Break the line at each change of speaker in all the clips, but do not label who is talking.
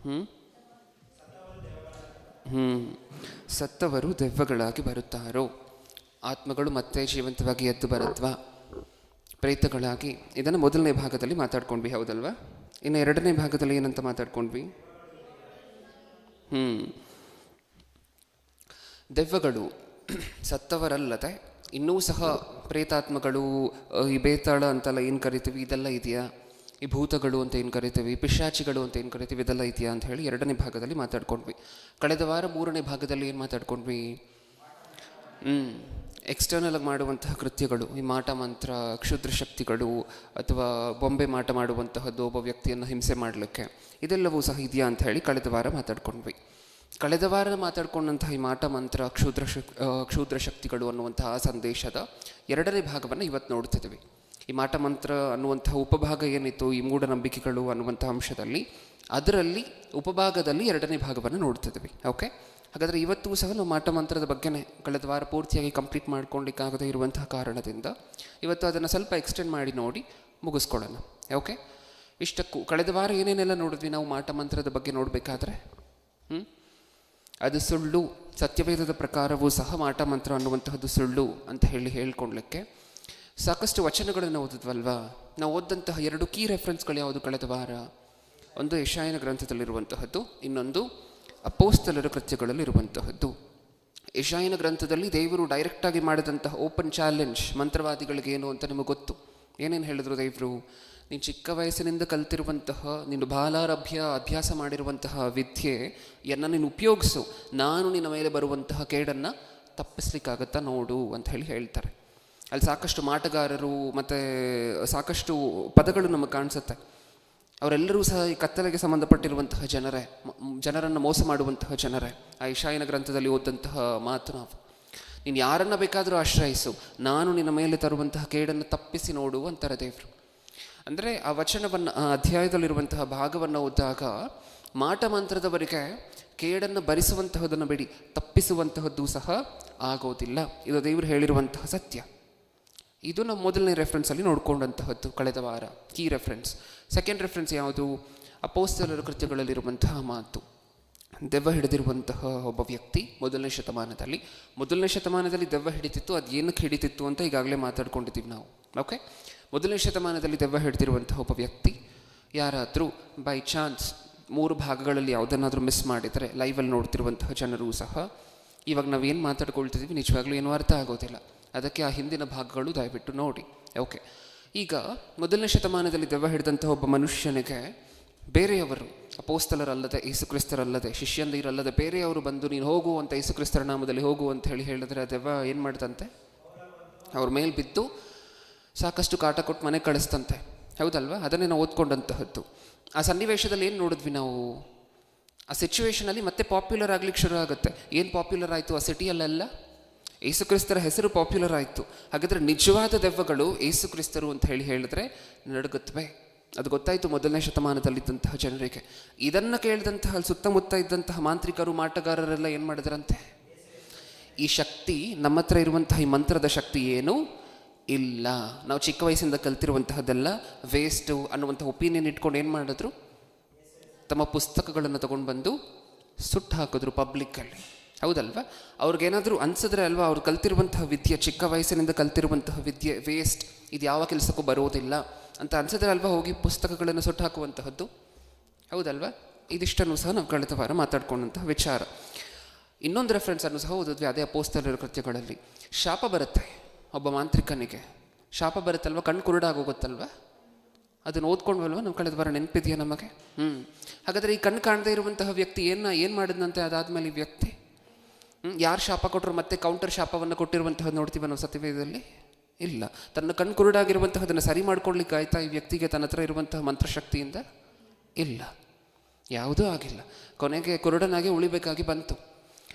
ಹ್ಞೂ ಸತ್ತವರು ದೆವ್ವಗಳಾಗಿ ಬರುತ್ತಾರೋ, ಆತ್ಮಗಳು ಮತ್ತೆ ಜೀವಂತವಾಗಿ ಎದ್ದು ಬರುತ್ತವಾ, ಪ್ರೇತಗಳಾಗಿ? ಇದನ್ನು ಮೊದಲನೇ ಭಾಗದಲ್ಲಿ ಮಾತಾಡ್ಕೊಂಡ್ವಿ, ಹೌದಲ್ವಾ? ಇನ್ನು ಎರಡನೇ ಭಾಗದಲ್ಲಿ ಏನಂತ ಮಾತಾಡ್ಕೊಂಡ್ವಿ? ದೆವ್ವಗಳು ಸತ್ತವರಲ್ಲದೆ ಇನ್ನೂ ಸಹ ಪ್ರೇತಾತ್ಮಗಳು, ಈ ಬೇತಾಳ ಅಂತೆಲ್ಲ ಏನು ಕರಿತೀವಿ ಇದೆಲ್ಲ ಇದೆಯಾ, ಈ ಭೂತಗಳು ಅಂತ ಏನು ಕರಿತೀವಿ, ಪಿಶಾಚಿಗಳು ಅಂತ ಏನು ಕರಿತೀವಿ ಇದೆಲ್ಲ ಇದೆಯಾ ಅಂತ ಹೇಳಿ ಎರಡನೇ ಭಾಗದಲ್ಲಿ ಮಾತಾಡ್ಕೊಂಡ್ವಿ. ಕಳೆದ ವಾರ ಮೂರನೇ ಭಾಗದಲ್ಲಿ ಏನು ಮಾತಾಡ್ಕೊಂಡ್ವಿ? ಎಕ್ಸ್ಟರ್ನಲ್ ಆಗಿ ಮಾಡುವಂತಹ ಕೃತ್ಯಗಳು, ಈ ಮಾಟ ಮಂತ್ರ, ಕ್ಷುದ್ರ ಶಕ್ತಿಗಳು, ಅಥವಾ ಬೊಂಬೆ ಮಾಟ ಮಾಡುವಂತಹದ್ದು ಒಬ್ಬ ವ್ಯಕ್ತಿಯನ್ನು ಹಿಂಸೆ ಮಾಡಲಿಕ್ಕೆ, ಇದೆಲ್ಲವೂ ಸಹ ಇದೆಯಾ ಅಂತ ಹೇಳಿ ಕಳೆದ ವಾರ ಮಾತಾಡ್ಕೊಂಡ್ವಿ. ಕಳೆದ ವಾರ ಮಾತಾಡ್ಕೊಂಡಂತಹ ಈ ಮಾಟ ಮಂತ್ರ, ಕ್ಷುದ್ರ ಶಕ್ತಿಗಳು ಅನ್ನುವಂತಹ ಸಂದೇಶದ ಎರಡನೇ ಭಾಗವನ್ನು ಇವತ್ತು ನೋಡ್ತಿದ್ವಿ. ಈ ಮಾಟ ಮಂತ್ರ ಅನ್ನುವಂತಹ ಉಪಭಾಗ ಏನಿತ್ತು, ಈ ಮೂಢನಂಬಿಕೆಗಳು ಅನ್ನುವಂಥ ಅಂಶದಲ್ಲಿ, ಅದರಲ್ಲಿ ಉಪಭಾಗದಲ್ಲಿ ಎರಡನೇ ಭಾಗವನ್ನು ನೋಡ್ತಿದ್ವಿ. ಓಕೆ, ಹಾಗಾದರೆ ಇವತ್ತೂ ಸಹ ನಾವು ಮಾಟ ಮಂತ್ರದ ಬಗ್ಗೆನೇ ಕಳೆದ ವಾರ ಪೂರ್ತಿಯಾಗಿ ಕಂಪ್ಲೀಟ್ ಮಾಡ್ಕೊಳ್ಳಿಕ್ಕಾಗದೇ ಇರುವಂತಹ ಕಾರಣದಿಂದ ಇವತ್ತು ಅದನ್ನು ಸ್ವಲ್ಪ ಎಕ್ಸ್ಟೆಂಡ್ ಮಾಡಿ ನೋಡಿ ಮುಗಿಸ್ಕೊಳ್ಳೋಣ. ಓಕೆ, ಇಷ್ಟಕ್ಕೂ ಕಳೆದ ವಾರ ಏನೇನೆಲ್ಲ ನೋಡಿದ್ವಿ ನಾವು ಮಾಟ ಮಂತ್ರದ ಬಗ್ಗೆ ನೋಡಬೇಕಾದ್ರೆ? ಅದು ಸುಳ್ಳು, ಸತ್ಯವೇದದ ಪ್ರಕಾರವೂ ಸಹ ಮಾಟ ಮಂತ್ರ ಅನ್ನುವಂತಹದ್ದು ಸುಳ್ಳು ಅಂತ ಹೇಳ್ಕೊಳ್ಲಿಕ್ಕೆ ಸಾಕಷ್ಟು ವಚನಗಳನ್ನು ಓದಿದ್ವಲ್ವಾ? ನಾವು ಓದಂತಹ ಎರಡು ಕೀ ರೆಫರೆನ್ಸ್ಗಳು ಯಾವುದು ಕಳೆದ ವಾರ? ಒಂದು ಯೆಶಾಯನ ಗ್ರಂಥದಲ್ಲಿರುವಂತಹದ್ದು, ಇನ್ನೊಂದು ಅಪೊಸ್ತಲರ ಕೃತ್ಯಗಳಲ್ಲಿರುವಂತಹದ್ದು. ಯೆಶಾಯನ ಗ್ರಂಥದಲ್ಲಿ ದೇವರು ಡೈರೆಕ್ಟಾಗಿ ಮಾಡಿದಂತಹ ಓಪನ್ ಚಾಲೆಂಜ್ ಮಂತ್ರವಾದಿಗಳಿಗೆ ಏನು ಅಂತ ನಿಮಗೆ ಗೊತ್ತು. ಏನೇನು ಹೇಳಿದ್ರು ದೇವರು? ನೀನು ಚಿಕ್ಕ ವಯಸ್ಸಿನಿಂದ ಕಲ್ತಿರುವಂತಹ, ನೀನು ಬಾಲಾರಭ್ಯ ಅಭ್ಯಾಸ ಮಾಡಿರುವಂತಹ ವಿದ್ಯೆಯನ್ನು ನೀನು ಉಪಯೋಗಿಸು, ನಾನು ನಿನ್ನ ಮೇಲೆ ಬರುವಂತಹ ಕೇಡನ್ನು ತಪ್ಪಿಸ್ಲಿಕ್ಕಾಗತ್ತಾ ನೋಡು ಅಂತ ಹೇಳ್ತಾರೆ. ಅಲ್ಲಿ ಸಾಕಷ್ಟು ಮಾಟಗಾರರು ಮತ್ತು ಸಾಕಷ್ಟು ಪದಗಳು ನಮಗೆ ಕಾಣಿಸುತ್ತೆ. ಅವರೆಲ್ಲರೂ ಸಹ ಈ ಕತ್ತಲೆಗೆ ಸಂಬಂಧಪಟ್ಟಿರುವಂತಹ ಜನರನ್ನು ಮೋಸ ಮಾಡುವಂತಹ ಜನರೇ. ಆ ಯೆಶಾಯನ ಗ್ರಂಥದಲ್ಲಿ ಓದಂತಹ ಮಾತು ನಾವು, ನೀನು ಯಾರನ್ನು ಬೇಕಾದರೂ ಆಶ್ರಯಿಸು, ನಾನು ನಿನ್ನ ಮೇಲೆ ತರುವಂತಹ ಕೇಡನ್ನು ತಪ್ಪಿಸಿ ನೋಡು ಅಂತಾರೆ ದೇವರು. ಅಂದರೆ ಆ ವಚನವನ್ನು, ಆ ಅಧ್ಯಾಯದಲ್ಲಿರುವಂತಹ ಭಾಗವನ್ನು ಓದಿದಾಗ ಮಾಟ ಮಂತ್ರದವರಿಗೆ ಕೇಡನ್ನು ಭರಿಸುವಂತಹದನ್ನು ಬಿಡಿ, ತಪ್ಪಿಸುವಂತಹದ್ದು ಸಹ ಆಗೋದಿಲ್ಲ. ಇದು ದೇವರು ಹೇಳಿರುವಂತಹ ಸತ್ಯ. ಇದು ನಮ್ಮ ಮೊದಲನೇ ರೆಫರೆನ್ಸಲ್ಲಿ ನೋಡ್ಕೊಂಡಂತಹದ್ದು ಕಳೆದ ವಾರ, ಕೀ ರೆಫರೆನ್ಸ್. ಸೆಕೆಂಡ್ ರೆಫರೆನ್ಸ್ ಯಾವುದು? ಅಪೊಸ್ತಲರ ಕೃತ್ಯಗಳಲ್ಲಿರುವಂತಹ ಮಾತು. ದೆವ್ವ ಹಿಡಿದಿರುವಂತಹ ಒಬ್ಬ ವ್ಯಕ್ತಿ ಮೊದಲನೇ ಶತಮಾನದಲ್ಲಿ ದೆವ್ವ ಹಿಡಿತಿತ್ತು. ಅದು ಏನಕ್ಕೆ ಹಿಡಿತಿತ್ತು ಅಂತ ಈಗಾಗಲೇ ಮಾತಾಡ್ಕೊಂಡಿದ್ದೀವಿ ನಾವು. ಓಕೆ, ಮೊದಲನೇ ಶತಮಾನದಲ್ಲಿ ದೆವ್ವ ಹಿಡಿದಿರುವಂತಹ ಒಬ್ಬ ವ್ಯಕ್ತಿ ಯಾರಾದರೂ ಬೈ ಚಾನ್ಸ್ 3 ಭಾಗಗಳಲ್ಲಿ ಯಾವುದನ್ನಾದರೂ ಮಿಸ್ ಮಾಡಿದರೆ, ಲೈವಲ್ಲಿ ನೋಡ್ತಿರುವಂತಹ ಜನರು ಸಹ ಇವಾಗ ನಾವೇನು ಮಾತಾಡ್ಕೊಳ್ತಿದ್ದೀವಿ ನಿಜವಾಗ್ಲೂ ಏನೂ ಅರ್ಥ ಆಗೋದಿಲ್ಲ. ಅದಕ್ಕೆ ಆ ಹಿಂದಿನ ಭಾಗಗಳು ದಯವಿಟ್ಟು ನೋಡಿ. ಓಕೆ, ಈಗ ಮೊದಲನೇ ಶತಮಾನದಲ್ಲಿ ದೆವ್ವ ಹಿಡಿದಂತಹ ಒಬ್ಬ ಮನುಷ್ಯನಿಗೆ ಬೇರೆಯವರು, ಅಪೊಸ್ತಲರಲ್ಲದೆ, ಯೇಸುಕ್ರಿಸ್ತರಲ್ಲದೆ, ಶಿಷ್ಯಂದಿರಲ್ಲದೆ ಬೇರೆಯವರು ಬಂದು ನೀನು ಹೋಗು ಅಂತ, ಯೇಸುಕ್ರಿಸ್ತರ ನಾಮದಲ್ಲಿ ಹೋಗು ಅಂತ ಹೇಳಿದ್ರೆ ಆ ದೆವ್ವ ಏನು ಮಾಡ್ತಂತೆ? ಅವ್ರ ಮೇಲೆ ಬಿದ್ದು ಸಾಕಷ್ಟು ಕಾಟ ಕೊಟ್ಟು ಮನೆಗೆ ಕಳಿಸ್ತಂತೆ, ಹೌದಲ್ವಾ? ಅದನ್ನೇ ನಾವು ಓದ್ಕೊಂಡಂತಹದ್ದು. ಆ ಸನ್ನಿವೇಶದಲ್ಲಿ ಏನು ನೋಡಿದ್ವಿ ನಾವು? ಆ ಸಿಚುವೇಶನಲ್ಲಿ ಮತ್ತೆ ಪಾಪ್ಯುಲರ್ ಆಗ್ಲಿಕ್ಕೆ ಶುರು ಆಗುತ್ತೆ. ಏನು ಪಾಪ್ಯುಲರ್ ಆಯಿತು ಆ ಸಿಟಿಯಲ್ಲೆಲ್ಲ? ಯೇಸುಕ್ರಿಸ್ತರ ಹೆಸರು ಪಾಪ್ಯುಲರ್ ಆಯಿತು. ಹಾಗಾದರೆ ನಿಜವಾದ ದೆವ್ವಗಳು ಯೇಸುಕ್ರಿಸ್ತರು ಅಂತ ಹೇಳಿದ್ರೆ ನಡುಗುತ್ತವೆ. ಅದು ಗೊತ್ತಾಯಿತು ಮೊದಲನೇ ಶತಮಾನದಲ್ಲಿದ್ದಂತಹ ಜನರಿಗೆ. ಇದನ್ನು ಕೇಳಿದಂತಹ ಸುತ್ತಮುತ್ತ ಇದ್ದಂತಹ ಮಾಂತ್ರಿಕರು, ಮಾಟಗಾರರೆಲ್ಲ ಏನು ಮಾಡಿದ್ರಂತೆ? ಈ ಶಕ್ತಿ ನಮ್ಮ ಹತ್ರ ಇರುವಂತಹ ಈ ಮಂತ್ರದ ಶಕ್ತಿ ಏನು ಇಲ್ಲ, ನಾವು ಚಿಕ್ಕ ವಯಸ್ಸಿಂದ ಕಲ್ತಿರುವಂತಹದ್ದೆಲ್ಲ ವೇಸ್ಟು ಅನ್ನುವಂಥ ಒಪಿನಿಯನ್ ಇಟ್ಕೊಂಡು ಏನು ಮಾಡಿದ್ರು? ತಮ್ಮ ಪುಸ್ತಕಗಳನ್ನು ತಗೊಂಡು ಬಂದು ಸುಟ್ಟು ಹಾಕಿದ್ರು ಪಬ್ಲಿಕ್ಕಲ್ಲಿ, ಹೌದಲ್ವಾ? ಅವ್ರಿಗೇನಾದರೂ ಅನಿಸಿದ್ರೆ ಅಲ್ವಾ, ಅವ್ರು ಕಲ್ತಿರುವಂತಹ ವಿದ್ಯೆ, ಚಿಕ್ಕ ವಯಸ್ಸಿನಿಂದ ಕಲ್ತಿರುವಂತಹ ವಿದ್ಯೆ ವೇಸ್ಟ್, ಇದು ಯಾವ ಕೆಲಸಕ್ಕೂ ಬರೋದಿಲ್ಲ ಅಂತ ಅನಿಸಿದ್ರೆ ಅಲ್ವಾ ಹೋಗಿ ಪುಸ್ತಕಗಳನ್ನು ಸುಟ್ಟು ಹಾಕುವಂತಹದ್ದು, ಹೌದಲ್ವಾ? ಇದಿಷ್ಟನ್ನು ಸಹ ನಾವು ಕಳೆದ ವಾರ ಮಾತಾಡ್ಕೊಂಡಂತಹ ವಿಚಾರ. ಇನ್ನೊಂದು ರೆಫರೆನ್ಸನ್ನು ಸಹ ಓದಿದ್ವಿ, ಅದೇ ಅಪೊಸ್ತಲರ ಕೃತ್ಯಗಳಲ್ಲಿ. ಶಾಪ ಬರುತ್ತೆ ಒಬ್ಬ ಮಾಂತ್ರಿಕನಿಗೆ, ಶಾಪ ಬರುತ್ತಲ್ವ, ಕಣ್ಣು ಕುರುಡಾಗೋಗುತ್ತಲ್ವ? ಅದನ್ನು ಓದ್ಕೊಂಡ್ವಲ್ವ ನಾವು ಕಳೆದ ವಾರ, ನೆನಪಿದೆಯಾ ನಮಗೆ? ಹಾಗಾದರೆ ಈ ಕಣ್ಣು ಕಾಣದೇ ಇರುವಂತಹ ವ್ಯಕ್ತಿ ಏನು ಮಾಡಿದಂತೆ ಅದಾದಮೇಲೆ ಈ ವ್ಯಕ್ತಿ? ಯಾರು ಶಾಪ ಕೊಟ್ಟರು ಮತ್ತೆ ಕೌಂಟರ್ ಶಾಪವನ್ನು ಕೊಟ್ಟಿರುವಂತಹದ್ದು ನೋಡ್ತೀವಿ ನಾವು ಸತ್ಯವೇದದಲ್ಲಿ? ಇಲ್ಲ. ತನ್ನ ಕಣ್ಣು ಕುರುಡಾಗಿರುವಂತಹದನ್ನು ಸರಿ ಮಾಡ್ಕೊಳ್ಲಿಕ್ಕೆ ಆಯ್ತಾ ಈ ವ್ಯಕ್ತಿಗೆ ತನ್ನ ಹತ್ರ ಇರುವಂತಹ ಮಂತ್ರಶಕ್ತಿಯಿಂದ? ಇಲ್ಲ, ಯಾವುದೂ ಆಗಿಲ್ಲ. ಕೊನೆಗೆ ಕುರುಡನಾಗಿ ಉಳಿಬೇಕಾಗಿ ಬಂತು.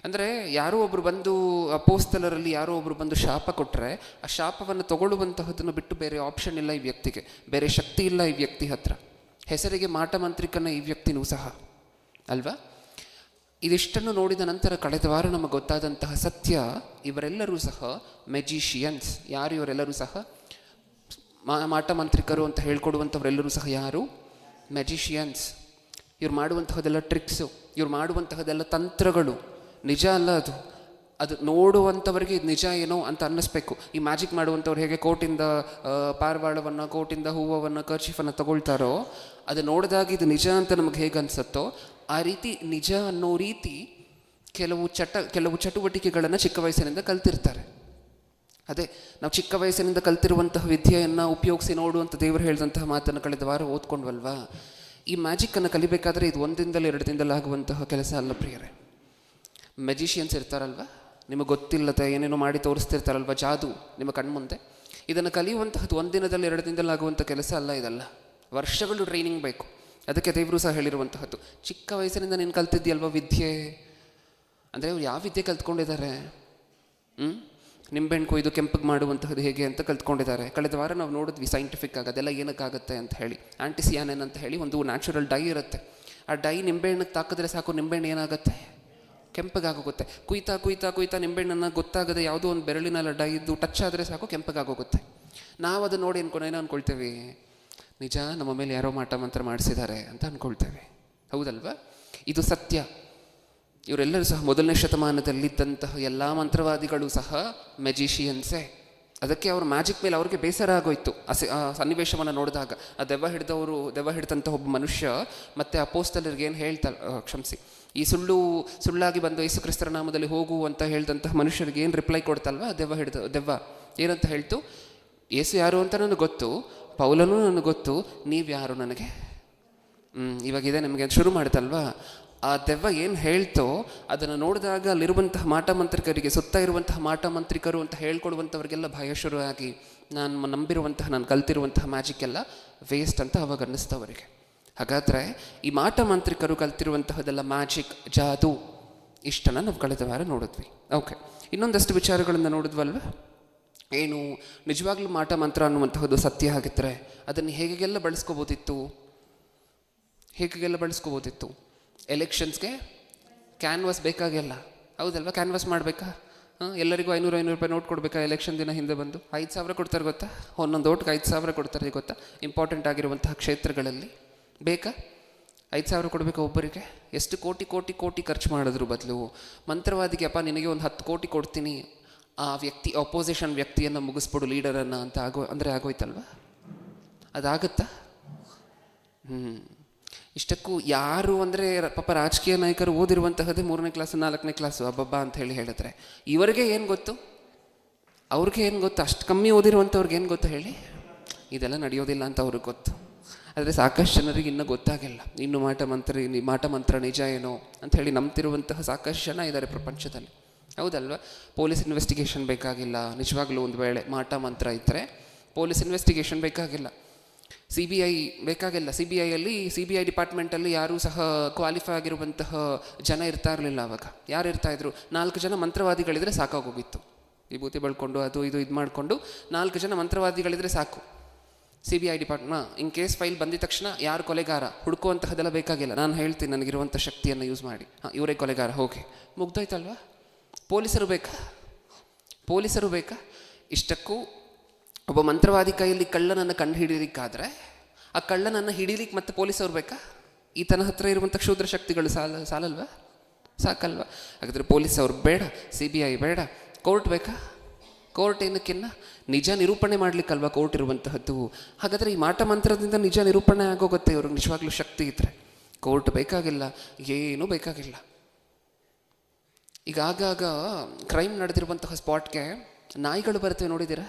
ಅಂದರೆ ಯಾರೋ ಒಬ್ಬರು ಬಂದು, ಅಪೊಸ್ತಲರಲ್ಲಿ ಯಾರೋ ಒಬ್ಬರು ಬಂದು ಶಾಪ ಕೊಟ್ಟರೆ ಆ ಶಾಪವನ್ನು ತಗೊಳ್ಳುವಂತಹದನ್ನು ಬಿಟ್ಟು ಬೇರೆ ಆಪ್ಷನ್ ಇಲ್ಲ ಈ ವ್ಯಕ್ತಿಗೆ, ಬೇರೆ ಶಕ್ತಿ ಇಲ್ಲ ಈ ವ್ಯಕ್ತಿ ಹತ್ರ. ಹೆಸರಿಗೆ ಮಾಟ ಮಂತ್ರಿಕನ ಈ ವ್ಯಕ್ತಿನೂ ಸಹ ಅಲ್ವಾ? ಇದಿಷ್ಟನ್ನು ನೋಡಿದ ನಂತರ ಕಳೆದ ವಾರ ನಮಗೆ ಗೊತ್ತಾದಂತಹ ಸತ್ಯ, ಇವರೆಲ್ಲರೂ ಸಹ ಮೆಜಿಷಿಯನ್ಸ್. ಯಾರು ಇವರೆಲ್ಲರೂ ಸಹ? ಮಾಟ ಮಂತ್ರಿಕರು ಅಂತ ಹೇಳ್ಕೊಡುವಂಥವರೆಲ್ಲರೂ ಸಹ ಯಾರು? ಮೆಜಿಷಿಯನ್ಸ್. ಇವ್ರು ಮಾಡುವಂತಹದೆಲ್ಲ ಟ್ರಿಕ್ಸು, ಇವ್ರು ಮಾಡುವಂತಹದೆಲ್ಲ ತಂತ್ರಗಳು ನಿಜ ಅಲ್ಲ. ಅದು ನೋಡುವಂಥವ್ರಿಗೆ ಇದು ನಿಜ ಏನೋ ಅಂತ ಅನ್ನಿಸ್ಬೇಕು. ಈ ಮ್ಯಾಜಿಕ್ ಮಾಡುವಂಥವ್ರು ಹೇಗೆ ಕೋಟಿಂದ ಪಾರಿವಾಳವನ್ನು, ಕೋಟಿಂದ ಹೂವನ್ನು, ಕರ್ಚೀಫನ್ನು ತಗೊಳ್ತಾರೋ, ಅದು ನೋಡಿದಾಗ ಇದು ನಿಜ ಅಂತ ನಮಗೆ ಹೇಗೆ ಅನಿಸುತ್ತೋ ಆ ರೀತಿ ನಿಜ ಅನ್ನೋ ರೀತಿ ಕೆಲವು ಚಟುವಟಿಕೆಗಳನ್ನು ಚಿಕ್ಕ ವಯಸ್ಸಿನಿಂದ ಕಲ್ತಿರ್ತಾರೆ. ಅದೇ ನಾವು ಚಿಕ್ಕ ವಯಸ್ಸಿನಿಂದ ಕಲ್ತಿರುವಂತಹ ವಿದ್ಯೆಯನ್ನು ಉಪಯೋಗಿಸಿ ನೋಡುವಂಥ ದೇವರು ಹೇಳಿದಂತಹ ಮಾತನ್ನು ಕಳೆದ ವಾರ ಓದ್ಕೊಂಡ್ವಲ್ವಾ. ಈ ಮ್ಯಾಜಿಕ್ಕನ್ನು ಕಲಿಬೇಕಾದ್ರೆ ಇದು 1 ದಿನದಲ್ಲಿ 2 ದಿನದಲ್ಲಿ ಆಗುವಂತಹ ಕೆಲಸ ಅಲ್ಲ ಪ್ರಿಯರೇ. ಮೆಜಿಷಿಯನ್ಸ್ ಇರ್ತಾರಲ್ವ, ನಿಮಗೆ ಗೊತ್ತಿಲ್ಲದೆ ಏನೇನೋ ಮಾಡಿ ತೋರಿಸ್ತಿರ್ತಾರಲ್ವ, ಜಾದು ನಿಮ್ಮ ಕಣ್ಮುಂದೆ. ಇದನ್ನು ಕಲಿಯುವಂತಹದ್ದು 1 ದಿನದಲ್ಲಿ 2 ದಿನದಲ್ಲಿ ಆಗುವಂಥ ಕೆಲಸ ಅಲ್ಲ. ಇದಲ್ಲ, ವರ್ಷಗಳು ಟ್ರೈನಿಂಗ್ ಬೇಕು. ಅದಕ್ಕೆ ದೇವರು ಸಹ ಹೇಳಿರುವಂತಹದ್ದು, ಚಿಕ್ಕ ವಯಸ್ಸಿನಿಂದ ನೀನು ಕಲ್ತಿದ್ದೀಯಲ್ವ ವಿದ್ಯೆ ಅಂದರೆ. ಅವ್ರು ಯಾವ ವಿದ್ಯೆ ಕಲ್ತ್ಕೊಂಡಿದ್ದಾರೆ? ನಿಂಬೆಹಣ್ಣು ಕೊಯ್ದು ಕೆಂಪಗೆ ಮಾಡುವಂತಹದ್ದು ಹೇಗೆ ಅಂತ ಕಲ್ತ್ಕೊಂಡಿದ್ದಾರೆ. ಕಳೆದ ವಾರ ನಾವು ನೋಡಿದ್ವಿ ಸೈಂಟಿಫಿಕ್ ಆಗಿ ಅದೆಲ್ಲ ಏನಕ್ಕಾಗುತ್ತೆ ಅಂತ ಹೇಳಿ. ಆ್ಯಂಟಿಸಿಯಾನಿನ್ ಅಂತ ಹೇಳಿ ಒಂದು ನ್ಯಾಚುರಲ್ ಡೈ ಇರುತ್ತೆ. ಆ ಡೈ ನಿಂಬೆಹಣ್ಣಿಗೆ ತಾಕಿದ್ರೆ ಸಾಕು, ನಿಂಬೆಹಣ್ಣು ಏನಾಗುತ್ತೆ? ಕೆಂಪಗಾಗೋಗುತ್ತೆ. ಕುಯ್ತಾ ನಿಂಬೆಹಣ್ಣನ್ನು ಗೊತ್ತಾಗದೆ ಯಾವುದೋ ಒಂದು ಬೆರಳಿನೆಲ್ಲ ಡೈ ಇದ್ದು ಟಚ್ ಆದರೆ ಸಾಕು ಕೆಂಪಗಾಗೋಗುತ್ತೆ. ನಾವು ಅದನ್ನು ನೋಡಿ ಏನೋ ಅಂದ್ಕೊಳ್ತೇವೆ, ನಿಜ ನಮ್ಮ ಮೇಲೆ ಯಾರೋ ಮಾಟ ಮಂತ್ರ ಮಾಡಿಸಿದ್ದಾರೆ ಅಂತ ಅಂದ್ಕೊಳ್ತೇವೆ. ಹೌದಲ್ವಾ? ಇದು ಸತ್ಯ. ಇವರೆಲ್ಲರೂ ಸಹ 1ನೇ ಶತಮಾನದಲ್ಲಿದ್ದಂತಹ ಎಲ್ಲ ಮಂತ್ರವಾದಿಗಳು ಸಹ ಮೆಜಿಷಿಯನ್ಸೇ. ಅದಕ್ಕೆ ಅವ್ರ ಮ್ಯಾಜಿಕ್ ಮೇಲೆ ಅವ್ರಿಗೆ ಬೇಸರ ಆಗೋಯ್ತು ಆ ಸನ್ನಿವೇಶವನ್ನು ನೋಡಿದಾಗ. ಆ ದೆವ್ವ ಹಿಡಿದಂಥ ಒಬ್ಬ ಮನುಷ್ಯ ಮತ್ತು ಅಪೋಸ್ತಲರಿಗೆ ಏನು ಈ ಸುಳ್ಳಾಗಿ ಬಂದು ಯೇಸು ಕ್ರಿಸ್ತರ ನಾಮದಲ್ಲಿ ಹೋಗು ಅಂತ ಹೇಳಿದಂತಹ ಮನುಷ್ಯರಿಗೆ ಏನು ರಿಪ್ಲೈ ಕೊಡ್ತಲ್ವ ದೆವ್ವ ಏನಂತ ಹೇಳ್ತು? ಯೇಸು ಯಾರು ಅಂತ ನನಗೆ ಗೊತ್ತು, ಪೌಲನೂ ನನಗೆ ಗೊತ್ತು, ನೀವು ಯಾರು ನನಗೆ? ಇವಾಗಿದೆ ನಿಮಗೆ ಶುರು ಮಾಡುತ್ತಲ್ವ. ಆ ದೆವ್ವ ಏನು ಹೇಳ್ತೋ ಅದನ್ನು ನೋಡಿದಾಗ ಅಲ್ಲಿರುವಂತಹ ಮಾಟ ಮಂತ್ರಿಕರಿಗೆ, ಸುತ್ತ ಇರುವಂತಹ ಮಾಟ ಮಂತ್ರಿಕರು ಅಂತ ಹೇಳ್ಕೊಡುವಂಥವ್ರಿಗೆಲ್ಲ ಭಯ ಶುರುವಾಗಿ ನಾನು ನಂಬಿರುವಂತಹ, ನಾನು ಕಲ್ತಿರುವಂತಹ ಮ್ಯಾಜಿಕ್ ಎಲ್ಲ ವೇಸ್ಟ್ ಅಂತ ಅವಾಗ ಅನ್ನಿಸ್ತವರಿಗೆ. ಹಾಗಾದರೆ ಈ ಮಾಟ ಮಂತ್ರಿಕರು ಕಲ್ತಿರುವಂತಹದೆಲ್ಲ ಮ್ಯಾಜಿಕ್, ಜಾದು, ಇಷ್ಟನ್ನು ನಾವು ಕಳೆದ ವಾರ ನೋಡಿದ್ವಿ. ಓಕೆ, ಇನ್ನೊಂದಷ್ಟು ವಿಚಾರಗಳನ್ನು ನೋಡಿದ್ವಲ್ವ. ಏನು ನಿಜವಾಗ್ಲೂ ಮಾಟ ಮಂತ್ರ ಅನ್ನುವಂತಹದ್ದು ಸತ್ಯ ಆಗಿದ್ದರೆ ಅದನ್ನು ಹೇಗೆಲ್ಲ ಬಳಸ್ಕೋಬೋದಿತ್ತು? ಎಲೆಕ್ಷನ್ಸ್ಗೆ ಕ್ಯಾನ್ವಾಸ್ ಬೇಕಾಗಿಲ್ಲ, ಹೌದಲ್ವ? ಕ್ಯಾನ್ವಾಸ್ ಮಾಡಬೇಕಾ? ಎಲ್ಲರಿಗೂ 500 ರೂಪಾಯಿ ನೋಟ್ ಕೊಡಬೇಕಾ? ಎಲೆಕ್ಷನ್ ದಿನ ಹಿಂದೆ ಬಂದು 5,000 ಕೊಡ್ತಾರೆ ಗೊತ್ತಾ? ಒಂದೊಂದು ಓಟ್ಗೆ 5,000 ಕೊಡ್ತಾರೆ ಗೊತ್ತಾ? ಇಂಪಾರ್ಟೆಂಟ್ ಆಗಿರುವಂತಹ ಕ್ಷೇತ್ರಗಳಲ್ಲಿ ಬೇಕಾ? 5,000 ಕೊಡಬೇಕಾ ಒಬ್ಬರಿಗೆ? ಎಷ್ಟು ಕೋಟಿ ಖರ್ಚು ಮಾಡೋದ್ರ ಬದಲು ಮಂತ್ರವಾದಿಗೆ, ಅಪ್ಪ ನಿನಗೆ ಒಂದು 10 ಕೋಟಿ ಕೊಡ್ತೀನಿ, ಆ ವ್ಯಕ್ತಿ ಅಪೋಸಿಷನ್ ವ್ಯಕ್ತಿಯನ್ನು ಮುಗಿಸ್ಬಿಡು, ಲೀಡರನ್ನು ಅಂತ ಆಗೋಯ್ತಲ್ವ? ಅದಾಗುತ್ತಾ? ಇಷ್ಟಕ್ಕೂ ಯಾರು ಅಂದರೆ ಪಾಪ ರಾಜಕೀಯ ನಾಯಕರು ಓದಿರುವಂತಹದ್ದೇ 3ನೇ ಕ್ಲಾಸು 4ನೇ ಕ್ಲಾಸು ಅಬ್ಬಬ್ಬಾ ಅಂತ ಹೇಳಿದ್ರೆ ಇವರಿಗೆ ಏನು ಗೊತ್ತು? ಅವ್ರಿಗೆ ಏನು ಗೊತ್ತು? ಅಷ್ಟು ಕಮ್ಮಿ ಓದಿರುವಂಥವ್ರಿಗೆ ಏನು ಗೊತ್ತು ಹೇಳಿ? ಇದೆಲ್ಲ ನಡೆಯೋದಿಲ್ಲ ಅಂತ ಅವ್ರಿಗೆ ಗೊತ್ತು. ಆದರೆ ಸಾಕಷ್ಟು ಜನರಿಗೆ ಇನ್ನೂ ಗೊತ್ತಾಗಿಲ್ಲ. ಇನ್ನು ಮಾಟ ಮಂತ್ರ ನಿಜ ಏನೋ ಅಂತ ಹೇಳಿ ನಂಬ್ತಿರುವಂತಹ ಸಾಕಷ್ಟು ಜನ ಇದ್ದಾರೆ ಪ್ರಪಂಚದಲ್ಲಿ, ಹೌದಲ್ವ? ಪೊಲೀಸ್ ಇನ್ವೆಸ್ಟಿಗೇಷನ್ ಬೇಕಾಗಿಲ್ಲ. ನಿಜವಾಗ್ಲೂ ಒಂದು ವೇಳೆ ಮಾಟ ಮಂತ್ರ ಇದ್ದರೆ ಪೊಲೀಸ್ ಇನ್ವೆಸ್ಟಿಗೇಷನ್ ಬೇಕಾಗಿಲ್ಲ, CBI ಬೇಕಾಗಿಲ್ಲ. CBI ಡಿಪಾರ್ಟ್ಮೆಂಟಲ್ಲಿ ಯಾರೂ ಸಹ ಕ್ವಾಲಿಫೈ ಆಗಿರುವಂತಹ ಜನ ಇರ್ತಾ ಇರಲಿಲ್ಲ ಅವಾಗ. ಯಾರು ಇರ್ತಾಯಿದ್ರು? 4 ಜನ ಮಂತ್ರವಾದಿಗಳಿದ್ರೆ ಸಾಕಾಗೋಗಿತ್ತು. ವಿಭೂತಿ ಬಳ್ಕೊಂಡು ಅದು ಇದು ಮಾಡಿಕೊಂಡು 4 ಜನ ಮಂತ್ರವಾದಿಗಳಿದ್ರೆ ಸಾಕು. CBI department in case file ಬಂದಿದ ತಕ್ಷಣ ಯಾರು ಕೊಲೆಗಾರ ಹುಡುಕುವಂತಹದೆಲ್ಲ ಬೇಕಾಗಿಲ್ಲ. ನಾನು ಹೇಳ್ತೀನಿ ನನಗಿರುವಂಥ ಶಕ್ತಿಯನ್ನು ಯೂಸ್ ಮಾಡಿ, ಇವರೇ ಕೊಲೆಗಾರ, ಹೋಗಿ ಮುಗ್ದೋಯ್ತಲ್ವ? ಪೊಲೀಸರು ಬೇಕಾ? ಇಷ್ಟಕ್ಕೂ ಒಬ್ಬ ಮಂತ್ರವಾದಿ ಕೈಯಲ್ಲಿ ಕಳ್ಳನನ್ನು ಕಂಡು ಹಿಡಿಲಿಕ್ಕಾದರೆ ಆ ಕಳ್ಳನನ್ನು ಹಿಡೀಲಿಕ್ಕೆ ಮತ್ತೆ ಪೊಲೀಸವ್ರು ಬೇಕಾ? ಈತನ ಹತ್ರ ಇರುವಂಥ ಕ್ಷುದ್ರ ಶಕ್ತಿಗಳು ಸಾಲಲ್ವಾ? ಸಾಕಲ್ವ? ಹಾಗಾದರೆ ಪೊಲೀಸವ್ರು ಬೇಡ, CBI ಬೇಡ, ಕೋರ್ಟ್ ಬೇಕಾ? ಕೋರ್ಟ್ ಏನಕ್ಕಿನ್ನ ನಿಜ ನಿರೂಪಣೆ ಮಾಡಲಿಕ್ಕಲ್ವ ಕೋರ್ಟ್ ಇರುವಂತಹದ್ದು. ಹಾಗಾದರೆ ಈ ಮಾಟ ಮಂತ್ರದಿಂದ ನಿಜ ನಿರೂಪಣೆ ಆಗೋಗುತ್ತೆ ಇವ್ರಿಗೆ ನಿಜವಾಗ್ಲೂ ಶಕ್ತಿ ಇದ್ದರೆ. ಕೋರ್ಟ್ ಬೇಕಾಗಿಲ್ಲ, ಏನೂ ಬೇಕಾಗಿಲ್ಲ. ಈಗ ಆಗಾಗ ಕ್ರೈಮ್ ನಡೆದಿರುವಂತಹ ಸ್ಪಾಟ್ಗೆ ನಾಯಿಗಳು ಬರ್ತವೆ, ನೋಡಿದ್ದೀರಾ?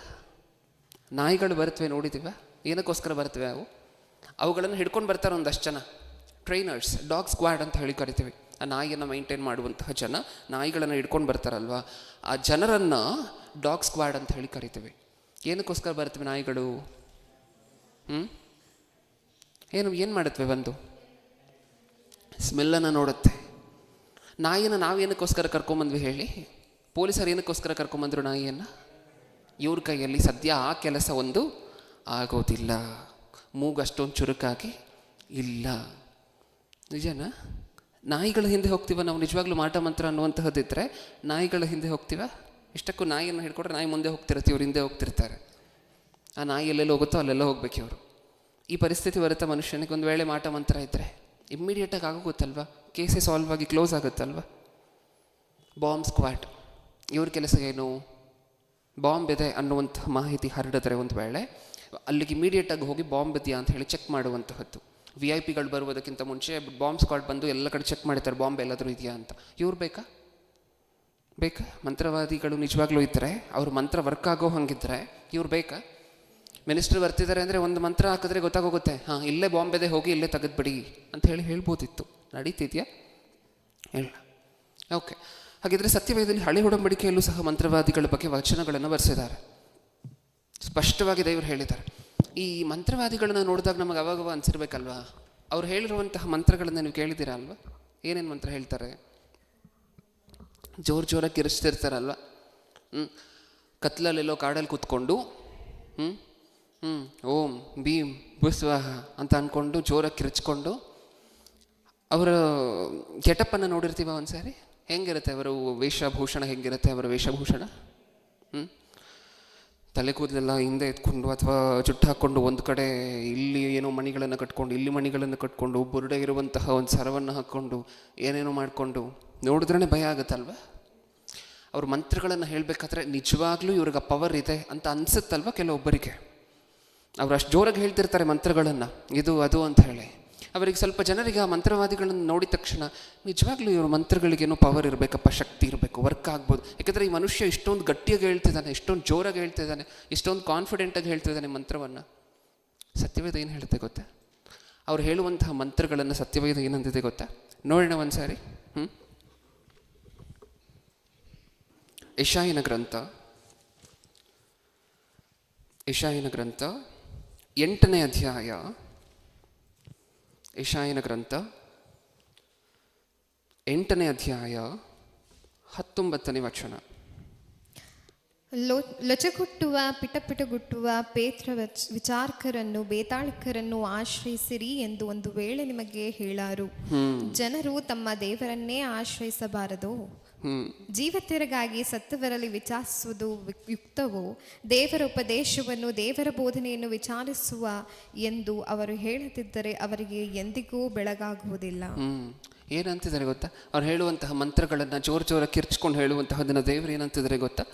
ನೋಡಿದ್ದೀವ? ಏನಕ್ಕೋಸ್ಕರ ಬರ್ತವೆ ಅವುಗಳನ್ನು ಹಿಡ್ಕೊಂಡು ಬರ್ತಾರೆ ಒಂದಷ್ಟು ಜನ ಟ್ರೈನರ್ಸ್, ಡಾಗ್ ಸ್ಕ್ವಾಡ್ ಅಂತ ಹೇಳಿ ಕರಿತೀವಿ. ಆ ನಾಯಿಯನ್ನು ಮೈಂಟೈನ್ ಮಾಡುವಂತಹ ಜನ ನಾಯಿಗಳನ್ನು ಹಿಡ್ಕೊಂಡು ಬರ್ತಾರಲ್ವ, ಆ ಜನರನ್ನು ಡಾಗ್ ಸ್ಕ್ವಾಡ್ ಅಂತ ಹೇಳಿ ಕರಿತೀವಿ. ಏನಕ್ಕೋಸ್ಕರ ಬರ್ತವೆ ನಾಯಿಗಳು? ಏನು ಮಾಡುತ್ತವೆ? ಬಂದು ಸ್ಮೆಲ್ಲನ್ನು ನೋಡುತ್ತೆ. ನಾಯಿನ ನಾವೇನಕ್ಕೋಸ್ಕರ ಕರ್ಕೊಂಬಂದ್ವಿ ಹೇಳಿ? ಪೊಲೀಸರು ಏನಕ್ಕೋಸ್ಕರ ಕರ್ಕೊಂಬಂದರು ನಾಯಿಯನ್ನು? ಇವ್ರ ಕೈಯಲ್ಲಿ ಸದ್ಯ ಆ ಕೆಲಸ ಒಂದು ಆಗೋದಿಲ್ಲ. ಮೂಗು ಅಷ್ಟೊಂದು ಚುರುಕಾಗಿ ಇಲ್ಲ. ನಿಜನಾ? ನಾಯಿಗಳ ಹಿಂದೆ ಹೋಗ್ತೀವ ನಾವು? ನಿಜವಾಗ್ಲೂ ಮಾಟ ಮಂತ್ರ ಅನ್ನುವಂತಹದ್ದಿದ್ದರೆ ನಾಯಿಗಳ ಹಿಂದೆ ಹೋಗ್ತೀವ? ಇಷ್ಟಕ್ಕೂ ನಾಯಿಯನ್ನು ಹಿಡ್ಕೊಂಡ್ರೆ ನಾಯಿ ಮುಂದೆ ಹೋಗ್ತಿರತ್ತೆ, ಇವ್ರು ಹಿಂದೆ ಹೋಗ್ತಿರ್ತಾರೆ. ಆ ನಾಯಿ ಎಲ್ಲೆಲ್ಲ ಹೋಗುತ್ತೋ ಅಲ್ಲೆಲ್ಲ ಹೋಗ್ಬೇಕು ಇವರು. ಈ ಪರಿಸ್ಥಿತಿ ಬರುತ್ತೆ ಮನುಷ್ಯನಿಗೆ ಒಂದು ವೇಳೆ ಮಾಟ ಮಂತ್ರ ಇದ್ದರೆ. ಇಮ್ಮಿಡಿಯೇಟಾಗಿ ಆಗೋಗುತ್ತಲ್ವ, ಕೇಸೇ ಸಾಲ್ವ್ ಆಗಿ ಕ್ಲೋಸ್ ಆಗುತ್ತಲ್ವ. ಬಾಂಬ್ ಸ್ಕ್ವಾಡ್ ಇವ್ರ ಕೆಲಸ ಏನು? ಬಾಂಬ್ ಇದೆ ಅನ್ನುವಂಥ ಮಾಹಿತಿ ಹರಡಿದ್ರೆ ಒಂದು ವೇಳೆ ಅಲ್ಲಿಗೆ ಇಮಿಡಿಯೇಟಾಗಿ ಹೋಗಿ ಬಾಂಬ್ ಇದೆಯಾ ಅಂತ ಹೇಳಿ ಚೆಕ್ ಮಾಡುವಂತಹದ್ದು. VIP ಗಳು ಬರುವುದಕ್ಕಿಂತ ಮುಂಚೆ ಬಾಂಬ್ ಸ್ಕ್ವಾಡ್ ಬಂದು ಎಲ್ಲ ಕಡೆ ಚೆಕ್ ಮಾಡ್ತಾರೆ ಬಾಂಬ್ ಎಲ್ಲಾದರೂ ಇದೆಯಾ ಅಂತ. ಇವ್ರು ಬೇಕಾ? ಮಂತ್ರವಾದಿಗಳು ನಿಜವಾಗ್ಲೂ ಇದ್ದರೆ, ಅವ್ರ ಮಂತ್ರ ವರ್ಕ್ ಆಗೋ ಹಂಗಿದ್ರೆ ಇವ್ರು ಬೇಕಾ? ಮಿನಿಸ್ಟ್ರ್ ಬರ್ತಿದ್ದಾರೆ ಅಂದರೆ ಒಂದು ಮಂತ್ರ ಹಾಕಿದ್ರೆ ಗೊತ್ತಾಗೋಗುತ್ತೆ, ಹಾಂ ಇಲ್ಲೇ ಬಾಂಬ್ ಇದೆ, ಹೋಗಿ ಇಲ್ಲೇ ತೆಗೆದ್ಬಿಡಿ ಅಂತ ಹೇಳ್ಬೋದಿತ್ತು. ನಡೀತಿದೆಯಾ? ಇಲ್ಲ. ಓಕೆ, ಹಾಗಿದ್ರೆ ಸತ್ಯವೇದದಲ್ಲಿ ಹಳೆ ಒಡಂಬಡಿಕೆಯಲ್ಲೂ ಸಹ ಮಂತ್ರವಾದಿಗಳ ಬಗ್ಗೆ ವಚನಗಳನ್ನು ಬರೆಸಿದ್ದಾರೆ. ಸ್ಪಷ್ಟವಾಗಿ ದೇವರು ಹೇಳಿದ್ದಾರೆ. ಈ ಮಂತ್ರವಾದಿಗಳನ್ನ ನೋಡಿದಾಗ ನಮಗೆ ಅವಾಗವ ಅನಿಸಿರ್ಬೇಕಲ್ವಾ, ಅವ್ರು ಹೇಳಿರುವಂತಹ ಮಂತ್ರಗಳನ್ನು ನೀವು ಕೇಳಿದ್ದೀರಾ ಅಲ್ವಾ? ಏನೇನು ಮಂತ್ರ ಹೇಳ್ತಾರೆ? ಜೋರಾಗಿ ಕಿರಿಸ್ತಿರ್ತಾರಲ್ವ. ಕತ್ಲಲ್ಲೆಲ್ಲೋ ಕಾಡಲ್ಲಿ ಕೂತ್ಕೊಂಡು ಓಂ ಭೀಮ್ ಭುಸ್ವಾಹ ಅಂತ ಅಂದ್ಕೊಂಡು ಜೋರಾಗಿ ಕಿರಿಚ್ಕೊಂಡು, ಅವರ ಗೆಟಪ್ಪನ್ನು ನೋಡಿರ್ತೀವ ಒಂದ್ಸಾರಿ. ಹೆಂಗಿರುತ್ತೆ ಅವರ ವೇಷಭೂಷಣ? ಹೆಂಗಿರುತ್ತೆ ಅವರ ವೇಷಭೂಷಣ? ತಲೆ ಕೂದಲೆಲ್ಲ ಹಿಂದೆ ಎತ್ಕೊಂಡು ಅಥವಾ ಜುಟ್ಟು ಹಾಕ್ಕೊಂಡು ಒಂದು ಕಡೆ ಇಲ್ಲಿ ಏನೋ ಮಣಿಗಳನ್ನು ಕಟ್ಕೊಂಡು, ಇಲ್ಲಿ ಮಣಿಗಳನ್ನು ಕಟ್ಕೊಂಡು, ಬುರುಡೆ ಇರುವಂತಹ ಒಂದು ಸರವನ್ನು ಹಾಕ್ಕೊಂಡು ಏನೇನೋ ಮಾಡಿಕೊಂಡು ನೋಡಿದ್ರೇ ಭಯ ಆಗುತ್ತಲ್ವ. ಅವ್ರ ಮಂತ್ರಗಳನ್ನು ಹೇಳಬೇಕಾದ್ರೆ ನಿಜವಾಗ್ಲೂ ಇವ್ರಿಗೆ ಪವರ್ ಇದೆ ಅಂತ ಅನಿಸುತ್ತಲ್ವ ಕೆಲವೊಬ್ಬರಿಗೆ. ಅವ್ರು ಅಷ್ಟು ಜೋರಾಗಿ ಹೇಳ್ತಿರ್ತಾರೆ ಮಂತ್ರಗಳನ್ನು, ಇದು ಅದು ಅಂತ ಹೇಳಿ. ಅವರಿಗೆ ಸ್ವಲ್ಪ ಜನರಿಗೆ ಆ ಮಂತ್ರವಾದಿಗಳನ್ನು ನೋಡಿದ ತಕ್ಷಣ ನಿಜವಾಗ್ಲೂ ಇವ್ರ ಮಂತ್ರಗಳಿಗೇನೋ ಪವರ್ ಇರಬೇಕಪ್ಪ, ಶಕ್ತಿ ಇರಬೇಕು, ವರ್ಕ್ ಆಗ್ಬೋದು. ಯಾಕಂದರೆ ಈ ಮನುಷ್ಯ ಇಷ್ಟೊಂದು ಗಟ್ಟಿಯಾಗಿ ಹೇಳ್ತಿದ್ದಾನೆ, ಇಷ್ಟೊಂದು ಜೋರಾಗಿ ಹೇಳ್ತಿದ್ದಾನೆ, ಇಷ್ಟೊಂದು ಕಾನ್ಫಿಡೆಂಟಾಗಿ ಹೇಳ್ತಿದ್ದಾನೆ ಮಂತ್ರವನ್ನು. ಸತ್ಯವೇದ ಏನು ಹೇಳುತ್ತೆ ಗೊತ್ತಾ? ಅವ್ರು ಹೇಳುವಂತಹ ಮಂತ್ರಗಳನ್ನು ಸತ್ಯವೇದ ಏನಂದಿದೆ ಗೊತ್ತಾ? ನೋಡೋಣ ಒಂದು ಸಾರಿ. ಯೆಶಾಯನ ಗ್ರಂಥ 8ನೇ ಅಧ್ಯಾಯ. ಯೆಶಾಯನ ಗ್ರಂಥ 8ನೇ ಅಧ್ಯಾಯ 19ನೇ ವಚನ.
ಲೊಚಗುಟ್ಟುವ ಪಿಟಪಿಟಗುಟ್ಟುವ ಪೇತ್ರ ವಿಚಾರಕರನ್ನು ಬೇತಾಳಿಕರನ್ನು ಆಶ್ರಯಿಸಿರಿ ಎಂದು ಒಂದು ವೇಳೆ ನಿಮಗೆ ಹೇಳಾರು. ಜನರು ತಮ್ಮ ದೇವರನ್ನೇ ಆಶ್ರಯಿಸಬಾರದು. ಜೀವತೆರಗಾಗಿ ಸತ್ತವರಲ್ಲಿ ವಿಚಾರಿಸುವುದು ಯುಕ್ತವೋ? ದೇವರ ಉಪದೇಶವನ್ನು ದೇವರ ಬೋಧನೆಯನ್ನು ವಿಚಾರಿಸುವ ಎಂದು ಅವರು ಹೇಳುತ್ತಿದ್ದರೆ ಅವರಿಗೆ ಎಂದಿಗೂ ಬೆಳಗಾಗುವುದಿಲ್ಲ.
ಏನಂತಿದ್ದಾರೆ ಗೊತ್ತಾ? ಅವ್ರು ಹೇಳುವಂತಹ ಮಂತ್ರಗಳನ್ನು ಜೋರಾಗಿ ಕಿರ್ಚ್ಕೊಂಡು ಹೇಳುವಂತಹದನ್ನು ದೇವರು ಏನಂತಿದ್ದಾರೆ ಗೊತ್ತಾ?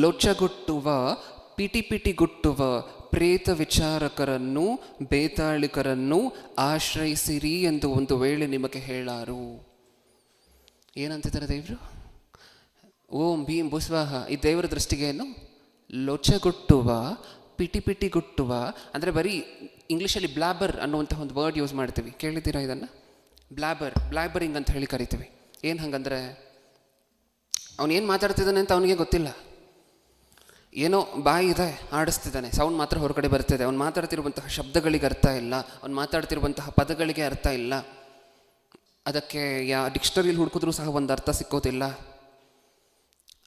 ಲೊಚಗುಟ್ಟುವ ಪಿಟಿಪಿಟಿಗುಟ್ಟುವ ಪ್ರೇತ ವಿಚಾರಕರನ್ನು ಬೇತಾಳಿಕರನ್ನು ಆಶ್ರಯಿಸಿರಿ ಎಂದು ಒಂದು ವೇಳೆ ನಿಮಗೆ ಹೇಳಾರು. ಏನಂತಿದ್ದಾರೆ ದೇವರು? ಓಂ ಭೀಮ್ ಭುಸ್ವಾಹ. ಈ ದೇವರ ದೃಷ್ಟಿಗೆ ಏನು? ಲೊಚಗುಟ್ಟುವ ಪಿಟಿಪಿಟಿಗುಟ್ಟುವ ಅಂದರೆ ಬರೀ ಇಂಗ್ಲೀಷಲ್ಲಿ ಬ್ಲಾಬರ್ ಅನ್ನುವಂಥ ಒಂದು ವರ್ಡ್ ಯೂಸ್ ಮಾಡ್ತೀವಿ, ಕೇಳಿದ್ದೀರಾ ಇದನ್ನು? ಬ್ಲಾಬರಿಂಗ್ ಅಂತ ಹೇಳಿ ಕರಿತೀವಿ. ಏನು ಹಂಗಂದರೆ ಅವನೇನು ಮಾತಾಡ್ತಿದ್ದಾನೆ ಅಂತ ಅವನಿಗೆ ಗೊತ್ತಿಲ್ಲ, ಏನೋ ಬಾಯಿ ಇದೆ ಆಡಿಸ್ತಿದ್ದಾನೆ, ಸೌಂಡ್ ಮಾತ್ರ ಹೊರಗಡೆ ಬರ್ತಿದೆ. ಅವ್ನು ಮಾತಾಡ್ತಿರುವಂತಹ ಶಬ್ದಗಳಿಗೆ ಅರ್ಥ ಇಲ್ಲ, ಅವ್ನು ಮಾತಾಡ್ತಿರುವಂತಹ ಪದಗಳಿಗೆ ಅರ್ಥ ಇಲ್ಲ, ಅದಕ್ಕೆ ಡಿಕ್ಷನರಿಯಲ್ಲಿ ಹುಡುಕಿದ್ರೂ ಸಹ ಒಂದು ಅರ್ಥ ಸಿಕ್ಕೋದಿಲ್ಲ.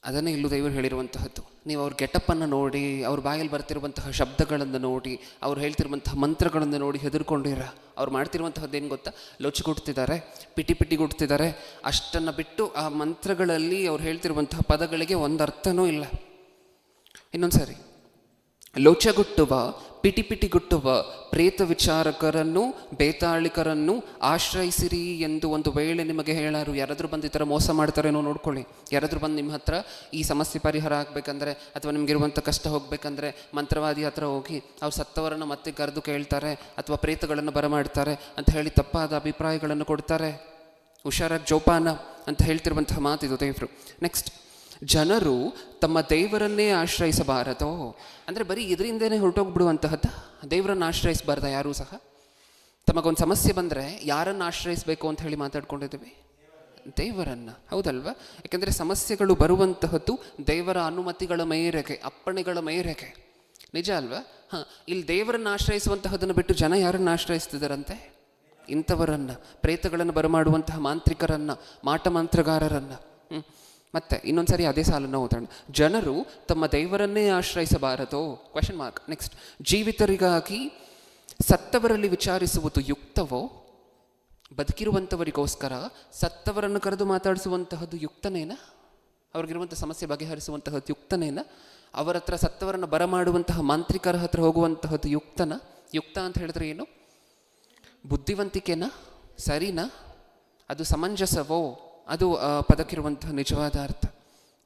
ಅದನ್ನೇ ಇಲ್ಲೂ ದೇವರು ಹೇಳಿರುವಂತಹದ್ದು. ನೀವು ಅವ್ರ ಗೆಟಪ್ಪನ್ನು ನೋಡಿ, ಅವ್ರ ಬಾಯಲ್ಲಿ ಬರ್ತಿರುವಂತಹ ಶಬ್ದಗಳನ್ನು ನೋಡಿ, ಅವ್ರು ಹೇಳ್ತಿರುವಂತಹ ಮಂತ್ರಗಳನ್ನು ನೋಡಿ ಹೆದರ್ಕೊಂಡಿರ. ಅವ್ರು ಮಾಡ್ತಿರುವಂತಹದ್ದು ಏನು ಗೊತ್ತಾ? ಲೊಚ್ಚುಗುಡ್ತಿದ್ದಾರೆ, ಪಿಟಿಪಿಟಿಗುಡ್ತಿದ್ದಾರೆ. ಅಷ್ಟನ್ನು ಬಿಟ್ಟು ಆ ಮಂತ್ರಗಳಲ್ಲಿ ಅವ್ರು ಹೇಳ್ತಿರುವಂತಹ ಪದಗಳಿಗೆ ಒಂದು ಅರ್ಥನೂ ಇಲ್ಲ. ಇನ್ನೊಂದು ಸಾರಿ, ಲೋಚಗುಟ್ಟುವ ಪಿಟಿಪಿಟಿಗುಟ್ಟುವ ಪ್ರೇತ ವಿಚಾರಕರನ್ನು ಬೇತಾಳಿಕರನ್ನು ಆಶ್ರಯಿಸಿರಿ ಎಂದು ಒಂದು ವೇಳೆ ನಿಮಗೆ ಹೇಳಾರು. ಯಾರಾದರೂ ಬಂದು ಈ ಥರ ಮೋಸ ಮಾಡ್ತಾರೇನೋ ನೋಡ್ಕೊಳ್ಳಿ. ಯಾರಾದರೂ ಬಂದು ನಿಮ್ಮ ಹತ್ರ ಈ ಸಮಸ್ಯೆ ಪರಿಹಾರ ಆಗಬೇಕಂದ್ರೆ ಅಥವಾ ನಿಮಗಿರುವಂಥ ಕಷ್ಟ ಹೋಗಬೇಕಂದ್ರೆ ಮಂತ್ರವಾದಿ ಹತ್ರ ಹೋಗಿ ಅವ್ರು ಸತ್ತವರನ್ನು ಮತ್ತೆ ಕರೆದು ಕೇಳ್ತಾರೆ ಅಥವಾ ಪ್ರೇತಗಳನ್ನು ಬರಮಾಡ್ತಾರೆ ಅಂತ ಹೇಳಿ ತಪ್ಪಾದ ಅಭಿಪ್ರಾಯಗಳನ್ನು ಕೊಡ್ತಾರೆ. ಹುಷಾರಾಗಿ ಜೋಪಾನ ಅಂತ ಹೇಳ್ತಿರುವಂತಹ ಮಾತಿದು ದೇವರು. ನೆಕ್ಸ್ಟ್, ಜನರು ತಮ್ಮ ದೇವರನ್ನೇ ಆಶ್ರಯಿಸಬಾರದೋ ಅಂದರೆ ಬರೀ ಇದರಿಂದನೇ ಹೊರಟೋಗ್ಬಿಡುವಂತಹದ್ದು. ದೇವರನ್ನು ಆಶ್ರಯಿಸಬಾರ್ದ ಯಾರೂ ಸಹ? ತಮಗೊಂದು ಸಮಸ್ಯೆ ಬಂದರೆ ಯಾರನ್ನು ಆಶ್ರಯಿಸಬೇಕು ಅಂತ ಹೇಳಿ ಮಾತಾಡ್ಕೊಂಡಿದ್ದೀವಿ? ದೇವರನ್ನು, ಹೌದಲ್ವ? ಯಾಕೆಂದರೆ ಸಮಸ್ಯೆಗಳು ಬರುವಂತಹದ್ದು ದೇವರ ಅನುಮತಿಗಳ ಮೇರೆಗೆ, ಅಪ್ಪಣೆಗಳ ಮೇರೆಗೆ. ನಿಜ ಅಲ್ವಾ? ಇಲ್ಲಿ ದೇವರನ್ನು ಆಶ್ರಯಿಸುವಂತಹದನ್ನು ಬಿಟ್ಟು ಜನ ಯಾರನ್ನು ಆಶ್ರಯಿಸ್ತಿದ್ದಾರಂತೆ? ಇಂಥವರನ್ನು, ಪ್ರೇತಗಳನ್ನು ಬರಮಾಡುವಂತಹ ಮಾಂತ್ರಿಕರನ್ನು, ಮಾಟಮಂತ್ರಗಾರರನ್ನು. ಮತ್ತೆ ಇನ್ನೊಂದು ಸಾರಿ ಅದೇ ಸಾಲನ್ನು ಓದೋಣ. ಜನರು ತಮ್ಮ ದೇವರನ್ನೇ ಆಶ್ರಯಿಸಬಾರದೋ? Question mark. ನೆಕ್ಸ್ಟ್, ಜೀವಿತರಿಗಾಗಿ ಸತ್ತವರಲ್ಲಿ ವಿಚಾರಿಸುವುದು ಯುಕ್ತವೋ? ಬದುಕಿರುವಂಥವರಿಗೋಸ್ಕರ ಸತ್ತವರನ್ನು ಕರೆದು ಮಾತಾಡಿಸುವಂತಹದ್ದು ಯುಕ್ತನೇನ? ಅವ್ರಿಗಿರುವಂಥ ಸಮಸ್ಯೆ ಬಗೆಹರಿಸುವಂತಹದ್ದು ಯುಕ್ತನೇನ? ಅವರ ಹತ್ರ ಸತ್ತವರನ್ನು ಬರಮಾಡುವಂತಹ ಮಾಂತ್ರಿಕರ ಹತ್ರ ಹೋಗುವಂತಹದ್ದು ಯುಕ್ತ ಅಂತ ಹೇಳಿದ್ರೆ ಏನು? ಬುದ್ಧಿವಂತಿಕೆನಾ? ಸರಿನಾ? ಅದು ಸಮಂಜಸವೋ? ಅದು ಪದಕ್ಕಿರುವಂತಹ ನಿಜವಾದ ಅರ್ಥ,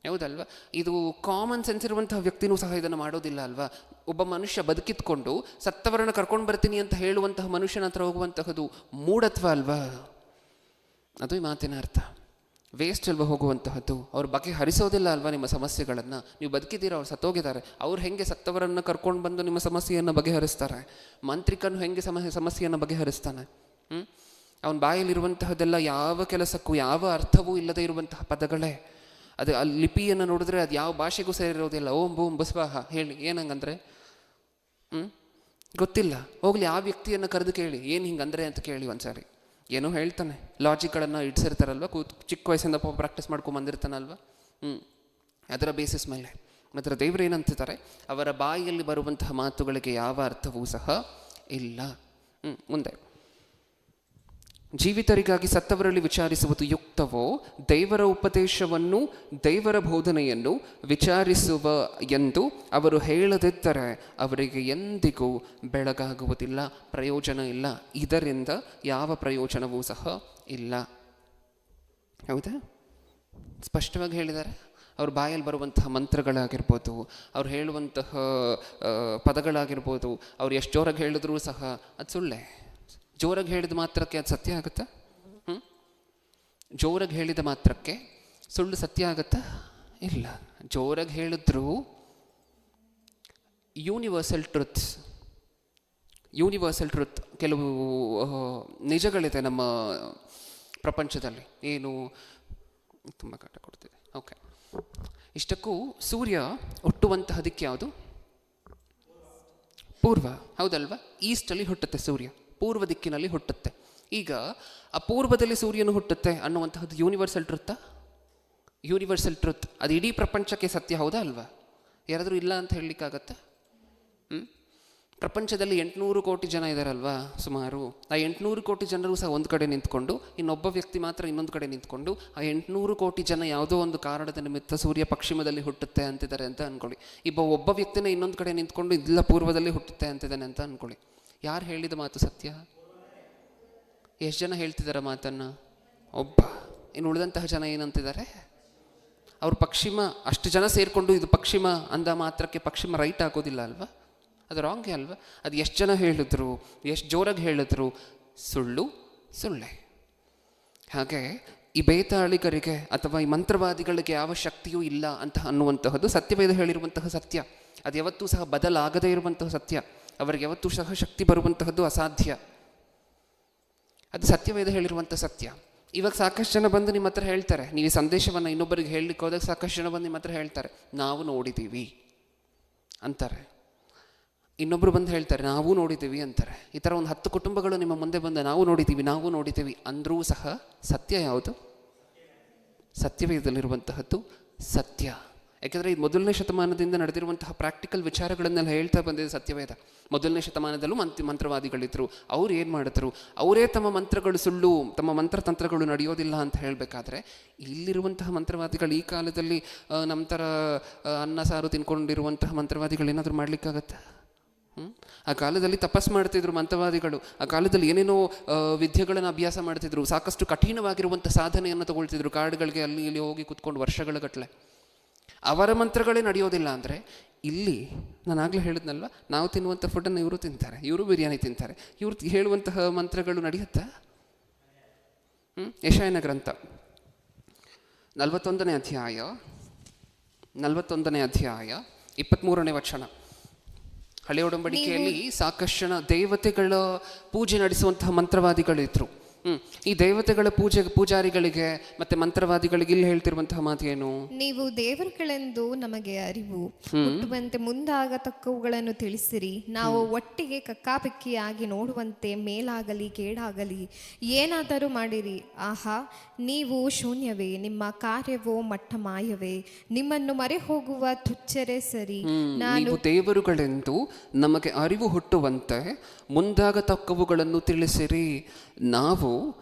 ಹೌದಲ್ವಾ? ಇದು ಕಾಮನ್ ಸೆನ್ಸ್ ಇರುವಂತಹ ವ್ಯಕ್ತಿನೂ ಸಹ ಇದನ್ನು ಮಾಡೋದಿಲ್ಲ ಅಲ್ವಾ? ಒಬ್ಬ ಮನುಷ್ಯ ಬದುಕಿತ್ಕೊಂಡು ಸತ್ತವರನ್ನು ಕರ್ಕೊಂಡು ಬರ್ತೀನಿ ಅಂತ ಹೇಳುವಂತಹ ಮನುಷ್ಯನ ಹತ್ರ ಹೋಗುವಂತಹದ್ದು ಮೂಢತ್ವ ಅಲ್ವಾ? ಅದು ಈ ಮಾತಿನ ಅರ್ಥ. ವೇಸ್ಟ್ ಅಲ್ವಾ ಹೋಗುವಂತಹದ್ದು? ಅವ್ರ ಬಗ್ಗೆ ಹರಿಸೋದಿಲ್ಲ ಅಲ್ವಾ ನಿಮ್ಮ ಸಮಸ್ಯೆಗಳನ್ನು? ನೀವು ಬದುಕಿದ್ದೀರ, ಅವ್ರು ಸತ್ತೋಗಿದ್ದಾರೆ, ಅವ್ರು ಹೆಂಗೆ ಸತ್ತವರನ್ನು ಕರ್ಕೊಂಡು ಬಂದು ನಿಮ್ಮ ಸಮಸ್ಯೆಯನ್ನು ಬಗೆಹರಿಸ್ತಾರೆ? ಮಂತ್ರಿಕನು ಹೆಂಗೆ ಸಮಸ್ಯೆಯನ್ನು ಬಗೆಹರಿಸ್ತಾನೆ? ಅವನ ಬಾಯಲ್ಲಿರುವಂತಹದ್ದೆಲ್ಲ ಯಾವ ಕೆಲಸಕ್ಕೂ ಯಾವ ಅರ್ಥವೂ ಇಲ್ಲದೆ ಇರುವಂತಹ ಪದಗಳೇ. ಅದು ಆ ಲಿಪಿಯನ್ನು ನೋಡಿದ್ರೆ ಅದು ಯಾವ ಭಾಷೆಗೂ ಸೇರಿರೋದಿಲ್ಲ. ಓಂ ಬೂಮ್ ಬಸ್ವಾಹ ಹೇಳಿ ಏನಂಗಂದ್ರೆ ಗೊತ್ತಿಲ್ಲ. ಹೋಗ್ಲಿ ಆ ವ್ಯಕ್ತಿಯನ್ನು ಕರೆದು ಕೇಳಿ ಏನು ಹಿಂಗಂದ್ರೆ ಅಂತ ಕೇಳಿ ಒಂದ್ಸಾರಿ. ಏನೋ ಹೇಳ್ತಾನೆ, ಲಾಜಿಕ್ಗಳನ್ನು ಇಡ್ಸಿರ್ತಾರಲ್ವ, ಚಿಕ್ಕ ವಯಸ್ಸಿಂದ ಪ್ರಾಕ್ಟೀಸ್ ಮಾಡ್ಕೊಂಡು ಬಂದಿರ್ತಾನಲ್ವ, ಅದರ ಬೇಸಿಸ್ ಮೇಲೆ. ಮಾತ್ರ ದೇವರು ಏನಂತಿದ್ದಾರೆ, ಅವರ ಬಾಯಿಯಲ್ಲಿ ಬರುವಂತಹ ಮಾತುಗಳಿಗೆ ಯಾವ ಅರ್ಥವೂ ಸಹ ಇಲ್ಲ. ಮುಂದೆ, ಜೀವಿತರಿಗಾಗಿ ಸತ್ತವರಲ್ಲಿ ವಿಚಾರಿಸುವುದು ಯುಕ್ತವೋ? ದೇವರ ಉಪದೇಶವನ್ನು ದೇವರ ಬೋಧನೆಯನ್ನು ವಿಚಾರಿಸುವ ಎಂದು ಅವರು ಹೇಳದಿದ್ದರೆ ಅವರಿಗೆ ಎಂದಿಗೂ ಬೆಳಗಾಗುವುದಿಲ್ಲ, ಪ್ರಯೋಜನ ಇಲ್ಲ. ಇದರಿಂದ ಯಾವ ಪ್ರಯೋಜನವೂ ಸಹ ಇಲ್ಲ. ಹೌದಾ? ಸ್ಪಷ್ಟವಾಗಿ ಹೇಳಿದ್ದಾರೆ. ಅವ್ರ ಬಾಯಲ್ಲಿ ಬರುವಂತಹ ಮಂತ್ರಗಳಾಗಿರ್ಬೋದು, ಅವ್ರು ಹೇಳುವಂತಹ ಪದಗಳಾಗಿರ್ಬೋದು, ಅವ್ರು ಎಷ್ಟು ಜೋರಾಗಿ ಹೇಳಿದ್ರೂ ಸಹ ಅದು ಸುಳ್ಳೆ. ಜೋರಾಗಿ ಹೇಳಿದ ಮಾತ್ರಕ್ಕೆ ಅದು ಸತ್ಯ ಆಗುತ್ತಾ? ಜೋರಾಗಿ ಹೇಳಿದ ಮಾತ್ರಕ್ಕೆ ಸುಳ್ಳು ಸತ್ಯ ಆಗುತ್ತಾ? ಇಲ್ಲ. ಜೋರಾಗಿ ಹೇಳಿದ್ರು ಯೂನಿವರ್ಸಲ್ ಟ್ರುತ್ ಕೆಲವು ನಿಜಗಳಿದೆ ನಮ್ಮ ಪ್ರಪಂಚದಲ್ಲಿ. ಏನು ತುಂಬ ಕಾಟ ಕೊಡ್ತಿದೆ. ಓಕೆ, ಇಷ್ಟಕ್ಕೂ ಸೂರ್ಯ ಹುಟ್ಟುವಂತಹ ದಿಕ್ಕು ಯಾವುದು? ಪೂರ್ವ, ಹೌದಲ್ವಾ? ಈಸ್ಟಲ್ಲಿ ಹುಟ್ಟುತ್ತೆ ಸೂರ್ಯ, ಪೂರ್ವ ದಿಕ್ಕಿನಲ್ಲಿ ಹುಟ್ಟುತ್ತೆ. ಈಗ ಆ ಪೂರ್ವದಲ್ಲಿ ಸೂರ್ಯನು ಹುಟ್ಟುತ್ತೆ ಅನ್ನುವಂತಹದ್ದು ಯೂನಿವರ್ಸಲ್ ಟ್ರುತ್. ಅದು ಇಡೀ ಪ್ರಪಂಚಕ್ಕೆ ಸತ್ಯ, ಹೌದಾ ಅಲ್ವಾ? ಯಾರಾದರೂ ಇಲ್ಲ ಅಂತ ಹೇಳಲಿಕ್ಕಾಗತ್ತಾ? ಪ್ರಪಂಚದಲ್ಲಿ 800 ಕೋಟಿ ಜನ ಇದ್ದಾರಲ್ವಾ ಸುಮಾರು. ಆ 800 ಕೋಟಿ ಜನರು ಸಹ ಒಂದು ಕಡೆ ನಿಂತ್ಕೊಂಡು, ಇನ್ನೊಬ್ಬ ವ್ಯಕ್ತಿ ಮಾತ್ರ ಇನ್ನೊಂದು ಕಡೆ ನಿಂತ್ಕೊಂಡು, ಆ 800 ಕೋಟಿ ಜನ ಯಾವುದೋ ಒಂದು ಕಾರಣದ ನಿಮಿತ್ತ ಸೂರ್ಯ ಪಶ್ಚಿಮದಲ್ಲಿ ಹುಟ್ಟುತ್ತೆ ಅಂತಿದ್ದಾರೆ ಅಂತ ಅಂದ್ಕೊಳ್ಳಿ. ಒಬ್ಬ ವ್ಯಕ್ತಿನ ಇನ್ನೊಂದು ಕಡೆ ನಿಂತ್ಕೊಂಡು ಇಲ್ಲ ಪೂರ್ವದಲ್ಲಿ ಹುಟ್ಟುತ್ತೆ ಅಂತಿದ್ದಾನೆ ಅಂತ ಅಂದ್ಕೊಳ್ಳಿ. ಯಾರು ಹೇಳಿದ ಮಾತು ಸತ್ಯ? ಎಷ್ಟು ಜನ ಹೇಳ್ತಿದ್ದಾರೆ ಮಾತನ್ನು? ಒಬ್ಬ. ಇನ್ನು ಉಳಿದಂತಹ ಜನ ಏನಂತಿದ್ದಾರೆ? ಅವ್ರು ಪಶ್ಚಿಮ, ಅಷ್ಟು ಜನ ಸೇರಿಕೊಂಡು ಇದು ಪಶ್ಚಿಮ ಅಂದ ಮಾತ್ರಕ್ಕೆ ಪಶ್ಚಿಮ ರೈಟ್ ಆಗೋದಿಲ್ಲ ಅಲ್ವಾ? ಅದು ರಾಂಗೇ ಅಲ್ವಾ? ಅದು ಎಷ್ಟು ಜನ ಹೇಳಿದ್ರು, ಎಷ್ಟು ಜೋರಾಗಿ ಹೇಳಿದ್ರು, ಸುಳ್ಳೆ. ಹಾಗೆ ಈ ಬೇತಾಳಿಗರಿಗೆ ಅಥವಾ ಈ ಮಂತ್ರವಾದಿಗಳಿಗೆ ಯಾವ ಶಕ್ತಿಯೂ ಇಲ್ಲ ಅಂತ ಅನ್ನುವಂತಹದ್ದು ಸತ್ಯವೇದ ಹೇಳಿರುವಂತಹ ಸತ್ಯ. ಅದು ಯಾವತ್ತೂ ಸಹ ಬದಲಾಗದೇ ಇರುವಂತಹ ಸತ್ಯ. ಅವರಿಗೆ ಯಾವತ್ತೂ ಸಹ ಶಕ್ತಿ ಬರುವಂತಹದ್ದು ಅಸಾಧ್ಯ. ಅದು ಸತ್ಯವೇದ ಹೇಳಿರುವಂಥ ಸತ್ಯ. ಇವಾಗ ಸಾಕಷ್ಟು ಜನ ಬಂದು ನಿಮ್ಮ ಹತ್ರ ಹೇಳ್ತಾರೆ, ನೀವು ಈ ಸಂದೇಶವನ್ನು ಇನ್ನೊಬ್ಬರಿಗೆ ಹೇಳಲಿಕ್ಕೆ ಹೋದಾಗ ಸಾಕಷ್ಟು ಜನ ಬಂದು ನಿಮ್ಮ ಹತ್ರ ಹೇಳ್ತಾರೆ, ನಾವು ನೋಡಿದ್ದೀವಿ ಅಂತಾರೆ. ಇನ್ನೊಬ್ಬರು ಬಂದು ಹೇಳ್ತಾರೆ, ನಾವು ನೋಡಿದ್ದೀವಿ ಅಂತಾರೆ. ಈ ಥರ ಒಂದು 10 ಕುಟುಂಬಗಳು ನಿಮ್ಮ ಮುಂದೆ ಬಂದು ನಾವು ನೋಡಿದ್ದೀವಿ ಅಂದರೂ ಸಹ ಸತ್ಯ ಯಾವುದು? ಸತ್ಯವೇದದಲ್ಲಿರುವಂತಹದ್ದು ಸತ್ಯ. ಯಾಕೆಂದರೆ ಇದು 1ನೇ ಶತಮಾನದಿಂದ ನಡೆದಿರುವಂತಹ ಪ್ರಾಕ್ಟಿಕಲ್ ವಿಚಾರಗಳನ್ನೆಲ್ಲ ಹೇಳ್ತಾ ಬಂದಿದೆ ಸತ್ಯವೇದ. 1ನೇ ಶತಮಾನದಲ್ಲೂ ಮಂತ್ರವಾದಿಗಳಿದ್ರು. ಅವ್ರು ಏನು ಮಾಡಿದ್ರು? ಅವರೇ ತಮ್ಮ ಮಂತ್ರಗಳು ಸುಳ್ಳು, ತಮ್ಮ ಮಂತ್ರತಂತ್ರಗಳು ನಡೆಯೋದಿಲ್ಲ ಅಂತ ಹೇಳಬೇಕಾದ್ರೆ, ಇಲ್ಲಿರುವಂತಹ ಮಂತ್ರವಾದಿಗಳು ಈ ಕಾಲದಲ್ಲಿ ನಮ್ಮ ಥರ ಅನ್ನ ಸಾರು ತಿನ್ಕೊಂಡಿರುವಂತಹ ಮಂತ್ರವಾದಿಗಳು ಏನಾದರೂ ಮಾಡಲಿಕ್ಕಾಗತ್ತಾ? ಆ ಕಾಲದಲ್ಲಿ ತಪಸ್ಸು ಮಾಡ್ತಿದ್ರು ಮಂತ್ರವಾದಿಗಳು. ಆ ಕಾಲದಲ್ಲಿ ಏನೇನೋ ವಿದ್ಯೆಗಳನ್ನು ಅಭ್ಯಾಸ ಮಾಡ್ತಿದ್ರು. ಸಾಕಷ್ಟು ಕಠಿಣವಾಗಿರುವಂಥ ಸಾಧನೆಯನ್ನು ತಗೊಳ್ತಿದ್ರು. ಕಾಡುಗಳಿಗೆ ಅಲ್ಲಿ ಇಲ್ಲಿ ಹೋಗಿ ಕೂತ್ಕೊಂಡು ವರ್ಷಗಳ ಗಟ್ಟಲೆ. ಅವರ ಮಂತ್ರಗಳೇ ನಡೆಯೋದಿಲ್ಲ ಅಂದರೆ, ಇಲ್ಲಿ ನಾನು ಆಗಲೇ ಹೇಳಿದ್ನಲ್ವ, ನಾವು ತಿನ್ನುವಂಥ ಫುಡ್ಡನ್ನು ಇವರು ತಿಂತಾರೆ, ಇವರು ಬಿರಿಯಾನಿ ತಿಂತಾರೆ, ಇವರು ಹೇಳುವಂತಹ ಮಂತ್ರಗಳು ನಡೆಯುತ್ತಾ? ಯೆಶಾಯನ ಗ್ರಂಥ 41ನೇ ಅಧ್ಯಾಯ 23ನೇ ವಚನ. ಹಳೆಯ ಒಡಂಬಡಿಕೆಯಲ್ಲಿ ಸಾಕಷ್ಟು ಜನ ದೇವತೆಗಳ ಪೂಜೆ ನಡೆಸುವಂತಹ ಮಂತ್ರವಾದಿಗಳಿದ್ರು. ಈ ದೇವತೆಗಳ ಪೂಜಾರಿಗಳಿಗೆ ಮತ್ತೆ ಮಂತ್ರವಾದಿಗಳಿಗೆ ಇಲ್ಲಿ ಹೇಳ್ತಿರುವಂತಹ ಮಾತು ಏನು? ನೀವು
ದೇವರುಗಳೆಂದು ನಮಗೆ ಅರಿವು ಹುಟ್ಟುವಂತೆ ಮುಂದಾಗತಕ್ಕವುಗಳನ್ನು ತಿಳಿಸಿರಿ. ನಾವು ಒಟ್ಟಿಗೆ ಕಕ್ಕಾಪಿಕ್ಕಿಯಾಗಿ ನೋಡುವಂತೆ ಮೇಲಾಗಲಿ ಕೇಡಾಗಲಿ ಏನಾದರೂ ಮಾಡಿರಿ. ಆಹಾ, ನೀವು ಶೂನ್ಯವೇ, ನಿಮ್ಮ ಕಾರ್ಯವೋ ಮಟ್ಟ ಮಾಯವೇ, ನಿಮ್ಮನ್ನು ಮರೆ ಹೋಗುವ ತುಚ್ಛರೇ ಸರಿ.
ನೀವು ದೇವರುಗಳೆಂದು ನಮಗೆ ಅರಿವು ಹುಟ್ಟುವಂತೆ ಮುಂದಾಗತಕ್ಕವುಗಳನ್ನು ತಿಳಿಸಿರಿ. ನಾವು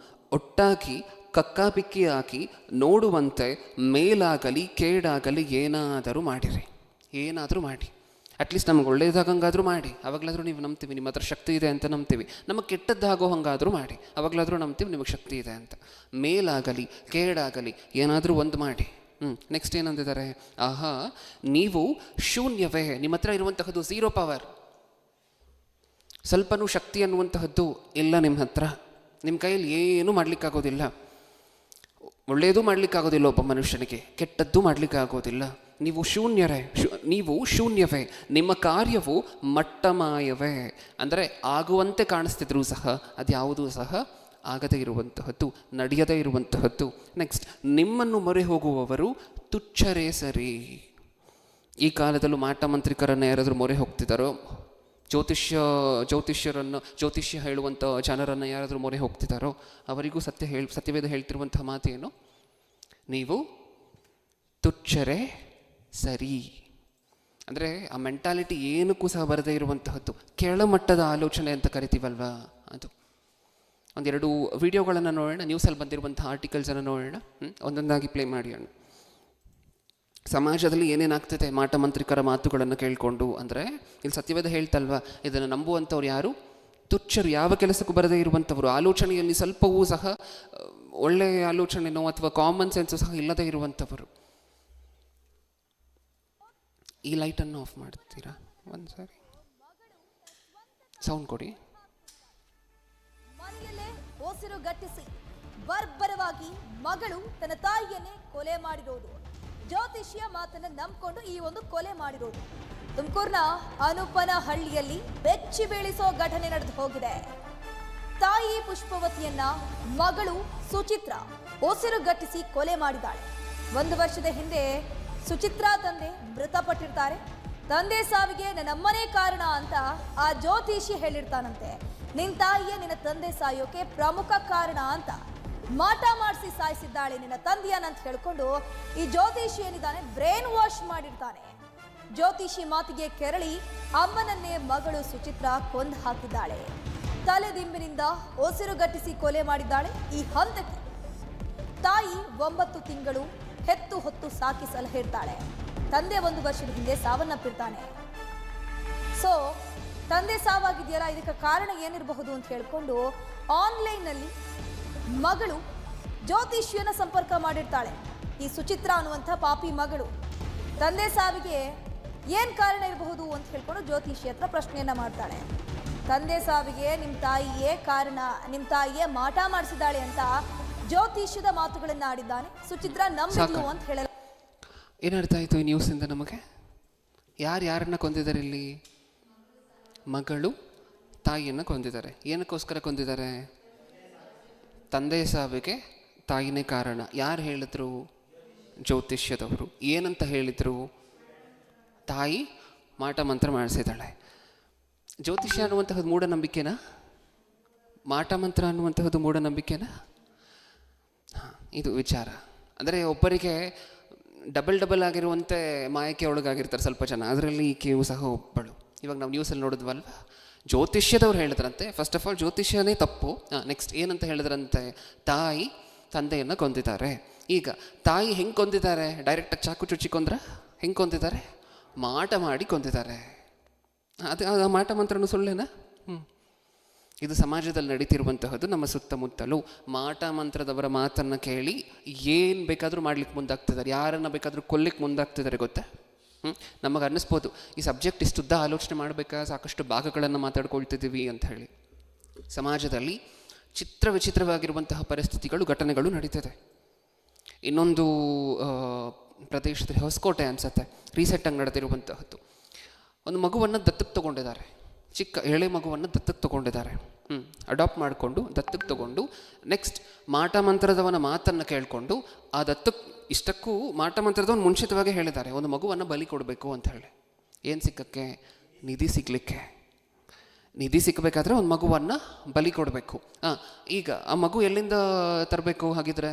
ಒಟ್ಟಾಗಿ ಕಕ್ಕಾಬಿಕ್ಕಿಯಾಗಿ ನೋಡುವಂತೆ ಮೇಲಾಗಲಿ ಕೇಡಾಗಲಿ ಏನಾದರೂ ಮಾಡಿ. ಅಟ್ಲೀಸ್ಟ್ ನಮ್ಗೆ ಒಳ್ಳೇದಾಗಂಗಾದರೂ ಮಾಡಿ, ಅವಾಗಲಾದರೂ ನೀವು ನಂಬ್ತೀವಿ, ನಿಮ್ಮ ಹತ್ರ ಶಕ್ತಿ ಇದೆ ಅಂತ ನಂಬ್ತೀವಿ. ನಮಗೆ ಕೆಟ್ಟದ್ದಾಗೋ ಹಂಗಾದರೂ ಮಾಡಿ, ಅವಾಗಲಾದರೂ ನಂಬ್ತೀವಿ ನಿಮಗೆ ಶಕ್ತಿ ಇದೆ ಅಂತ. ಮೇಲಾಗಲಿ ಕೇಡಾಗಲಿ ಏನಾದರೂ ಒಂದು ಮಾಡಿ. ನೆಕ್ಸ್ಟ್ ಏನಂದಿದ್ದಾರೆ? ಆಹಾ, ನೀವು ಶೂನ್ಯವೇ, ನಿಮ್ಮ ಹತ್ರ ಇರುವಂತಹದ್ದು ಝೀರೋ ಪವರ್, ಸ್ವಲ್ಪನೂ ಶಕ್ತಿ ಅನ್ನುವಂತಹದ್ದು ಇಲ್ಲ ನಿಮ್ಮ ಹತ್ರ. ನಿಮ್ಮ ಕೈಯಲ್ಲಿ ಏನೂ ಮಾಡಲಿಕ್ಕಾಗೋದಿಲ್ಲ. ಒಳ್ಳೆಯದೂ ಮಾಡಲಿಕ್ಕಾಗೋದಿಲ್ಲ ಒಬ್ಬ ಮನುಷ್ಯನಿಗೆ, ಕೆಟ್ಟದ್ದು ಮಾಡಲಿಕ್ಕಾಗೋದಿಲ್ಲ. ನೀವು ಶೂನ್ಯರೇ, ನೀವು ಶೂನ್ಯವೇ, ನಿಮ್ಮ ಕಾರ್ಯವು ಮಟ್ಟಮಾಯವೇ. ಅಂದರೆ ಆಗುವಂತೆ ಕಾಣಿಸ್ತಿದ್ರೂ ಸಹ ಅದ್ಯಾವುದೂ ಸಹ ಆಗದೇ ಇರುವಂತಹದ್ದು, ನಡೆಯದೇ ಇರುವಂತಹದ್ದು. ನೆಕ್ಸ್ಟ್, ನಿಮ್ಮನ್ನು ಮೊರೆ ಹೋಗುವವರು ತುಚ್ಛರೇ ಸರಿ. ಈ ಕಾಲದಲ್ಲೂ ಮಾಟ ಮಂತ್ರಿಕರನ್ನು ಯಾರಾದರೂ ಮೊರೆ ಹೋಗ್ತಿದ್ದಾರೋ, ಜ್ಯೋತಿಷ್ಯ ಹೇಳುವಂಥ ಜನರನ್ನು ಯಾರಾದರೂ ಮೊರೆ ಹೋಗ್ತಿದ್ದಾರೋ ಅವರಿಗೂ ಸತ್ಯವೇದ ಹೇಳ್ತಿರುವಂತಹ ಮಾತೇನು? ನೀವು ತುಚ್ಛರೇ ಸರಿ. ಅಂದರೆ ಆ ಮೆಂಟಾಲಿಟಿ ಏನಕ್ಕೂ ಸಹ ಬರದೇ ಇರುವಂತಹದ್ದು, ಕೆಳಮಟ್ಟದ ಆಲೋಚನೆ ಅಂತ ಕರಿತೀವಲ್ವಾ ಅದು. ಒಂದೆರಡು ವಿಡಿಯೋಗಳನ್ನು ನೋಡೋಣ, ನ್ಯೂಸಲ್ಲಿ ಬಂದಿರುವಂಥ ಆರ್ಟಿಕಲ್ಸನ್ನು ನೋಡೋಣ, ಒಂದೊಂದಾಗಿ ಪ್ಲೇ ಮಾಡಿ ಅಣ್ಣ. ಸಮಾಜದಲ್ಲಿ ಏನೇನಾಗ್ತದೆ ಮಾಟ ಮಂತ್ರಿಕರ ಮಾತುಗಳನ್ನು ಕೇಳಿಕೊಂಡು. ಅಂದರೆ ಇಲ್ಲಿ ಸತ್ಯವೇದ ಹೇಳ್ತಲ್ವ, ಇದನ್ನು ನಂಬುವಂಥವ್ರು ಯಾರು? ತುಚ್ಛರು, ಯಾವ ಕೆಲಸಕ್ಕೂ ಬರದೇ ಇರುವಂಥವ್ರು, ಆಲೋಚನೆಯಲ್ಲಿ ಸ್ವಲ್ಪವೂ ಸಹ ಒಳ್ಳೆಯ ಆಲೋಚನೆನೋ ಅಥವಾ ಕಾಮನ್ ಸೆನ್ಸು ಸಹ ಇಲ್ಲದೇ ಇರುವಂಥವರು. ಈ ಲೈಟನ್ನು ಆಫ್ ಮಾಡ್ತೀರಾ ಒಂದು ಸಾರಿ? ಸೌಂಡ್ ಕೊಡಿ.
ಮನೆಯಲ್ಲೇ ಉಸಿರುಗಟ್ಟಿಸಿ ಬರ್ಬರವಾಗಿ ಮಗಳು ತನ್ನ ತಾಯಿಯನ್ನೇ ಕೊಲೆ ಮಾಡಿರೋದು, ಜ್ಯೋತಿಷ್ಯ ಮಾತನ್ನ ನಂಬಿಕೊಂಡು ಈ ಒಂದು ಕೊಲೆ ಮಾಡಿರೋದು ತುಮಕೂರಿನ ಅನುಪನಹಳ್ಳಿಯಲ್ಲಿ ಬೆಚ್ಚಿ ಬೀಳಿಸೋ ಘಟನೆ ನಡೆದು ಹೋಗಿದೆ. ತಾಯಿ ಪುಷ್ಪವತಿಯನ್ನ ಮಗಳು ಸುಚಿತ್ರ ಉಸಿರುಗಟ್ಟಿಸಿ ಕೊಲೆ ಮಾಡಿದ್ದಾಳೆ. 1 ವರ್ಷದ ಹಿಂದೆ ಸುಚಿತ್ರಾ ತಂದೆ ಮೃತಪಟ್ಟಿರ್ತಾರೆ. ತಂದೆ ಸಾವಿಗೆ ನನ್ನಮ್ಮನೇ ಕಾರಣ ಅಂತ ಆ ಜ್ಯೋತಿಷಿ ಹೇಳಿರ್ತಾನಂತೆ. ನಿನ್ನ ತಾಯಿಯೇ ನಿನ್ನ ತಂದೆ ಸಾಯೋಕೆ ಪ್ರಮುಖ ಕಾರಣ ಅಂತ ಮಾಟ ಮಾಡಿಸಿ ಸಾಯಿಸಿದ್ದಾಳೆ ನಿನ್ನ ತಂದೆಯನ್ನಂತ ಹೇಳ್ಕೊಂಡು ಈ ಜ್ಯೋತಿಷಿ ಏನಿದ್ದಾನೆ ಬ್ರೈನ್ ವಾಶ್ ಮಾಡಿರ್ತಾನೆ. ಜ್ಯೋತಿಷಿ ಮಾತಿಗೆ ಕೆರಳಿ ಅಮ್ಮನನ್ನೇ ಮಗಳು ಸುಚಿತ್ರಾ ಕೊಂದು ಹಾಕಿದ್ದಾಳೆ. ತಲೆದಿಂಬಿನಿಂದ ಉಸಿರುಗಟ್ಟಿಸಿ ಕೊಲೆ ಮಾಡಿದ್ದಾಳೆ. ಈ ಹಂತಕ್ಕೆ ತಾಯಿ 9 ತಿಂಗಳು ಹೆತ್ತು ಹೊತ್ತು ಸಾಕಿ ಸಲಹೆ ಇರ್ತಾಳೆ. ತಂದೆ 1 ವರ್ಷದ ಹಿಂದೆ ಸಾವನ್ನಪ್ಪಿರ್ತಾನೆ. ಸೊ ತಂದೆ ಸಾವಾಗಿದೆಯಲ್ಲ, ಇದಕ್ಕೆ ಕಾರಣ ಏನಿರಬಹುದು ಅಂತ ಹೇಳ್ಕೊಂಡು ಆನ್ಲೈನ್ನಲ್ಲಿ ಮಗಳು ಜ್ಯೋತಿಷಿಯನ್ನ ಸಂಪರ್ಕ ಮಾಡಿರ್ತಾಳೆ. ಈ ಸುಚಿತ್ರಾ ಅನ್ನುವಂಥ ಪಾಪಿ ಮಗಳು ತಂದೆ ಸಾವಿಗೆ ಏನು ಕಾರಣ ಇರಬಹುದು ಅಂತ ಹೇಳ್ಕೊಂಡು ಜ್ಯೋತಿಷಿ ಹತ್ರ ಪ್ರಶ್ನೆಯನ್ನ ಮಾಡ್ತಾಳೆ. ತಂದೆ ಸಾವಿಗೆ ನಿಮ್ಮ ತಾಯಿಯೇ ಕಾರಣ, ನಿಮ್ಮ ತಾಯಿಯೇ ಮಾಟ ಮಾಡಿಸಿದಾಳೆ ಅಂತ ಜ್ಯೋತಿಷ್ಯದ ಮಾತುಗಳನ್ನ ಆಡಿದ್ದಾನೆ. ಸುಚಿತ್ರಾ ನಂಬಿದ್ಲು ಅಂತ ಹೇಳಲ್ಲ.
ಏನರ್ಥ ಆಯಿತು ಈ ನ್ಯೂಸಿಂದ ನಮಗೆ? ಯಾರನ್ನ ಕೊಂದಿದ್ದಾರೆ ಇಲ್ಲಿ? ಮಗಳು ತಾಯಿಯನ್ನು ಕೊಂದಿದ್ದಾರೆ. ಏನಕ್ಕೋಸ್ಕರ ಕೊಂದಿದ್ದಾರೆ? ತಂದೆ ಸಾವಿಗೆ ತಾಯಿನೇ ಕಾರಣ. ಯಾರು ಹೇಳಿದ್ರು? ಜ್ಯೋತಿಷ್ಯದವರು. ಏನಂತ ಹೇಳಿದರು? ತಾಯಿ ಮಾಟ ಮಂತ್ರ ಮಾಡಿಸಿದ್ದಾಳೆ. ಜ್ಯೋತಿಷ್ಯ ಅನ್ನುವಂತಹದ್ದು ಮೂಢನಂಬಿಕೆನಾ? ಮಾಟ ಮಂತ್ರ ಅನ್ನುವಂತಹದ್ದು ಮೂಢನಂಬಿಕೆನಾ? ಇದು ವಿಚಾರ. ಅಂದರೆ ಒಬ್ಬರಿಗೆ ಡಬಲ್ ಆಗಿರುವಂತೆ ಮಾಯಕ್ಕೆ ಒಳಗಾಗಿರ್ತಾರೆ ಸ್ವಲ್ಪ ಜನ. ಅದರಲ್ಲಿ ಈಕೆಯೂ ಸಹ ಒಬ್ಬಳು. ಇವಾಗ ನಾವು ನ್ಯೂಸಲ್ಲಿ ನೋಡಿದ್ವಲ್ವ, ಜ್ಯೋತಿಷ್ಯದವ್ರು ಹೇಳಿದ್ರಂತೆ. ಫಸ್ಟ್ ಆಫ್ ಆಲ್ ಜ್ಯೋತಿಷ್ಯನೇ ತಪ್ಪು. ನೆಕ್ಸ್ಟ್ ಏನಂತ ಹೇಳಿದ್ರಂತೆ? ತಾಯಿ ತಂದೆಯನ್ನು ಕೊಂದಿದ್ದಾರೆ. ಈಗ ತಾಯಿ ಹೆಂಗೆ ಕೊಂದಿದ್ದಾರೆ? ಡೈರೆಕ್ಟಾಗಿ ಚಾಕು ಚುಚ್ಚಿ ಕೊಂದ್ರ? ಹೆಂಗೆ ಕೊಂದಿದ್ದಾರೆ? ಮಾಟ ಮಾಡಿ ಕೊಂದಿದ್ದಾರೆ. ಅದು ಮಾಟ ಮಂತ್ರನೂ ಸುಳ್ಳೇನಾ? ಇದು ಸಮಾಜದಲ್ಲಿ ನಡೀತಿರುವಂತಹದ್ದು. ನಮ್ಮ ಸುತ್ತಮುತ್ತಲೂ ಮಾಟ ಮಂತ್ರದವರ ಮಾತನ್ನು ಕೇಳಿ ಏನು ಬೇಕಾದರೂ ಮಾಡ್ಲಿಕ್ಕೆ ಮುಂದಾಗ್ತಿದ್ದಾರೆ, ಯಾರನ್ನು ಬೇಕಾದರೂ ಕೊಲ್ಲಿಕ್ಕೆ ಮುಂದಾಗ್ತಿದ್ದಾರೆ ಗೊತ್ತಾ? ನಮಗೆ ಅನ್ನಿಸ್ಬೋದು ಈ ಸಬ್ಜೆಕ್ಟ್ ಇಷ್ಟುದ್ದ ಆಲೋಚನೆ ಮಾಡಬೇಕಾ, ಸಾಕಷ್ಟು ಭಾಗಗಳನ್ನು ಮಾತಾಡ್ಕೊಳ್ತಿದ್ದೀವಿ ಅಂತ ಹೇಳಿ. ಸಮಾಜದಲ್ಲಿ ವಿಚಿತ್ರವಾಗಿರುವಂತಹ ಪರಿಸ್ಥಿತಿಗಳು, ಘಟನೆಗಳು ನಡೀತಿದೆ. ಇನ್ನೊಂದು ಪ್ರದೇಶದಲ್ಲಿ ಹೊಸಕೋಟೆ ಅನಿಸುತ್ತೆ, ರೀಸೆಂಟಾಗಿ ನಡೆದಿರುವಂತಹದ್ದು. ಒಂದು ಮಗುವನ್ನು ದತ್ತಕ್ಕೆ ತೊಗೊಂಡಿದ್ದಾರೆ. ಚಿಕ್ಕ ಎಳೆ ಮಗುವನ್ನು ದತ್ತಕ್ಕೆ ತೊಗೊಂಡಿದ್ದಾರೆ. ಅಡಾಪ್ಟ್ ಮಾಡಿಕೊಂಡು ದತ್ತಕ್ಕೆ ತೊಗೊಂಡು ನೆಕ್ಸ್ಟ್ ಮಾಟ ಮಂತ್ರದವನ ಮಾತನ್ನು ಕೇಳಿಕೊಂಡು ಆ ದತ್ತಕ್ಕೆ, ಇಷ್ಟಕ್ಕೂ ಮಾಟ ಮಂತ್ರದವನು ಮುಂಚಿತವಾಗಿ ಹೇಳಿದ್ದಾರೆ ಒಂದು ಮಗುವನ್ನು ಬಲಿ ಕೊಡಬೇಕು ಅಂತ ಹೇಳಿ. ಏನು ಸಿಕ್ಕಕ್ಕೆ? ನಿಧಿ ಸಿಗಲಿಕ್ಕೆ. ನಿಧಿ ಸಿಕ್ಕಬೇಕಾದ್ರೆ ಒಂದು ಮಗುವನ್ನು ಬಲಿ ಕೊಡಬೇಕು. ಈಗ ಆ ಮಗು ಎಲ್ಲಿಂದ ತರಬೇಕು ಹಾಗಿದ್ರೆ?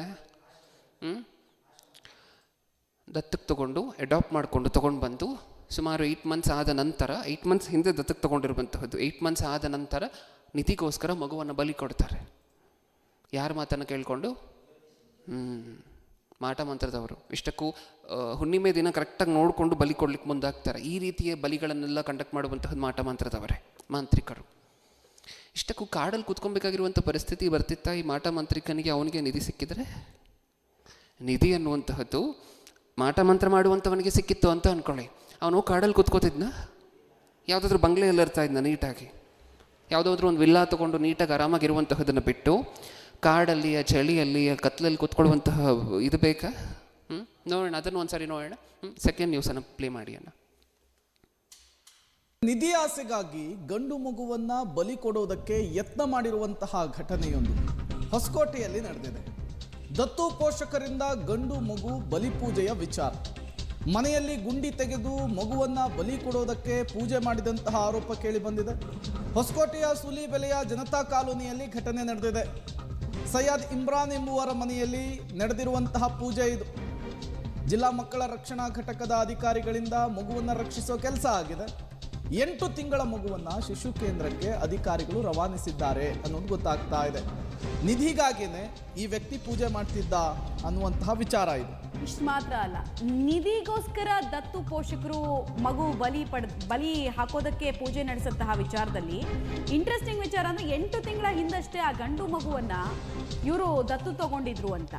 ದತ್ತಕ್ಕೆ ತೊಗೊಂಡು ಅಡಾಪ್ಟ್ ಮಾಡಿಕೊಂಡು ತೊಗೊಂಡು ಬಂದು ಸುಮಾರು 8 ಮಂತ್ಸ್ ಆದ ನಂತರ, 8 ಮಂತ್ಸ್ ಹಿಂದೆ ದತ್ತಕ್ಕೆ ತೊಗೊಂಡಿರುವಂತಹದ್ದು, 8 ಮಂತ್ಸ್ ಆದ ನಂತರ ನಿಧಿಗೋಸ್ಕರ ಮಗುವನ್ನು ಬಲಿ ಕೊಡ್ತಾರೆ. ಯಾರ ಮಾತನ್ನು ಕೇಳಿಕೊಂಡು? ಮಾಟ ಮಂತ್ರದವರು ಇಷ್ಟಕ್ಕೂ ಹುಣ್ಣಿಮೆ ದಿನ ಕರೆಕ್ಟಾಗಿ ನೋಡಿಕೊಂಡು ಬಲಿ ಕೊಡ್ಲಿಕ್ಕೆ ಮುಂದಾಗ್ತಾರೆ. ಈ ರೀತಿಯ ಬಲಿಗಳನ್ನೆಲ್ಲ ಕಂಡಕ್ಟ್ ಮಾಡುವಂತಹದ್ದು ಮಾಟ ಮಂತ್ರದವರೇ, ಮಾಂತ್ರಿಕರು. ಇಷ್ಟಕ್ಕೂ ಕಾಡಲ್ಲಿ ಕೂತ್ಕೊಬೇಕಾಗಿರುವಂಥ ಪರಿಸ್ಥಿತಿ ಬರ್ತಿತ್ತ ಈ ಮಾಟ ಮಂತ್ರಿಕನಿಗೆ. ಅವನಿಗೆ ನಿಧಿ ಸಿಕ್ಕಿದರೆ, ನಿಧಿ ಅನ್ನುವಂತಹದ್ದು ಮಾಟ ಮಂತ್ರ ಮಾಡುವಂಥವನಿಗೆ ಸಿಕ್ಕಿತ್ತು ಅಂತ ಅಂದ್ಕೊಳ್ಳಿ. ಅವನು ಕಾಡಲ್ಲಿ ಕೂತ್ಕೋತಿದ್ನ, ಯಾವುದಾದ್ರೂ ಬಂಗ್ಲೆಯಲ್ಲಿ ಇರ್ತಾ ಇದ್ನ ನೀಟಾಗಿ, ಯಾವುದಾದ್ರೂ ಒಂದು ವಿಲ್ಲಾ ತೊಗೊಂಡು ನೀಟಾಗಿ ಆರಾಮಾಗಿರುವಂತಹದನ್ನು ಬಿಟ್ಟು ಕಾಡಲ್ಲಿ ಆ ಚಳಿಯಲ್ಲಿ ಆ ಕತ್ಲಲ್ಲಿ ಕೂತ್ಕೊಳ್ಳುವಂತಹ ಇದು ಬೇಕಾ? ನೋಡೋಣ, ಅದನ್ನು ಒಂದ್ಸರಿ ನೋಡೋಣ. ಸೆಕೆಂಡ್ ನ್ಯೂಸನ್ನು ಪ್ಲೇ ಮಾಡಿ ಅಣ್ಣ.
ನಿಧಿ ಆಸೆಗಾಗಿ ಗಂಡು ಮಗುವನ್ನ ಬಲಿ ಕೊಡುವುದಕ್ಕೆ ಯತ್ನ ಮಾಡಿರುವಂತಹ ಘಟನೆಯೊಂದು ಹೊಸಕೋಟೆಯಲ್ಲಿ ನಡೆದಿದೆ. ದತ್ತು ಪೋಷಕರಿಂದ ಗಂಡು ಮಗು ಬಲಿ ಪೂಜೆಯ ವಿಚಾರ. ಮನೆಯಲ್ಲಿ ಗುಂಡಿ ತೆಗೆದು ಮಗುವನ್ನ ಬಲಿ ಕೊಡೋದಕ್ಕೆ ಪೂಜೆ ಮಾಡಿದಂತಹ ಆರೋಪ ಕೇಳಿ ಬಂದಿದೆ. ಹೊಸಕೋಟೆಯ ಸೂಲಿಬೆಲೆಯ ಜನತಾ ಕಾಲೋನಿಯಲ್ಲಿ ಘಟನೆ ನಡೆದಿದೆ. ಸೈಯದ್ ಇಮ್ರಾನ್ ಎಂಬುವರ ಮನೆಯಲ್ಲಿ ನಡೆದಿರುವಂತಹ ಪೂಜೆ ಇದು. ಜಿಲ್ಲಾ ಮಕ್ಕಳ ರಕ್ಷಣಾ ಘಟಕದ ಅಧಿಕಾರಿಗಳಿಂದ ಮಗುವನ್ನು ರಕ್ಷಿಸೋ ಕೆಲಸ ಆಗಿದೆ. 8 ತಿಂಗಳ ಮಗುವನ್ನ ಶಿಶು ಕೇಂದ್ರಕ್ಕೆ ಅಧಿಕಾರಿಗಳು ರವಾನಿಸಿದ್ದಾರೆ ಅನ್ನೋದು ಗೊತ್ತಾಗ್ತಾ ಇದೆ. ನಿಧಿಗಾಗಿನೇ ಈ ವ್ಯಕ್ತಿ ಪೂಜೆ ಮಾಡ್ತಿದ್ದ ಅನ್ನುವಂತಹ ವಿಚಾರ ಇದು.
ಇಷ್ಟು ಮಾತ್ರ ಅಲ್ಲ, ನಿಧಿಗೋಸ್ಕರ ದತ್ತು ಪೋಷಕರು ಮಗು ಬಲಿ ಹಾಕೋದಕ್ಕೆ ಪೂಜೆ ನಡೆಸಂತಹ ವಿಚಾರದಲ್ಲಿ ಇಂಟ್ರೆಸ್ಟಿಂಗ್ ವಿಚಾರ ಅಂದ್ರೆ 8 ತಿಂಗಳ ಹಿಂದಷ್ಟೇ ಆ ಗಂಡು ಮಗುವನ್ನ ಇವರು ದತ್ತು ತಗೊಂಡಿದ್ರು ಅಂತ.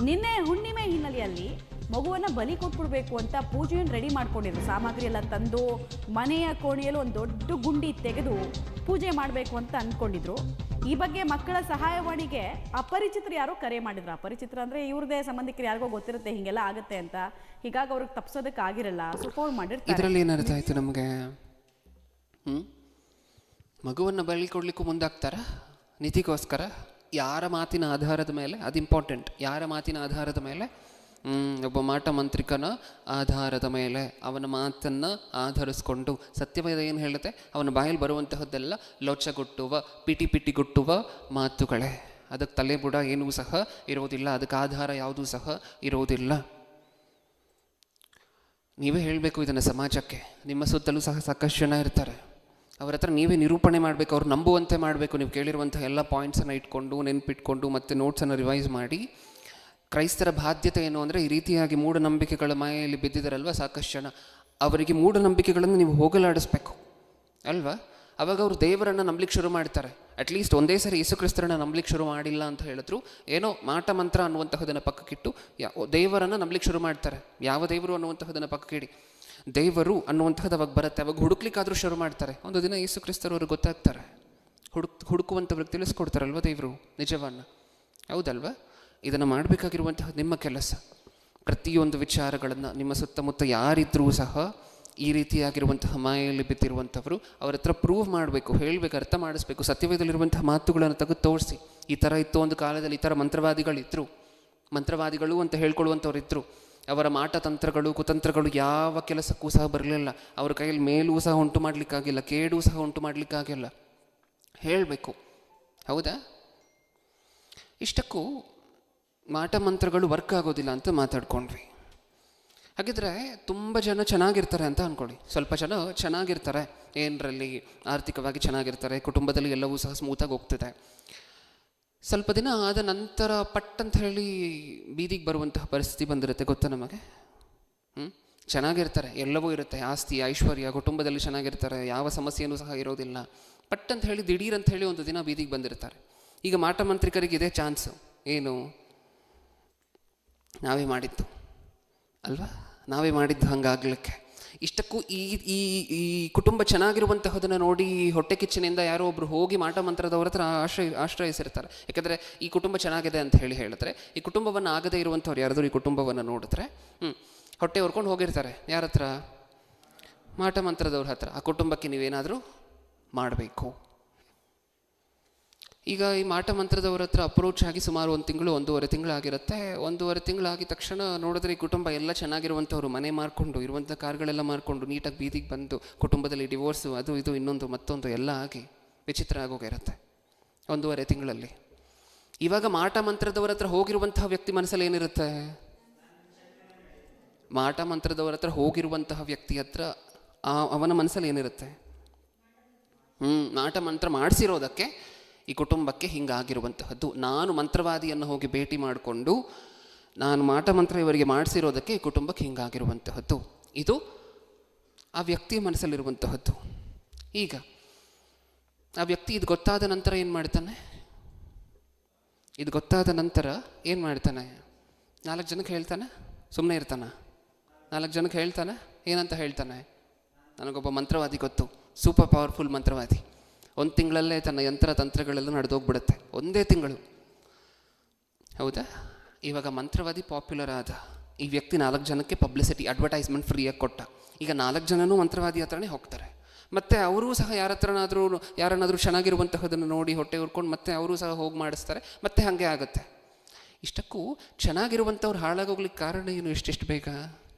ನಿನ್ನೆ ಹುಣ್ಣಿಮೆ ಹಿನ್ನೆಲೆಯಲ್ಲಿ ಮಗುವನ್ನ ಬಲಿ ಕೊಟ್ಬಿಡ್ಬೇಕು ಅಂತ ಪೂಜೆಯನ್ನು ರೆಡಿ ಮಾಡ್ಕೊಂಡಿದ್ರು. ಸಾಮಗ್ರಿ ಎಲ್ಲ ತಂದು ಮನೆಯ ಕೋಣೆಯಲ್ಲಿ ಒಂದು ದೊಡ್ಡ ಗುಂಡಿ ತೆಗೆದು ಪೂಜೆ ಮಾಡಬೇಕು ಅಂತ ಅಂದ್ಕೊಂಡಿದ್ರು. ಈ ಬಗ್ಗೆ ಮಕ್ಕಳ ಸಹಾಯವಾಣಿಗೆ ಅಪರಿಚಿತರು ಯಾರೋ ಕರೆ ಮಾಡಿದ್ರು. ಅಪರಿಚಿತರು ಅಂದ್ರೆ ಇವ್ರದೇ ಸಂಬಂಧಿಕರು ಯಾರಿಗೋ ಗೊತ್ತಿರುತ್ತೆ ಹಿಂಗೆಲ್ಲ ಆಗುತ್ತೆ ಅಂತ. ಹೀಗಾಗಿ ಅವ್ರಿಗೆ ತಪ್ಸೋದಕ್ಕೆ ಆಗಿರಲ್ಲ, ಸೊ ಫೋನ್ ಮಾಡಿರ್ತಾರೆ.
ಇದರಲ್ಲಿ ಏನರ್ಥ ಆಯ್ತು ನಮಗೆ? ಮಗುವನ್ನು ಬಲಿ ಕೊಡ್ಲಿಕ್ಕೂ ಮುಂದಾಗ್ತಾರ ನಿಧಿಗೋಸ್ಕರ. ಯಾರ ಮಾತಿನ ಆಧಾರದ ಮೇಲೆ, ಅದು ಇಂಪಾರ್ಟೆಂಟ್, ಯಾರ ಮಾತಿನ ಆಧಾರದ ಮೇಲೆ? ಒಬ್ಬ ಮಾಟ ಮಂತ್ರಿಕನ ಆಧಾರದ ಮೇಲೆ, ಅವನ ಮಾತನ್ನು ಆಧರಿಸ್ಕೊಂಡು. ಸತ್ಯವೇದ ಏನು ಹೇಳುತ್ತೆ? ಅವನ ಬಾಯಲ್ಲಿ ಬರುವಂತಹದ್ದೆಲ್ಲ ಲೋಚಗುಟ್ಟುವ ಪಿಟಿಗುಟ್ಟುವ ಮಾತುಗಳೇ. ಅದಕ್ಕೆ ತಲೆ ಬುಡ ಏನೂ ಸಹ ಇರೋದಿಲ್ಲ, ಅದಕ್ಕೆ ಆಧಾರ ಯಾವುದೂ ಸಹ ಇರೋದಿಲ್ಲ. ನೀವೇ ಹೇಳಬೇಕು ಇದನ್ನು ಸಮಾಜಕ್ಕೆ. ನಿಮ್ಮ ಸುತ್ತಲೂ ಸಹ ಸಾಕಷ್ಟು ಜನ ಇರ್ತಾರೆ, ಅವ್ರ ಹತ್ರ ನೀವೇ ನಿರೂಪಣೆ ಮಾಡಬೇಕು, ಅವ್ರು ನಂಬುವಂತೆ ಮಾಡಬೇಕು. ನೀವು ಕೇಳಿರುವಂಥ ಎಲ್ಲ ಪಾಯಿಂಟ್ಸನ್ನು ಇಟ್ಕೊಂಡು ನೆನ್ಪಿಟ್ಕೊಂಡು ಮತ್ತು ನೋಟ್ಸನ್ನು ರಿವೈಸ್ ಮಾಡಿ. ಕ್ರೈಸ್ತರ ಬಾಧ್ಯತೆ ಏನು ಅಂದರೆ, ಈ ರೀತಿಯಾಗಿ ಮೂಢನಂಬಿಕೆಗಳ ಮಾಯೆಯಲ್ಲಿ ಬಿದ್ದಿದ್ದಾರಲ್ವ ಸಾಕಷ್ಟು ಜನ, ಅವರಿಗೆ ಮೂಢನಂಬಿಕೆಗಳನ್ನು ನೀವು ಹೋಗಲಾಡಿಸ್ಬೇಕು ಅಲ್ವಾ? ಅವಾಗ ಅವರು ದೇವರನ್ನು ನಂಬಲಿಕ್ಕೆ ಶುರು ಮಾಡ್ತಾರೆ. ಅಟ್ಲೀಸ್ಟ್ ಒಂದೇ ಸರಿ ಯೇಸು ಕ್ರಿಸ್ತರನ್ನು ನಂಬಲಿಕ್ಕೆ ಶುರು ಮಾಡಿಲ್ಲ ಅಂತ ಹೇಳಿದ್ರು, ಏನೋ ಮಾಟ ಮಂತ್ರ ಅನ್ನುವಂತಹದನ್ನು ಪಕ್ಕಕ್ಕಿಟ್ಟು ದೇವರನ್ನು ನಂಬಲಿಕ್ಕೆ ಶುರು ಮಾಡ್ತಾರೆ. ಯಾವ ದೇವರು ಅನ್ನುವಂತಹದನ್ನು ಪಕ್ಕಕ್ಕಿಡಿ, ದೇವರು ಅನ್ನುವಂಥದ್ದು ಅವಾಗ ಬರುತ್ತೆ. ಅವಾಗ ಹುಡುಕ್ಲಿಕ್ಕಾದರೂ ಶುರು ಮಾಡ್ತಾರೆ. ಒಂದು ದಿನ ಯೇಸು ಕ್ರಿಸ್ತರು ಅವ್ರಿಗೆ ಗೊತ್ತಾಗ್ತಾರೆ. ಹುಡುಕುವಂಥವ್ರಿಗೆ ತಿಳಿಸ್ಕೊಡ್ತಾರಲ್ವ ದೇವರು ನಿಜವನ್ನು, ಹೌದಲ್ವ? ಇದನ್ನು ಮಾಡಬೇಕಾಗಿರುವಂತಹ ನಿಮ್ಮ ಕೆಲಸ. ಪ್ರತಿಯೊಂದು ವಿಚಾರಗಳನ್ನು ನಿಮ್ಮ ಸುತ್ತಮುತ್ತ ಯಾರಿದ್ರೂ ಸಹ ಈ ರೀತಿಯಾಗಿರುವಂತಹ ಮಾಯೆಯಲ್ಲಿ ಬಿದ್ದಿರುವಂಥವರು ಅವ್ರ ಹತ್ರ ಪ್ರೂವ್ ಮಾಡಬೇಕು, ಹೇಳಬೇಕು, ಅರ್ಥ ಮಾಡಿಸ್ಬೇಕು. ಸತ್ಯವೇದಲ್ಲಿರುವಂತಹ ಮಾತುಗಳನ್ನು ತೆಗೆದು ತೋರಿಸಿ, ಈ ಥರ ಇತ್ತು ಒಂದು ಕಾಲದಲ್ಲಿ, ಈ ಥರ ಮಂತ್ರವಾದಿಗಳಿದ್ದರು, ಮಂತ್ರವಾದಿಗಳು ಅಂತ ಹೇಳ್ಕೊಳ್ಳುವಂಥವ್ರು ಇದ್ದರು. ಅವರ ಮಾಟ ತಂತ್ರಗಳು ಕುತಂತ್ರಗಳು ಯಾವ ಕೆಲಸಕ್ಕೂ ಸಹ ಬರಲಿಲ್ಲ. ಅವ್ರ ಕೈಯಲ್ಲಿ ಮೇಲೂ ಸಹ ಉಂಟು ಮಾಡಲಿಕ್ಕಾಗಿಲ್ಲ, ಕೇಡೂ ಸಹ ಉಂಟು ಮಾಡಲಿಕ್ಕಾಗಿಲ್ಲ. ಹೇಳಬೇಕು, ಹೌದಾ? ಇಷ್ಟಕ್ಕೂ ಮಾಟ ಮಂತ್ರಗಳು ವರ್ಕ್ ಆಗೋದಿಲ್ಲ ಅಂತ ಮಾತಾಡ್ಕೊಂಡ್ವಿ. ಹಾಗಿದ್ರೆ ತುಂಬ ಜನ ಚೆನ್ನಾಗಿರ್ತಾರೆ ಅಂತ ಅಂದ್ಕೊಳ್ಳಿ. ಸ್ವಲ್ಪ ಜನ ಚೆನ್ನಾಗಿರ್ತಾರೆ, ಏನರಲ್ಲಿ ಆರ್ಥಿಕವಾಗಿ ಚೆನ್ನಾಗಿರ್ತಾರೆ, ಕುಟುಂಬದಲ್ಲಿ ಎಲ್ಲವೂ ಸಹ ಸ್ಮೂತಾಗಿ ಹೋಗ್ತಿದೆ. ಸ್ವಲ್ಪ ದಿನ ಆದ ನಂತರ ಪಟ್ ಅಂತ ಹೇಳಿ ಬೀದಿಗೆ ಬರುವಂತಹ ಪರಿಸ್ಥಿತಿ ಬಂದಿರುತ್ತೆ, ಗೊತ್ತಾ ನಮಗೆ? ಚೆನ್ನಾಗಿರ್ತಾರೆ, ಎಲ್ಲವೂ ಇರುತ್ತೆ, ಆಸ್ತಿ ಐಶ್ವರ್ಯ, ಕುಟುಂಬದಲ್ಲಿ ಚೆನ್ನಾಗಿರ್ತಾರೆ, ಯಾವ ಸಮಸ್ಯೆಯೂ ಸಹ ಇರೋದಿಲ್ಲ. ಪಟ್ ಅಂತ ಹೇಳಿ ದಿಢೀರ್ ಅಂತ ಹೇಳಿ ಒಂದು ದಿನ ಬೀದಿಗೆ ಬಂದಿರ್ತಾರೆ. ಈಗ ಮಾಟ ಮಂತ್ರಿಕರಿಗೆ ಇದೇ ಚಾನ್ಸು. ಏನು? ನಾವೇ ಮಾಡಿದ್ದು ಅಲ್ವಾ? ನಾವೇ ಮಾಡಿದ್ದು ಹಂಗಾಗ್ಲಿಕ್ಕೆ. ಇಷ್ಟಕ್ಕೂ ಈ ಈ ಈ ಕುಟುಂಬ ಚೆನ್ನಾಗಿರುವಂತಹದನ್ನು ನೋಡಿ ಹೊಟ್ಟೆ ಕಿಚ್ಚಿನಿಂದ ಯಾರೋ ಒಬ್ರು ಹೋಗಿ ಮಾಟ ಮಂತ್ರದವ್ರ ಹತ್ರ ಆಶ್ರಯಿಸಿರ್ತಾರೆ. ಯಾಕಂದರೆ ಈ ಕುಟುಂಬ ಚೆನ್ನಾಗಿದೆ ಅಂತ ಹೇಳಿದ್ರೆ, ಈ ಕುಟುಂಬವನ್ನು ಆಗದೇ ಇರುವಂಥವ್ರು ಯಾರಾದರೂ ಈ ಕುಟುಂಬವನ್ನು ನೋಡಿದ್ರೆ ಹೊಟ್ಟೆ ಹೊರ್ಕೊಂಡು ಹೋಗಿರ್ತಾರೆ. ಯಾರ ಹತ್ರ? ಮಾಟ ಮಂತ್ರದವ್ರ ಹತ್ರ. ಆ ಕುಟುಂಬಕ್ಕೆ ನೀವೇನಾದರೂ ಮಾಡಬೇಕು. ಈಗ ಈ ಮಾಟ ಮಂತ್ರದವ್ರ ಹತ್ರ ಅಪ್ರೋಚ್ ಆಗಿ ಸುಮಾರು 1 ತಿಂಗಳು 1.5 ತಿಂಗಳು ಆಗಿರುತ್ತೆ. 1.5 ತಿಂಗಳಾಗಿದ ತಕ್ಷಣ ನೋಡಿದ್ರೆ ಈ ಕುಟುಂಬ ಎಲ್ಲ ಚೆನ್ನಾಗಿರುವಂಥವ್ರು, ಮನೆ ಮಾರ್ಕೊಂಡು ಇರುವಂಥ ಕಾರ್ಗಳೆಲ್ಲ ಮಾರ್ಕೊಂಡು ನೀಟಾಗಿ ಬೀದಿಗೆ ಬಂದು, ಕುಟುಂಬದಲ್ಲಿ ಡಿವೋರ್ಸು ಅದು ಇದು ಇನ್ನೊಂದು ಮತ್ತೊಂದು ಎಲ್ಲ ಆಗಿ ವಿಚಿತ್ರ ಆಗೋಗಿರುತ್ತೆ 1.5 ತಿಂಗಳಲ್ಲಿ. ಇವಾಗ ಮಾಟ ಮಂತ್ರದವ್ರ ಹತ್ರ ಹೋಗಿರುವಂತಹ ವ್ಯಕ್ತಿ ಮನಸ್ಸಲ್ಲಿ ಏನಿರುತ್ತೆ? ಮಾಟ ಮಂತ್ರದವ್ರ ಹತ್ರ ಹೋಗಿರುವಂತಹ ವ್ಯಕ್ತಿ ಹತ್ರ ಅವನ ಮನಸ್ಸಲ್ಲಿ ಏನಿರುತ್ತೆ? ಮಾಟ ಮಂತ್ರ ಮಾಡಿಸಿರೋದಕ್ಕೆ ಈ ಕುಟುಂಬಕ್ಕೆ ಹಿಂಗಾಗಿರುವಂತಹದ್ದು. ನಾನು ಮಂತ್ರವಾದಿಯನ್ನು ಹೋಗಿ ಭೇಟಿ ಮಾಡಿಕೊಂಡು ನಾನು ಮಾಟ ಮಂತ್ರ ಇವರಿಗೆ ಮಾಡಿಸಿರೋದಕ್ಕೆ ಈ ಕುಟುಂಬಕ್ಕೆ ಹಿಂಗಾಗಿರುವಂತಹದ್ದು. ಇದು ಆ ವ್ಯಕ್ತಿಯ ಮನಸ್ಸಲ್ಲಿರುವಂತಹದ್ದು. ಈಗ ಆ ವ್ಯಕ್ತಿ ಇದು ಗೊತ್ತಾದ ನಂತರ ಏನು ಮಾಡ್ತಾನೆ? ಇದು ಗೊತ್ತಾದ ನಂತರ ಏನು ಮಾಡ್ತಾನೆ? 4 ಜನಕ್ಕೆ ಹೇಳ್ತಾನೆ? ಸುಮ್ಮನೆ ಇರ್ತಾನೆ? 4 ಜನಕ್ಕೆ ಹೇಳ್ತಾನೆ? ಏನಂತ ಹೇಳ್ತಾನೆ? ನನಗೊಬ್ಬ ಮಂತ್ರವಾದಿ ಗೊತ್ತು, ಸೂಪರ್ ಪವರ್ಫುಲ್ ಮಂತ್ರವಾದಿ, 1 ತಿಂಗಳಲ್ಲೇ ತನ್ನ ಯಂತ್ರ ತಂತ್ರಗಳೆಲ್ಲ ನಡೆದೋಗ್ಬಿಡುತ್ತೆ. 1 ತಿಂಗಳು. ಹೌದಾ? ಇವಾಗ ಮಂತ್ರವಾದಿ ಪಾಪ್ಯುಲರ್ ಆದ, ಈ ವ್ಯಕ್ತಿ 4 ಜನಕ್ಕೆ ಪಬ್ಲಿಸಿಟಿ ಅಡ್ವರ್ಟೈಸ್ಮೆಂಟ್ ಫ್ರೀಯಾಗಿ ಕೊಟ್ಟ. ಈಗ 4 ಜನನೂ ಮಂತ್ರವಾದಿ ಹತ್ರನೇ ಹೋಗ್ತಾರೆ. ಮತ್ತು ಅವರೂ ಸಹ ಯಾರನ್ನಾದರೂ ಚೆನ್ನಾಗಿರುವಂತಹದನ್ನು ನೋಡಿ ಹೊಟ್ಟೆ ಉರ್ಕೊಂಡು ಮತ್ತೆ ಅವರೂ ಸಹ ಹೋಗಿ ಮಾಡಿಸ್ತಾರೆ. ಮತ್ತೆ ಹಾಗೆ ಆಗುತ್ತೆ. ಇಷ್ಟಕ್ಕೂ ಚೆನ್ನಾಗಿರುವಂಥವ್ರು ಹಾಳಾಗೋಗ್ಲಿಕ್ಕೆ ಕಾರಣ ಏನು? ಎಷ್ಟೆಷ್ಟು ಬೇಗ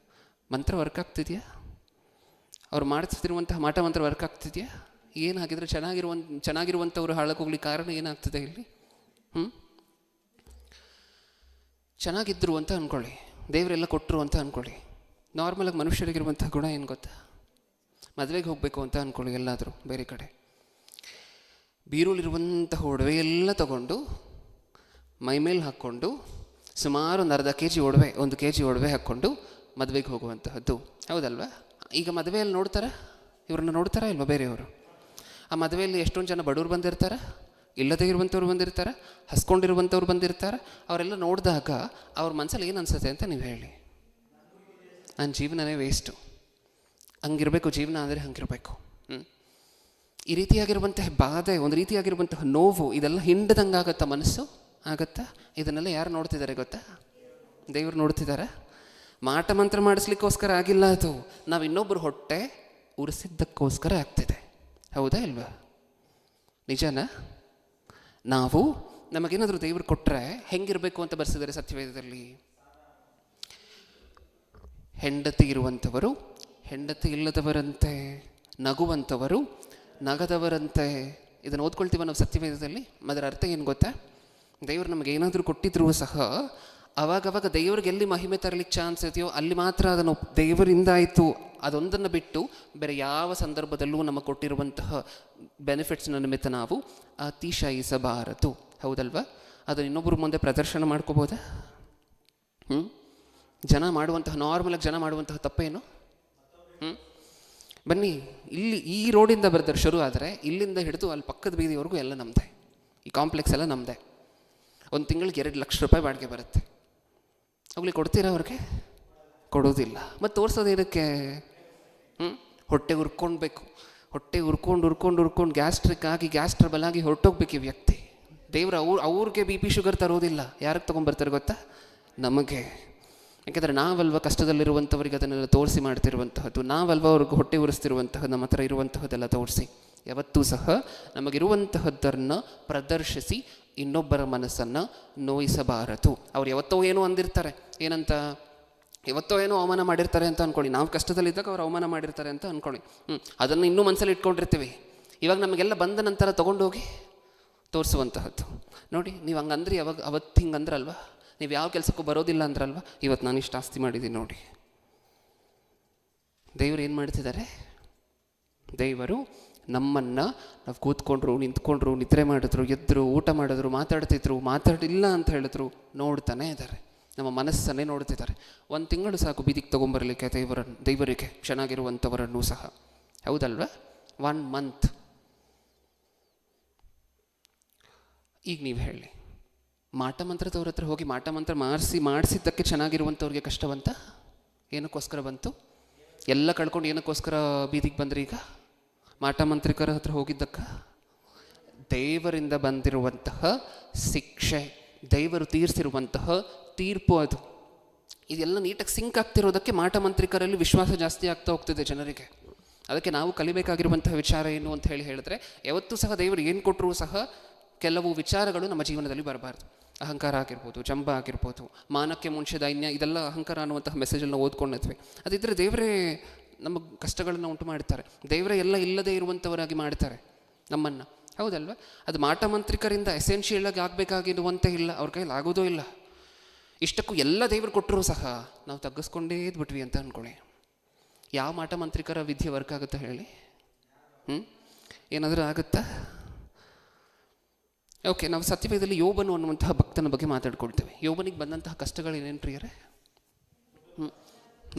ಮಂತ್ರ ವರ್ಕ್ ಆಗ್ತಿದೆಯಾ? ಅವ್ರು ಮಾಡಿಸ್ತಿರುವಂತಹ ಮಾಟ ಮಂತ್ರ ವರ್ಕ್ ಆಗ್ತಿದೆಯಾ? ಏನಾಗಿದ್ರೆ ಚೆನ್ನಾಗಿರುವಂಥವ್ರು ಹಾಳಾಗೋಗ್ಲಿಕ್ಕೆ ಕಾರಣ ಏನಾಗ್ತದೆ ಇಲ್ಲಿ? ಚೆನ್ನಾಗಿದ್ದರು ಅಂತ ಅಂದ್ಕೊಳ್ಳಿ, ದೇವರೆಲ್ಲ ಕೊಟ್ಟರು ಅಂತ ಅಂದ್ಕೊಳ್ಳಿ. ನಾರ್ಮಲಾಗಿ ಮನುಷ್ಯರಿಗಿರುವಂಥ ಗುಣ ಏನು ಗೊತ್ತಾ? ಮದುವೆಗೆ ಹೋಗಬೇಕು ಅಂತ ಅಂದ್ಕೊಳ್ಳಿ, ಎಲ್ಲಾದರೂ ಬೇರೆ ಕಡೆ ಬೀರುಳಿರುವಂತಹ ಒಡವೆ ಎಲ್ಲ ತಗೊಂಡು ಮೈಮೇಲೆ ಹಾಕ್ಕೊಂಡು ಸುಮಾರು ಒಂದು ಅರ್ಧ kg ಒಡವೆ, 1 kg ಒಡವೆ ಹಾಕ್ಕೊಂಡು ಮದುವೆಗೆ ಹೋಗುವಂತಹದ್ದು. ಹೌದಲ್ವಾ? ಈಗ ಮದುವೆಯಲ್ಲಿ ಇವ್ರನ್ನ ನೋಡ್ತಾರಾ ಇಲ್ವಾ ಬೇರೆಯವರು? ಆ ಮದುವೆಯಲ್ಲಿ ಎಷ್ಟೊಂದು ಜನ ಬಡವ್ರು ಬಂದಿರ್ತಾರೆ, ಇಲ್ಲದೇ ಇರುವಂಥವ್ರು ಬಂದಿರ್ತಾರೆ, ಹಸ್ಕೊಂಡಿರುವಂಥವ್ರು ಬಂದಿರ್ತಾರೆ. ಅವರೆಲ್ಲ ನೋಡಿದಾಗ ಅವ್ರ ಮನಸ್ಸಲ್ಲಿ ಏನು ಅನಿಸುತ್ತೆ ಅಂತ ನೀವು ಹೇಳಿ. ನನ್ನ ಜೀವನನೇ ವೇಸ್ಟು, ಹಂಗಿರಬೇಕು ಜೀವನ ಅಂದರೆ ಹಂಗಿರಬೇಕು. ಈ ರೀತಿಯಾಗಿರುವಂತಹ ಬಾಧೆ, ಒಂದು ರೀತಿಯಾಗಿರುವಂತಹ ನೋವು, ಇದೆಲ್ಲ ಹಿಂಡದಂಗೆ ಆಗತ್ತಾ? ಮನಸ್ಸು ಆಗತ್ತಾ? ಇದನ್ನೆಲ್ಲ ಯಾರು ನೋಡ್ತಿದ್ದಾರೆ ಗೊತ್ತಾ? ದೇವರು ನೋಡ್ತಿದ್ದಾರೆ. ಮಾಟ ಮಂತ್ರ ಮಾಡಿಸ್ಲಿಕ್ಕೋಸ್ಕರ ಆಗಿಲ್ಲ ಅದು, ನಾವು ಇನ್ನೊಬ್ಬರು ಹೊಟ್ಟೆ ಉರಿಸಿದ್ದಕ್ಕೋಸ್ಕರ ಆಗ್ತಿದೆ. ಹೌದಾ ಇಲ್ವಾ? ನಿಜನಾ? ನಾವು ನಮಗೇನಾದರೂ ದೇವರು ಕೊಟ್ಟರೆ ಹೆಂಗಿರಬೇಕು ಅಂತ ಬರ್ಸಿದ್ದಾರೆ ಸತ್ಯವೇದದಲ್ಲಿ. ಹೆಂಡತಿ ಇರುವಂಥವರು ಹೆಂಡತಿ ಇಲ್ಲದವರಂತೆ, ನಗುವಂಥವರು ನಗದವರಂತೆ. ಇದನ್ನು ಓದ್ಕೊಳ್ತೀವ ನಾವು ಸತ್ಯವೇದದಲ್ಲಿ. ಅದರ ಅರ್ಥ ಏನು ಗೊತ್ತಾ? ದೇವರು ನಮಗೇನಾದರೂ ಕೊಟ್ಟಿದ್ರೂ ಸಹ ಅವಾಗವಾಗ ದೇವ್ರಿಗೆ ಎಲ್ಲಿ ಮಹಿಮೆ ತರಲಿಕ್ಕೆ ಚಾನ್ಸ್ ಇದೆಯೋ ಅಲ್ಲಿ ಮಾತ್ರ ಅದನ್ನು ದೇವರಿಂದ ಆಯಿತು, ಅದೊಂದನ್ನು ಬಿಟ್ಟು ಬೇರೆ ಯಾವ ಸಂದರ್ಭದಲ್ಲೂ ನಮಗೆ ಕೊಟ್ಟಿರುವಂತಹ ಬೆನಿಫಿಟ್ಸ್ನ ನಿಮಿತ್ತ ನಾವು ಅತಿಶಯಿಸಬಾರದು. ಹೌದಲ್ವಾ? ಅದನ್ನು ಇನ್ನೊಬ್ಬರು ಮುಂದೆ ಪ್ರದರ್ಶನ ಮಾಡ್ಕೋಬೋದಾ? ನಾರ್ಮಲಾಗಿ ಜನ ಮಾಡುವಂತಹ ತಪ್ಪೇನು? ಬನ್ನಿ, ಇಲ್ಲಿ ಈ ರೋಡಿಂದ ಬರ್ತಾರೆ ಶುರು ಆದರೆ ಇಲ್ಲಿಂದ ಹಿಡಿದು ಅಲ್ಲಿ ಪಕ್ಕದ ಬೀದಿವರೆಗೂ ಎಲ್ಲ ನಮ್ಮದೇ. ಈ ಕಾಂಪ್ಲೆಕ್ಸ್ ಎಲ್ಲ ನಮ್ಮದೇ. 1 ತಿಂಗಳಿಗೆ 2 ಲಕ್ಷ ರೂಪಾಯಿ ಬಾಡಿಗೆ ಬರುತ್ತೆ. ಹೋಗ್ಲಿ ಕೊಡ್ತೀರಾ ಅವ್ರಿಗೆ? ಕೊಡೋದಿಲ್ಲ. ಮತ್ತು ತೋರಿಸೋದೇನಕ್ಕೆ? ಹೊಟ್ಟೆ ಉರ್ಕೊಳ್ಬೇಕು. ಹೊಟ್ಟೆ ಉರ್ಕೊಂಡು ಗ್ಯಾಸ್ಟ್ರಿಕ್ ಆಗಿ ಗ್ಯಾಸ್ ಟ್ರಬಲ್ ಆಗಿ ಹೊರಟೋಗ್ಬೇಕು ಈ ವ್ಯಕ್ತಿ. ದೇವರು ಅವ್ರಿಗೆ BP ಶುಗರ್ ತರೋದಿಲ್ಲ. ಯಾರಿಗೆ ತೊಗೊಂಬರ್ತಾರೆ ಗೊತ್ತಾ? ನಮಗೆ. ಯಾಕೆಂದರೆ ನಾವಲ್ವ ಕಷ್ಟದಲ್ಲಿರುವಂಥವ್ರಿಗೆ ಅದನ್ನೆಲ್ಲ ತೋರಿಸಿ ಮಾಡ್ತಿರುವಂತಹದ್ದು, ನಾವಲ್ವ ಅವ್ರಿಗೆ ಹೊಟ್ಟೆ ಉರಿಸ್ತಿರುವಂತಹದ್ದು, ನಮ್ಮ ಹತ್ರ ಇರುವಂತಹದ್ದೆಲ್ಲ ತೋರಿಸಿ. ಯಾವತ್ತೂ ಸಹ ನಮಗಿರುವಂತಹದ್ದನ್ನು ಪ್ರದರ್ಶಿಸಿ ಇನ್ನೊಬ್ಬರ ಮನಸ್ಸನ್ನು ನೋಯಿಸಬಾರದು. ಅವ್ರು ಯಾವತ್ತೋ ಏನೋ ಅಂದಿರ್ತಾರೆ, ಏನಂತ? ಯಾವತ್ತೋ ಏನೋ ಅವಮಾನ ಮಾಡಿರ್ತಾರೆ ಅಂತ ಅಂದ್ಕೊಳ್ಳಿ. ನಾವು ಕಷ್ಟದಲ್ಲಿದ್ದಾಗ ಅವ್ರು ಅವಮಾನ ಮಾಡಿರ್ತಾರೆ ಅಂತ ಅಂದ್ಕೊಳ್ಳಿ. ಅದನ್ನು ಇನ್ನೂ ಮನಸ್ಸಲ್ಲಿ ಇಟ್ಕೊಂಡಿರ್ತೀವಿ. ಇವಾಗ ನಮಗೆಲ್ಲ ಬಂದ ನಂತರ ತೊಗೊಂಡೋಗಿ ತೋರಿಸುವಂತಹದ್ದು. ನೋಡಿ, ನೀವು ಹಂಗಂದ್ರಿ, ಅವತ್ತು ಹಿಂಗೆ ಅಂದ್ರಲ್ವ, ನೀವು ಯಾವ ಕೆಲಸಕ್ಕೂ ಬರೋದಿಲ್ಲ ಅಂದ್ರಲ್ವ, ಇವತ್ತು ನಾನು ಇಷ್ಟು ಆಸ್ತಿ ಮಾಡಿದ್ದೀನಿ ನೋಡಿ. ದೇವರು ಏನು ಮಾಡ್ತಿದ್ದಾರೆ? ದೇವರು ನಮ್ಮನ್ನು ನಾವು ಕೂತ್ಕೊಂಡ್ರು, ನಿಂತ್ಕೊಂಡ್ರು, ನಿದ್ರೆ ಮಾಡಿದ್ರು, ಎದ್ರು, ಊಟ ಮಾಡಿದ್ರು, ಮಾತಾಡಿಲ್ಲ ಅಂತ ಹೇಳಿದ್ರು ನೋಡ್ತಾನೆ ಇದ್ದಾರೆ. ನಮ್ಮ ಮನಸ್ಸನ್ನೇ ನೋಡ್ತಿದ್ದಾರೆ. 1 ತಿಂಗಳು ಸಾಕು ಬೀದಿಗೆ ತೊಗೊಂಬರಲಿಕ್ಕೆ ದೇವರಿಗೆ ಚೆನ್ನಾಗಿರುವಂಥವರನ್ನು ಸಹ. ಹೌದಲ್ವ? 1 ಮಂತ್. ಈಗ ನೀವು ಹೇಳಿ, ಮಾಟ ಮಂತ್ರದವ್ರ ಹತ್ರ ಹೋಗಿ ಮಾಟ ಮಂತ್ರ ಮಾಡಿಸಿದ್ದಕ್ಕೆ ಚೆನ್ನಾಗಿರುವಂಥವ್ರಿಗೆ ಕಷ್ಟವಂತ? ಏನಕ್ಕೋಸ್ಕರ ಬಂತು? ಎಲ್ಲ ಕಳ್ಕೊಂಡು ಏನಕ್ಕೋಸ್ಕರ ಬೀದಿಗೆ ಬಂದ್ರಿ? ಈಗ ಮಾಟ ಮಂತ್ರಿಕರ ಹತ್ರ ಹೋಗಿದ್ದಕ್ಕ ದೇವರಿಂದ ಬಂದಿರುವಂತಹ ಶಿಕ್ಷೆ, ದೇವರು ತೀರಿಸಿರುವಂತಹ ತೀರ್ಪು ಅದು. ಇದೆಲ್ಲ ನೀಟಾಗಿ ಸಿಂಕ್ ಆಗ್ತಿರೋದಕ್ಕೆ ಮಾಟ ಮಂತ್ರಿಕರಲ್ಲಿ ವಿಶ್ವಾಸ ಜಾಸ್ತಿ ಆಗ್ತಾ ಹೋಗ್ತಿದೆ ಜನರಿಗೆ. ಅದಕ್ಕೆ ನಾವು ಕಲಿಬೇಕಾಗಿರುವಂತಹ ವಿಚಾರ ಏನು ಅಂತ ಹೇಳಿದ್ರೆ, ಯಾವತ್ತೂ ಸಹ ದೇವರು ಏನು ಕೊಟ್ಟರೂ ಸಹ ಕೆಲವು ವಿಚಾರಗಳು ನಮ್ಮ ಜೀವನದಲ್ಲಿ ಬರಬಾರ್ದು. ಅಹಂಕಾರ ಆಗಿರ್ಬೋದು, ಜಂಬ ಆಗಿರ್ಬೋದು, ಮಾನಕ್ಕೆ ಮುಂಚೆ ದೈನ್ಯ, ಇದೆಲ್ಲ ಅಹಂಕಾರ ಅನ್ನುವಂತಹ ಮೆಸೇಜನ್ನು ಓದ್ಕೊಂಡಿದ್ವಿ. ಅದಿದ್ದರೆ ದೇವರೇ ನಮ್ಮ ಕಷ್ಟಗಳನ್ನು ಉಂಟು ಮಾಡ್ತಾರೆ. ದೇವರೇ ಎಲ್ಲ ಇಲ್ಲದೇ ಇರುವಂಥವರಾಗಿ ಮಾಡ್ತಾರೆ ನಮ್ಮನ್ನು. ಹೌದಲ್ವ? ಅದು ಮಾಟ ಮಂತ್ರಿಕರಿಂದ ಎಸೆನ್ಷಿಯಲ್ ಆಗಿ ಆಗಬೇಕಾಗಿರುವಂತೆ ಇಲ್ಲ, ಅವ್ರ ಕೈಯಲ್ಲಿ ಆಗೋದೂ ಇಲ್ಲ. ಇಷ್ಟಕ್ಕೂ ಎಲ್ಲ ದೇವರು ಕೊಟ್ಟರೂ ಸಹ ನಾವು ತಗ್ಗಿಸ್ಕೊಂಡೇ ಇದ್ಬಿಟ್ವಿ ಅಂತ ಅಂದ್ಕೊಳ್ಳಿ. ಯಾವ ಮಾಟ ಮಂತ್ರಿಕರ ವಿದ್ಯೆ ವರ್ಕ್ ಆಗುತ್ತಾ ಹೇಳಿ? ಏನಾದರೂ ಆಗುತ್ತಾ? ಓಕೆ, ನಾವು ಸತ್ಯವೇದದಲ್ಲಿ ಯೋಬನು ಅನ್ನುವಂತಹ ಭಕ್ತನ ಬಗ್ಗೆ ಮಾತಾಡ್ಕೊಳ್ತೇವೆ. ಯೋಬನಿಗೆ ಬಂದಂತಹ ಕಷ್ಟಗಳೇನೇನು ಪ್ರಿಯರೇ?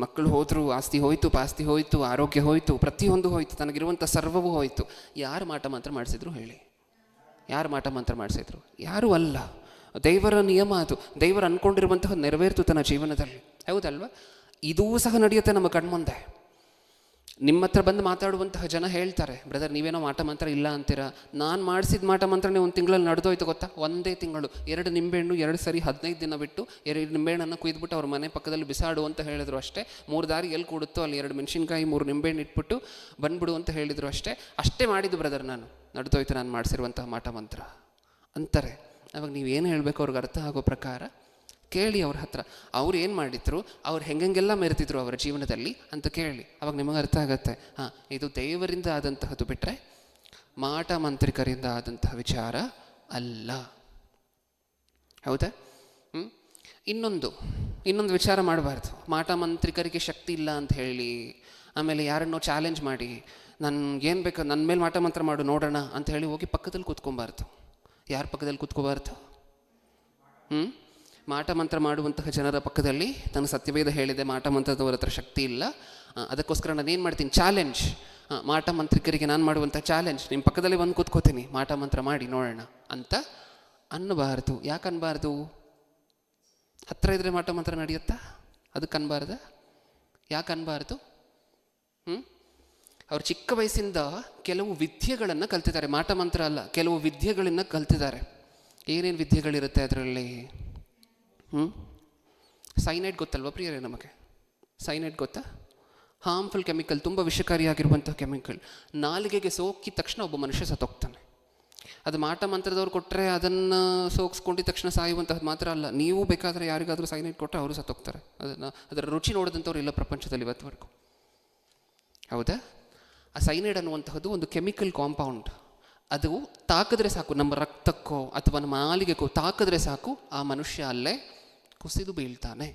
ಮಕ್ಕಳು ಹೋದರು, ಆಸ್ತಿ ಹೋಯಿತು, ಪಾಸ್ತಿ ಹೋಯಿತು, ಆರೋಗ್ಯ ಹೋಯಿತು, ಪ್ರತಿಯೊಂದು ಹೋಯಿತು, ತನಗಿರುವಂಥ ಸರ್ವವೂ ಹೋಯಿತು. ಯಾರು ಮಾಟ ಮಂತ್ರ ಮಾಡಿಸಿದ್ರು ಹೇಳಿ? ಯಾರು ಮಾಟ ಮಂತ್ರ ಮಾಡಿಸಿದ್ರು? ಯಾರೂ ಅಲ್ಲ. ದೇವರ ನಿಯಮ ಅದು. ದೇವರು ಅಂದ್ಕೊಂಡಿರುವಂತಹ ನೆರವೇರ್ತು ತನ್ನ ಜೀವನದಲ್ಲಿ, ಹೌದಲ್ವ? ಇದೂ ಸಹ ನಡೆಯುತ್ತೆ ನಮ್ಮ ಕಣ್ಮುಂದೆ. ನಿಮ್ಮ ಹತ್ರ ಬಂದು ಮಾತಾಡುವಂತಹ ಜನ ಹೇಳ್ತಾರೆ, ಬ್ರದರ್ ನೀವೇನೋ ಮಾಟ ಮಂತ್ರ ಇಲ್ಲ ಅಂತೀರಾ. ನಾನು ಮಾಡಿಸಿದ ಮಾಟ ಮಂತ್ರನೇ ಒಂದು ತಿಂಗಳಲ್ಲಿ ನಡೆದೋಯ್ತು ಗೊತ್ತಾ? ಒಂದೇ ತಿಂಗಳು 2 ನಿಂಬೆಹಣ್ಣು 2 ಸರಿ 15 ದಿನ ಬಿಟ್ಟು 2 ನಿಂಬೆಹಣ್ಣನ್ನು ಕುಯ್ದುಬಿಟ್ಟು ಅವ್ರ ಮನೆ ಪಕ್ಕದಲ್ಲಿ ಬಿಸಾಡು ಅಂತ ಹೇಳಿದ್ರು ಅಷ್ಟೇ. 3 ದಾರಿ ಎಲ್ಲಿ ಕೂಡುತ್ತೋ ಅಲ್ಲಿ 2 ಮೆಣಸಿನ್ಕಾಯಿ 3 ನಿಂಬೆಹಣ್ಣು ಇಟ್ಬಿಟ್ಟು ಬಂದ್ಬಿಡು ಅಂತ ಹೇಳಿದರು ಅಷ್ಟೇ. ಅಷ್ಟೇ ಮಾಡಿದ್ದು ಬ್ರದರ್, ನಾನು ನಡೆದೋಯ್ತು ನಾನು ಮಾಡಿಸಿರುವಂತಹ ಮಾಟ ಮಂತ್ರ ಅಂತಾರೆ. ಅವಾಗ ನೀವೇನು ಹೇಳಬೇಕು ಅವ್ರಿಗೆ ಅರ್ಥ ಆಗೋ ಪ್ರಕಾರ ಕೇಳಿ ಅವ್ರ ಹತ್ರ. ಅವ್ರು ಏನು ಮಾಡಿದ್ರು, ಅವ್ರು ಹೆಂಗೆಲ್ಲ ಮೆರೆತಿದ್ರು ಅವರ ಜೀವನದಲ್ಲಿ ಅಂತ ಕೇಳಿ. ಅವಾಗ ನಿಮಗೆ ಅರ್ಥ ಆಗುತ್ತೆ, ಹಾಂ ಇದು ದೇವರಿಂದ ಆದಂತಹದ್ದು ಬಿಟ್ಟರೆ ಮಾಟ ಮಂತ್ರಿಕರಿಂದ ಆದಂತಹ ವಿಚಾರ ಅಲ್ಲ. ಹೌದಾ? ಇನ್ನೊಂದು ವಿಚಾರ ಮಾಡಬಾರ್ದು. ಮಾಟ ಮಂತ್ರಿಕರಿಗೆ ಶಕ್ತಿ ಇಲ್ಲ ಅಂತ ಹೇಳಿ ಆಮೇಲೆ ಯಾರನ್ನೋ ಚಾಲೆಂಜ್ ಮಾಡಿ ಏನು ಬೇಕು ನನ್ನ ಮೇಲೆ ಮಾಟ ಮಂತ್ರ ಮಾಡು ನೋಡೋಣ ಅಂತ ಹೇಳಿ ಹೋಗಿ ಪಕ್ಕದಲ್ಲಿ ಕೂತ್ಕೊಬಾರ್ದು. ಯಾರ ಪಕ್ಕದಲ್ಲಿ ಕೂತ್ಕೋಬಾರ್ದು? ಮಾಟ ಮಂತ್ರ ಮಾಡುವಂತಹ ಜನರ ಪಕ್ಕದಲ್ಲಿ ನಾನು ಸತ್ಯವೇದ ಹೇಳಿದೆ ಮಾಟ ಮಂತ್ರದವರ ಹತ್ರ ಶಕ್ತಿ ಇಲ್ಲ, ಅದಕ್ಕೋಸ್ಕರ ನಾನು ಏನು ಮಾಡ್ತೀನಿ, ಚಾಲೆಂಜ್. ಮಾಟ ಮಂತ್ರಿಕರಿಗೆ ನಾನು ಮಾಡುವಂಥ ಚಾಲೆಂಜ್, ನಿಮ್ಮ ಪಕ್ಕದಲ್ಲಿ ಬಂದು ಕೂತ್ಕೋತೀನಿ, ಮಾಟ ಮಂತ್ರ ಮಾಡಿ ನೋಡೋಣ ಅಂತ ಅನ್ನಬಾರ್ದು. ಯಾಕೆ ಅನ್ಬಾರ್ದು? ಹತ್ತಿರ ಇದ್ದರೆ ಮಾಟ ಮಂತ್ರ ನಡೆಯುತ್ತಾ? ಅದಕ್ಕೆ ಅನ್ಬಾರ್ದ? ಯಾಕೆ ಅನ್ಬಾರ್ದು? ಅವ್ರು ಚಿಕ್ಕ ವಯಸ್ಸಿಂದ ಕೆಲವು ವಿದ್ಯೆಗಳನ್ನು ಕಲ್ತಿದ್ದಾರೆ. ಮಾಟ ಮಂತ್ರ ಅಲ್ಲ, ಕೆಲವು ವಿದ್ಯೆಗಳನ್ನು ಕಲ್ತಿದ್ದಾರೆ. ಏನೇನು ವಿದ್ಯೆಗಳಿರುತ್ತೆ ಅದರಲ್ಲಿ? ಸೈನೈಡ್ ಗೊತ್ತಲ್ವ ಪ್ರಿಯರೇ ನಮಗೆ? ಸೈನೈಡ್ ಗೊತ್ತಾ? ಹಾರ್ಮ್ಫುಲ್ ಕೆಮಿಕಲ್, ತುಂಬ ವಿಷಕಾರಿಯಾಗಿರುವಂಥ ಕೆಮಿಕಲ್. ನಾಲಿಗೆಗೆ ಸೋಕಿದ ತಕ್ಷಣ ಒಬ್ಬ ಮನುಷ್ಯ ಸತ್ತೋಗ್ತಾನೆ. ಅದು ಮಾಟ ಮಂತ್ರದವ್ರು ಕೊಟ್ಟರೆ ಅದನ್ನು ಸೋಗಿಸ್ಕೊಂಡಿದ ತಕ್ಷಣ ಸಾಯುವಂತಹದ್ದು ಮಾತ್ರ ಅಲ್ಲ, ನೀವು ಬೇಕಾದರೆ ಯಾರಿಗಾದರೂ ಸೈನೈಡ್ ಕೊಟ್ಟರೆ ಅವರು ಸತ್ತೋಗ್ತಾರೆ. ಅದರ ರುಚಿ ನೋಡಿದಂಥವ್ರು ಇಲ್ಲ ಪ್ರಪಂಚದಲ್ಲಿ ಇವತ್ತುವರೆಗೂ. ಹೌದಾ? ಆ ಸೈನೈಡ್ ಅನ್ನುವಂತಹದ್ದು ಒಂದು ಕೆಮಿಕಲ್ ಕಾಂಪೌಂಡ್. ಅದು ತಾಕಿದ್ರೆ ಸಾಕು, ನಮ್ಮ ರಕ್ತಕ್ಕೋ ಅಥವಾ ನಮ್ಮ ನಾಲಿಗೆಗೋ ತಾಕಿದ್ರೆ ಸಾಕು, ಆ ಮನುಷ್ಯ ಅಲ್ಲೇ ಕುಸಿದು ಬೀಳ್ತಾನೆ.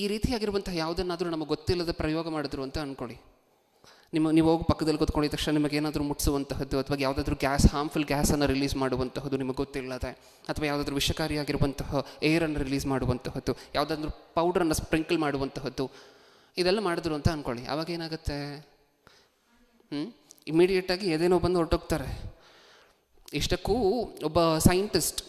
ಈ ರೀತಿಯಾಗಿರುವಂತಹ ಯಾವುದನ್ನಾದರೂ ನಮಗೆ ಗೊತ್ತಿಲ್ಲದ ಪ್ರಯೋಗ ಮಾಡಿದ್ರು ಅಂತ ಅಂದ್ಕೊಳ್ಳಿ. ನೀವು ಹೋಗಿ ಪಕ್ಕದಲ್ಲಿ ಕೂತ್ಕೊಂಡಿದ ತಕ್ಷಣ ನಿಮಗೇನಾದರೂ ಮುಟ್ಟಿಸುವಂತಹದ್ದು ಅಥವಾ ಯಾವುದಾದ್ರೂ ಗ್ಯಾಸ್, ಹಾರ್ಮ್ಫುಲ್ ಗ್ಯಾಸನ್ನು ರಿಲೀಸ್ ಮಾಡುವಂತಹದ್ದು ನಿಮಗೆ ಗೊತ್ತಿಲ್ಲದೆ, ಅಥವಾ ಯಾವುದಾದ್ರೂ ವಿಷಕಾರಿಯಾಗಿರುವಂತಹ ಏರನ್ನು ರಿಲೀಸ್ ಮಾಡುವಂತಹದ್ದು, ಯಾವುದಾದ್ರೂ ಪೌಡ್ರನ್ನು ಸ್ಪ್ರಿಂಕಲ್ ಮಾಡುವಂತಹದ್ದು, ಇದೆಲ್ಲ ಮಾಡಿದ್ರು ಅಂತ ಅಂದ್ಕೊಳ್ಳಿ. ಆವಾಗ ಏನಾಗುತ್ತೆ? ಇಮಿಡಿಯೇಟಾಗಿ ಏನೇನೋ ಬಂದು ಹೊರಟೋಗ್ತಾರೆ. ಇಷ್ಟಕ್ಕೂ ಒಬ್ಬ ಸೈಂಟಿಸ್ಟ್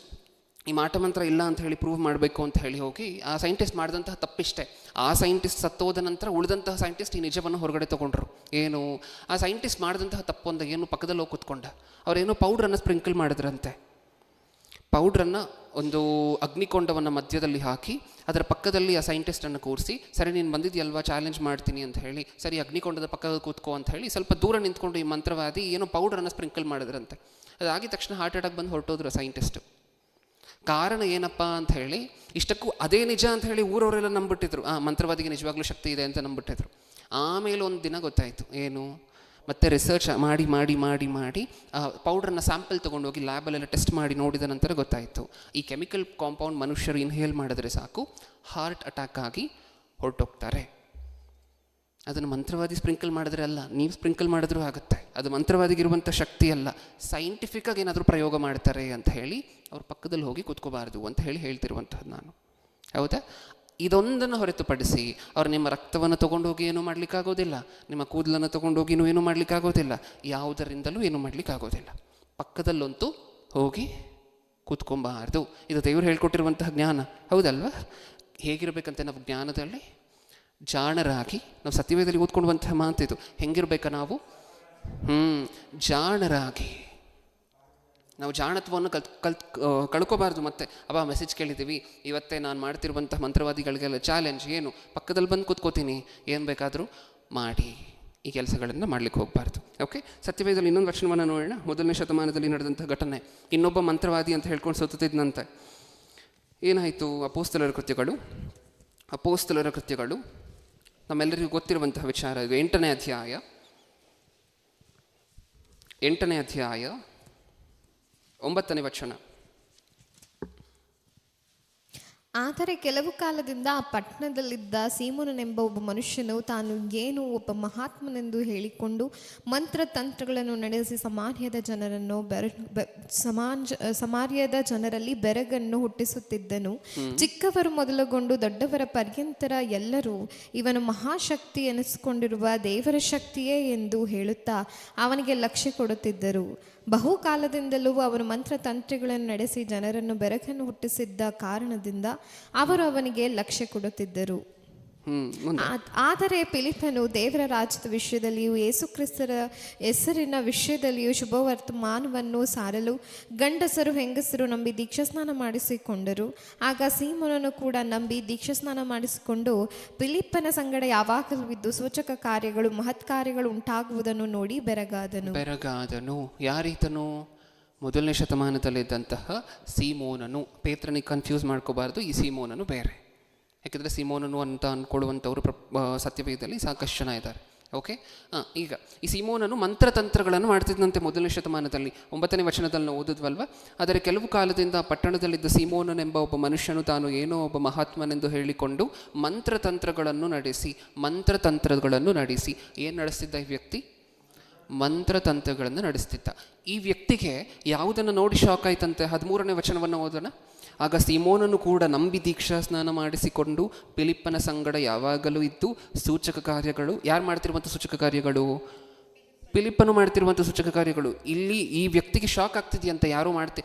ಈ ಮಾಟ ಮಂತ್ರ ಇಲ್ಲ ಅಂತ ಹೇಳಿ ಪ್ರೂವ್ ಮಾಡಬೇಕು ಅಂತ ಹೇಳಿ ಹೋಗಿ ಆ ಸೈಂಟಿಸ್ಟ್ ಮಾಡಿದಂತಹ ತಪ್ಪಿಷ್ಟೇ. ಆ ಸೈಂಟಿಸ್ಟ್ ಸತ್ತೋದ ನಂತರ ಉಳಿದಂತಹ ಸೈಂಟಿಸ್ಟ್ ಈ ನಿಜವನ್ನು ಹೊರಗಡೆ ತೊಗೊಂಡ್ರು. ಏನು? ಆ ಸೈಂಟಿಸ್ಟ್ ಮಾಡಿದಂತಹ ತಪ್ಪೊಂದು ಏನು ಪಕ್ಕದಲ್ಲಿ ಹೋಗಿ ಕೂತ್ಕೊಂಡ. ಅವರೇನೋ ಪೌಡ್ರನ್ನು ಸ್ಪ್ರಿಂಕಲ್ ಮಾಡಿದ್ರಂತೆ. ಪೌಡ್ರನ್ನು ಒಂದು ಅಗ್ನಿಕೊಂಡವನ್ನು ಮಧ್ಯದಲ್ಲಿ ಹಾಕಿ ಅದರ ಪಕ್ಕದಲ್ಲಿ ಆ ಸೈಂಟಿಸ್ಟನ್ನು ಕೂರಿಸಿ, ಸರಿ ನೀನು ಬಂದಿದ್ಯಲ್ವಾ ಚಾಲೆಂಜ್ ಮಾಡ್ತೀನಿ ಅಂತ ಹೇಳಿ, ಸರಿ ಅಗ್ನಿಕೊಂಡದ ಪಕ್ಕದಲ್ಲಿ ಕೂತ್ಕೋ ಅಂತ ಹೇಳಿ ಸ್ವಲ್ಪ ದೂರ ನಿಂತ್ಕೊಂಡು ಈ ಮಂತ್ರವಾದಿ ಏನೋ ಪೌಡ್ರನ್ನು ಸ್ಪ್ರಿಂಕಲ್ ಮಾಡಿದ್ರಂತೆ. ಅದಾಗಿದ ತಕ್ಷಣ ಹಾರ್ಟ್ ಅಟ್ಯಾಕ್ ಬಂದು ಹೊರಟೋದ್ರು ಸೈಂಟಿಸ್ಟು. ಕಾರಣ ಏನಪ್ಪ ಅಂತ ಹೇಳಿ, ಇಷ್ಟಕ್ಕೂ ಅದೇ ನಿಜ ಅಂತ ಹೇಳಿ ಊರವರೆಲ್ಲ ನಂಬಿಟ್ಟಿದ್ರು. ಮಂತ್ರವಾದಿಗೆ ನಿಜವಾಗ್ಲೂ ಶಕ್ತಿ ಇದೆ ಅಂತ ನಂಬಿಟ್ಟಿದ್ರು. ಆಮೇಲೆ ಒಂದು ದಿನ ಗೊತ್ತಾಯಿತು, ಏನು? ಮತ್ತೆ ರಿಸರ್ಚ್ ಮಾಡಿ ಮಾಡಿ ಮಾಡಿ ಮಾಡಿ ಪೌಡ್ರನ್ನ ಸ್ಯಾಂಪಲ್ ತೊಗೊಂಡೋಗಿ ಲ್ಯಾಬಲ್ಲೆಲ್ಲ ಟೆಸ್ಟ್ ಮಾಡಿ ನೋಡಿದ ನಂತರ ಗೊತ್ತಾಯಿತು, ಈ ಕೆಮಿಕಲ್ ಕಾಂಪೌಂಡ್ ಮನುಷ್ಯರು ಇನ್ಹೇಲ್ ಮಾಡಿದ್ರೆ ಸಾಕು ಹಾರ್ಟ್ ಅಟ್ಯಾಕ್ ಆಗಿ ಹೊರಟೋಗ್ತಾರೆ. ಅದನ್ನು ಮಂತ್ರವಾದಿ ಸ್ಪ್ರಿಂಕಲ್ ಮಾಡಿದ್ರೆ ಅಲ್ಲ, ನೀವು ಸ್ಪ್ರಿಂಕಲ್ ಮಾಡಿದ್ರೂ ಆಗುತ್ತೆ. ಅದು ಮಂತ್ರವಾದಿಗಿರುವಂಥ ಶಕ್ತಿ ಅಲ್ಲ. ಸೈಂಟಿಫಿಕ್ಕಾಗಿ ಏನಾದರೂ ಪ್ರಯೋಗ ಮಾಡ್ತಾರೆ ಅಂತ ಹೇಳಿ ಅವ್ರ ಪಕ್ಕದಲ್ಲಿ ಹೋಗಿ ಕೂತ್ಕೋಬಾರ್ದು ಅಂತ ಹೇಳ್ತಿರುವಂಥದ್ದು ನಾನು. ಹೌದಾ? ಇದೊಂದನ್ನು ಹೊರತುಪಡಿಸಿ ಅವ್ರು ನಿಮ್ಮ ರಕ್ತವನ್ನು ತೊಗೊಂಡೋಗಿ ಏನೂ ಮಾಡಲಿಕ್ಕಾಗೋದಿಲ್ಲ, ನಿಮ್ಮ ಕೂದಲನ್ನು ತೊಗೊಂಡೋಗಿನೂ ಏನೂ ಮಾಡಲಿಕ್ಕಾಗೋದಿಲ್ಲ, ಯಾವುದರಿಂದಲೂ ಏನೂ ಮಾಡಲಿಕ್ಕಾಗೋದಿಲ್ಲ. ಪಕ್ಕದಲ್ಲಂತೂ ಹೋಗಿ ಕೂತ್ಕೊಬಾರ್ದು. ಇದು ದೇವರು ಹೇಳ್ಕೊಟ್ಟಿರುವಂತಹ ಜ್ಞಾನ, ಹೌದಲ್ವ? ಹೇಗಿರಬೇಕಂತೆ ನಾವು ಜ್ಞಾನದಲ್ಲಿ ಜಾಣರಾಗಿ, ನಾವು ಸತ್ಯವೇದದಲ್ಲಿ ಓದ್ಕೊಳ್ಳುವಂತಹ ಮಾತಿದು. ಹೆಂಗಿರ್ಬೇಕಾ ನಾವು? ಜಾಣರಾಗಿ. ನಾವು ಜಾಣತ್ವವನ್ನು ಕಳ್ಕೋಬಾರ್ದು. ಮತ್ತೆ ಮೆಸೇಜ್ ಕೇಳಿದ್ದೀವಿ ಇವತ್ತೇ ನಾನು ಮಾಡ್ತಿರುವಂತಹ ಮಂತ್ರವಾದಿಗಳಿಗೆಲ್ಲ ಚಾಲೆಂಜ್, ಏನು ಪಕ್ಕದಲ್ಲಿ ಬಂದು ಕೂತ್ಕೋತೀನಿ, ಏನು ಬೇಕಾದರೂ ಮಾಡಿ, ಈ ಕೆಲಸಗಳನ್ನು ಮಾಡಲಿಕ್ಕೆ ಹೋಗಬಾರ್ದು. ಓಕೆ, ಸತ್ಯವೇದದಲ್ಲಿ ಇನ್ನೊಂದು ವಚನವನ್ನು ನೋಡೋಣ. 1ನೇ ಶತಮಾನದಲ್ಲಿ ನಡೆದಂಥ ಘಟನೆ. ಇನ್ನೊಬ್ಬ ಮಂತ್ರವಾದಿ ಅಂತ ಹೇಳ್ಕೊಂಡು ಸುತ್ತಿದ್ದಂತೆ ಏನಾಯಿತು? ಅಪೊಸ್ತಲರ ಕೃತ್ಯಗಳು ನಮ್ಮೆಲ್ಲರಿಗೂ ಗೊತ್ತಿರುವಂತಹ ವಿಚಾರ ಇದು. 8ನೇ ಅಧ್ಯಾಯ 9ನೇ ವಚನ.
ಆದರೆ ಕೆಲವು ಕಾಲದಿಂದ ಆ ಪಟ್ಟಣದಲ್ಲಿದ್ದ ಸೀಮೋನನೆಂಬ ಒಬ್ಬ ಮನುಷ್ಯನು ತಾನು ಏನು ಒಬ್ಬ ಮಹಾತ್ಮನೆಂದು ಹೇಳಿಕೊಂಡು ಮಂತ್ರತಂತ್ರಗಳನ್ನು ನಡೆಸಿ ಸಮಾರ್ಯದ ಜನರಲ್ಲಿ ಬೆರಗನ್ನು ಹುಟ್ಟಿಸುತ್ತಿದ್ದನು. ಚಿಕ್ಕವರು ಮೊದಲುಗೊಂಡು ದೊಡ್ಡವರ ಪರ್ಯಂತರ ಎಲ್ಲರೂ ಇವನು ಮಹಾಶಕ್ತಿ ಎನಿಸಿಕೊಂಡಿರುವ ದೇವರ ಶಕ್ತಿಯೇ ಎಂದು ಹೇಳುತ್ತಾ ಅವನಿಗೆ ಲಕ್ಷ್ಯ ಕೊಡುತ್ತಿದ್ದರು. ಬಹುಕಾಲದಿಂದಲೂ ಅವನು ಮಂತ್ರತಂತ್ರಗಳನ್ನು ನಡೆಸಿ ಜನರನ್ನು ಬೆರಗನ್ನು ಹುಟ್ಟಿಸಿದ್ದ ಕಾರಣದಿಂದ ಅವರು ಅವನಿಗೆ ಲಕ್ಷ್ಯ ಕೊಡುತ್ತಿದ್ದರು. ಆದರೆ ಫಿಲಿಪ್ಪನು ದೇವರ ರಾಜ್ಯದ ವಿಷಯದಲ್ಲಿಯೂ ಯೇಸುಕ್ರಿಸ್ತರ ಹೆಸರಿನ ವಿಷಯದಲ್ಲಿಯೂ ಶುಭವರ್ತಮಾನವನ್ನು ಸಾರಲು ಗಂಡಸರು ಹೆಂಗಸರು ನಂಬಿ ದೀಕ್ಷಾಸ್ನಾನ ಮಾಡಿಸಿಕೊಂಡರು. ಆಗ ಸೀಮೋನನು ಕೂಡ ನಂಬಿ ದೀಕ್ಷಾಸ್ನಾನ ಮಾಡಿಸಿಕೊಂಡು ಫಿಲಿಪ್ಪನ ಸಂಗಡ ಯಾವಾಗಲೂ ಇದ್ದು ಸೂಚಕ ಕಾರ್ಯಗಳು ಮಹತ್ ಕಾರ್ಯಗಳು ಉಂಟಾಗುವುದನ್ನು ನೋಡಿ ಬೆರಗಾದನು.
ಯಾರೀತನು? ಮೊದಲನೇ ಶತಮಾನದಲ್ಲಿದ್ದಂತಹ ಸೀಮೋನನು. ಪೇತ್ರನಿಗೆ ಕನ್ಫ್ಯೂಸ್ ಮಾಡ್ಕೋಬಾರ್ದು, ಈ ಸೀಮೋನನು ಬೇರೆ. ಯಾಕೆಂದರೆ ಸೀಮೋನನು ಅಂತ ಅಂದ್ಕೊಳ್ಳುವಂಥವ್ರು ಸತ್ಯವೇದದಲ್ಲಿ ಸಾಕಷ್ಟು ಜನ ಇದ್ದಾರೆ. ಓಕೆ, ಈಗ ಈ ಸೀಮೋನನು ಮಂತ್ರತಂತ್ರಗಳನ್ನು ಮಾಡ್ತಿದ್ದಂತೆ ಮೊದಲನೇ ಶತಮಾನದಲ್ಲಿ. 9ನೇ ವಚನದಲ್ಲಿ ನಾವು ಓದಿದ್ವಲ್ವ. ಆದರೆ ಕೆಲವು ಕಾಲದಿಂದ ಪಟ್ಟಣದಲ್ಲಿದ್ದ ಸೀಮೋನನೆಂಬ ಒಬ್ಬ ಮನುಷ್ಯನು ತಾನು ಏನೋ ಒಬ್ಬ ಮಹಾತ್ಮನೆಂದು ಹೇಳಿಕೊಂಡು ಮಂತ್ರತಂತ್ರಗಳನ್ನು ನಡೆಸಿ ಏನು ನಡೆಸ್ತಿದ್ದ ಈ ವ್ಯಕ್ತಿ? ಮಂತ್ರತಂತ್ರಗಳನ್ನು ನಡೆಸ್ತಿದ್ದ. ಈ ವ್ಯಕ್ತಿಗೆ ಯಾವುದನ್ನು ನೋಡಿ ಶಾಕ್ ಆಯ್ತಂತೆ? 13ನೇ ವಚನವನ್ನು ಓದೋಣ. ಆಗ ಸೀಮೋನನು ಕೂಡ ನಂಬಿ ದೀಕ್ಷಾ ಸ್ನಾನ ಮಾಡಿಸಿಕೊಂಡು ಫಿಲಿಪ್ಪನ ಸಂಗಡ ಯಾವಾಗಲೂ ಇದ್ದು ಸೂಚಕ ಕಾರ್ಯಗಳು. ಯಾರು ಮಾಡ್ತಿರುವಂಥ ಸೂಚಕ ಕಾರ್ಯಗಳು? ಫಿಲಿಪ್ಪನು ಮಾಡ್ತಿರುವಂಥ ಸೂಚಕ ಕಾರ್ಯಗಳು. ಇಲ್ಲಿ ಈ ವ್ಯಕ್ತಿಗೆ ಶಾಕ್ ಆಗ್ತಿದೆಯಂತೆ. ಯಾರು